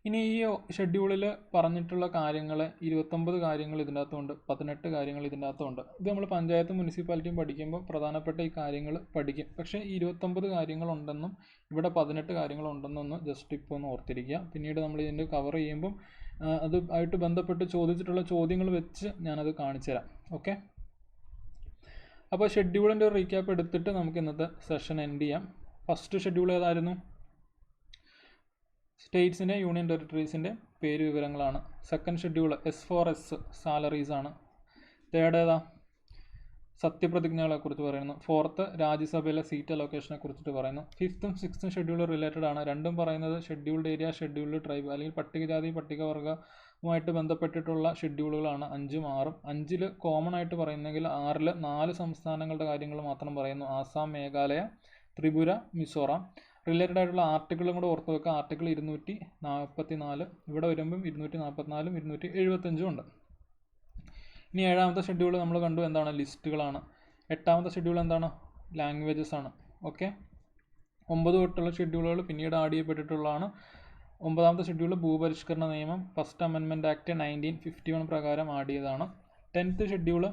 ഇനി ഈ ഷെഡ്യൂളിൽ പറഞ്ഞിട്ടുള്ള കാര്യങ്ങൾ 29 കാര്യങ്ങൾ ഇതിൻ്റെ അകത്തുണ്ട്, 18 കാര്യങ്ങൾ ഇതിൻ്റെ അകത്തുണ്ട്. ഇത് നമ്മൾ പഞ്ചായത്തും മുനിസിപ്പാലിറ്റിയും പഠിക്കുമ്പോൾ പ്രധാനപ്പെട്ട ഈ കാര്യങ്ങൾ പഠിക്കും. പക്ഷേ 29 കാര്യങ്ങളുണ്ടെന്നും ഇവിടെ 18 കാര്യങ്ങളുണ്ടെന്നൊന്ന് ജസ്റ്റ് ഇപ്പോൾ ഒന്ന് ഓർത്തിരിക്കുക. പിന്നീട് നമ്മൾ ഇതിൻ്റെ കവർ ചെയ്യുമ്പം അതുമായിട്ട് ബന്ധപ്പെട്ട് ചോദിച്ചിട്ടുള്ള ചോദ്യങ്ങൾ വെച്ച് ഞാനത് കാണിച്ചു തരാം. ഓക്കെ. അപ്പോൾ ഷെഡ്യൂളിൻ്റെ ഒരു റീക്യാപ്പ് എടുത്തിട്ട് നമുക്ക് ഇന്നത്തെ സെഷൻ എൻഡ് ചെയ്യാം. ഫസ്റ്റ് ഷെഡ്യൂൾ ഏതായിരുന്നു? സ്റ്റേറ്റ്സിൻ്റെ, യൂണിയൻ ടെറിട്ടറീസിൻ്റെ പേര് വിവരങ്ങളാണ്. സെക്കൻഡ് ഷെഡ്യൂൾ S4S സാലറീസ് ആണ്. തേർഡ് ഏതാ? സത്യപ്രതിജ്ഞകളെക്കുറിച്ച് പറയുന്നു. ഫോർത്ത് രാജ്യസഭയിലെ സീറ്റ് അലോക്കേഷനെ കുറിച്ചിട്ട് പറയുന്നു. 5th ഉം 6th ഷെഡ്യൂൾ റിലേറ്റഡ് ആണ്. രണ്ടും പറയുന്നത് ഷെഡ്യൂൾഡ് ഏരിയ, ഷെഡ്യൂൾഡ് ട്രൈബ് അല്ലെങ്കിൽ പട്ടികജാതി പട്ടികവർഗവുമായിട്ട് ബന്ധപ്പെട്ടിട്ടുള്ള ഷെഡ്യൂളുകളാണ് 5ഉം 6ഉം. 5ൽ കോമൺ ആയിട്ട് പറയുന്നെങ്കിൽ 6ൽ 4 സംസ്ഥാനങ്ങളുടെ കാര്യങ്ങൾ മാത്രം പറയുന്നു. ആസാം, മേഘാലയ, ത്രിപുര, മിസോറാം. റിലേറ്റഡ് ആയിട്ടുള്ള ആർട്ടിക്കിളും കൂടെ ഓർത്ത് വെക്കുക. ആർട്ടിക്കിൾ 244 ഇവിടെ വരുമ്പം 244 275 ഉണ്ട്. ഇനി 7ാമത്തെ ഷെഡ്യൂൾ നമ്മൾ കണ്ടു എന്താണ്? ലിസ്റ്റുകളാണ്. 8ാമത്തെ ഷെഡ്യൂൾ എന്താണ്? ലാംഗ്വേജസ് ആണ്. ഓക്കെ. 9 തൊട്ടുള്ള ഷെഡ്യൂളുകൾ പിന്നീട് ആഡ് ചെയ്യപ്പെട്ടിട്ടുള്ളതാണ്. 9ാമത്തെ ഷെഡ്യൂൾ ഭൂപരിഷ്കരണ നിയമം ഫസ്റ്റ് അമെൻമെൻറ്റ് ആക്ട് 1951 പ്രകാരം ആഡ് ചെയ്തതാണ്. 10th schedule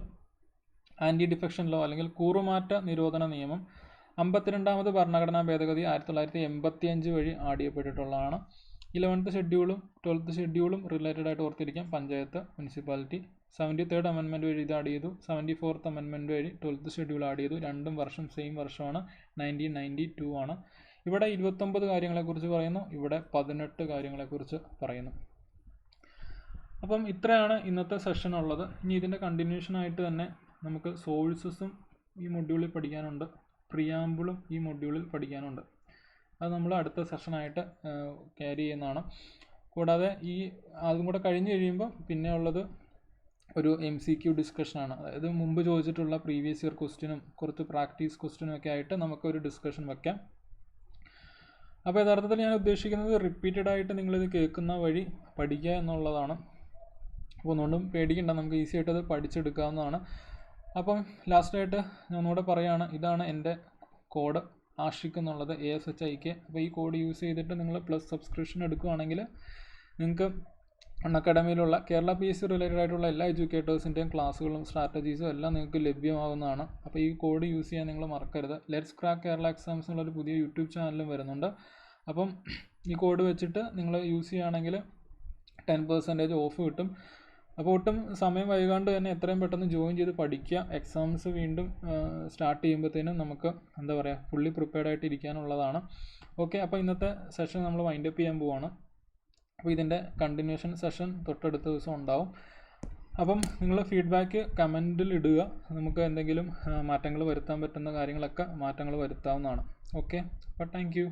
anti defection law അല്ലെങ്കിൽ കൂറുമാറ്റ നിരോധന നിയമം 52ാമത് ഭരണഘടനാ ഭേദഗതി 1985 വഴി ആഡ് ചെയ്യപ്പെട്ടിട്ടുള്ളതാണ്. 11th ഷെഡ്യൂളും 12th ഷെഡ്യൂളും റിലേറ്റഡ് ആയിട്ട് ഓർത്തിരിക്കാം. പഞ്ചായത്ത്, മുനിസിപ്പാലിറ്റി. 73rd അമെൻമെൻറ്റ് വഴി ഇത് ആഡ് ചെയ്തു. 74th അമെൻമെൻറ്റ് വഴി 12th ഷെഡ്യൂൾ ആഡ് ചെയ്തു. രണ്ടും വർഷം സെയിം വർഷമാണ്, 1992 ആണ്. ഇവിടെ 29 കാര്യങ്ങളെക്കുറിച്ച് പറയുന്നു, ഇവിടെ 18 കാര്യങ്ങളെക്കുറിച്ച് പറയുന്നു. അപ്പം ഇത്രയാണ് ഇന്നത്തെ സെഷൻ ഉള്ളത്. ഇനി ഇതിൻ്റെ കണ്ടിന്യൂഷനായിട്ട് തന്നെ നമുക്ക് സോഴ്സസും ഈ മൊഡ്യൂളിൽ പഠിക്കാനുണ്ട്, പ്രിയാമ്പിളും ഈ മൊഡ്യൂളിൽ പഠിക്കാനുണ്ട്. അത് നമ്മൾ അടുത്ത സെഷനായിട്ട് ക്യാരി ചെയ്യുന്നതാണ്. കൂടാതെ അതും കൂടെ കഴിഞ്ഞ് കഴിയുമ്പോൾ പിന്നെ ഉള്ളത് ഒരു MCQ ഡിസ്കഷനാണ്. അതായത് മുമ്പ് ചോദിച്ചിട്ടുള്ള പ്രീവിയസ് ഇയർ ക്വസ്റ്റ്യനും കുറച്ച് പ്രാക്ടീസ് ക്വസ്റ്റ്യനും ഒക്കെ ആയിട്ട് നമുക്കൊരു ഡിസ്കഷൻ വയ്ക്കാം. അപ്പോൾ യഥാർത്ഥത്തിൽ ഞാൻ ഉദ്ദേശിക്കുന്നത് റിപ്പീറ്റഡ് ആയിട്ട് നിങ്ങളിത് കേൾക്കുന്ന വഴി പഠിക്കുക എന്നുള്ളതാണ്. അപ്പോൾ ഒന്നുകൊണ്ടും പേടിക്കണ്ട, നമുക്ക് ഈസി ആയിട്ട് അത് പഠിച്ചെടുക്കാവുന്നതാണ്. അപ്പം ലാസ്റ്റായിട്ട് ഞാൻ ഒന്നുകൂടെ പറയുകയാണ്, ഇതാണ് എൻ്റെ കോഡ് ആഷിക് എന്നുള്ളത്, ASHIK. അപ്പോൾ ഈ കോഡ് യൂസ് ചെയ്തിട്ട് നിങ്ങൾ പ്ലസ് സബ്സ്ക്രിപ്ഷൻ എടുക്കുകയാണെങ്കിൽ നിങ്ങൾക്ക് അക്കാഡമിയിലുള്ള കേരള PSC റിലേറ്റഡ് ആയിട്ടുള്ള എല്ലാ എഡ്യൂക്കേറ്റേഴ്സിൻ്റെയും ക്ലാസ്സുകളും സ്ട്രാറ്റജീസും എല്ലാം നിങ്ങൾക്ക് ലഭ്യമാകുന്നതാണ്. അപ്പോൾ ഈ കോഡ് യൂസ് ചെയ്യാൻ നിങ്ങൾ മറക്കരുത്. ലെറ്റ്സ് ക്രാക്ക് കേരള എക്സാംസ് എന്നുള്ളൊരു പുതിയ യൂട്യൂബ് ചാനലും വരുന്നുണ്ട്. അപ്പം ഈ കോഡ് വെച്ചിട്ട് നിങ്ങൾ യൂസ് ചെയ്യുകയാണെങ്കിൽ 10% ഓഫ് കിട്ടും. അപ്പോൾ ഒട്ടും സമയം വൈകാണ്ട് തന്നെ എത്രയും പെട്ടെന്ന് ജോയിൻ ചെയ്ത് പഠിക്കുക. എക്സാംസ് വീണ്ടും സ്റ്റാർട്ട് ചെയ്യുമ്പോഴത്തേനും നമുക്ക് എന്താ പറയുക, ഫുള്ളി പ്രിപ്പയർഡ് ആയിട്ട് ഇരിക്കാനുള്ളതാണ്. ഓക്കെ, അപ്പോൾ ഇന്നത്തെ സെഷൻ നമ്മൾ വൈൻഡപ്പ് ചെയ്യാൻ പോവാണ്. അപ്പോൾ ഇതിൻ്റെ കണ്ടിന്യൂഷൻ സെഷൻ തൊട്ടടുത്ത ദിവസം ഉണ്ടാവും. അപ്പം നിങ്ങൾ ഫീഡ്ബാക്ക് കമൻറ്റിൽ ഇടുക. നമുക്ക് എന്തെങ്കിലും മാറ്റങ്ങൾ വരുത്താൻ പറ്റുന്ന കാര്യങ്ങളൊക്കെ മാറ്റങ്ങൾ വരുത്താവുന്നതാണ്. ഓക്കെ, അപ്പോൾ താങ്ക് യു.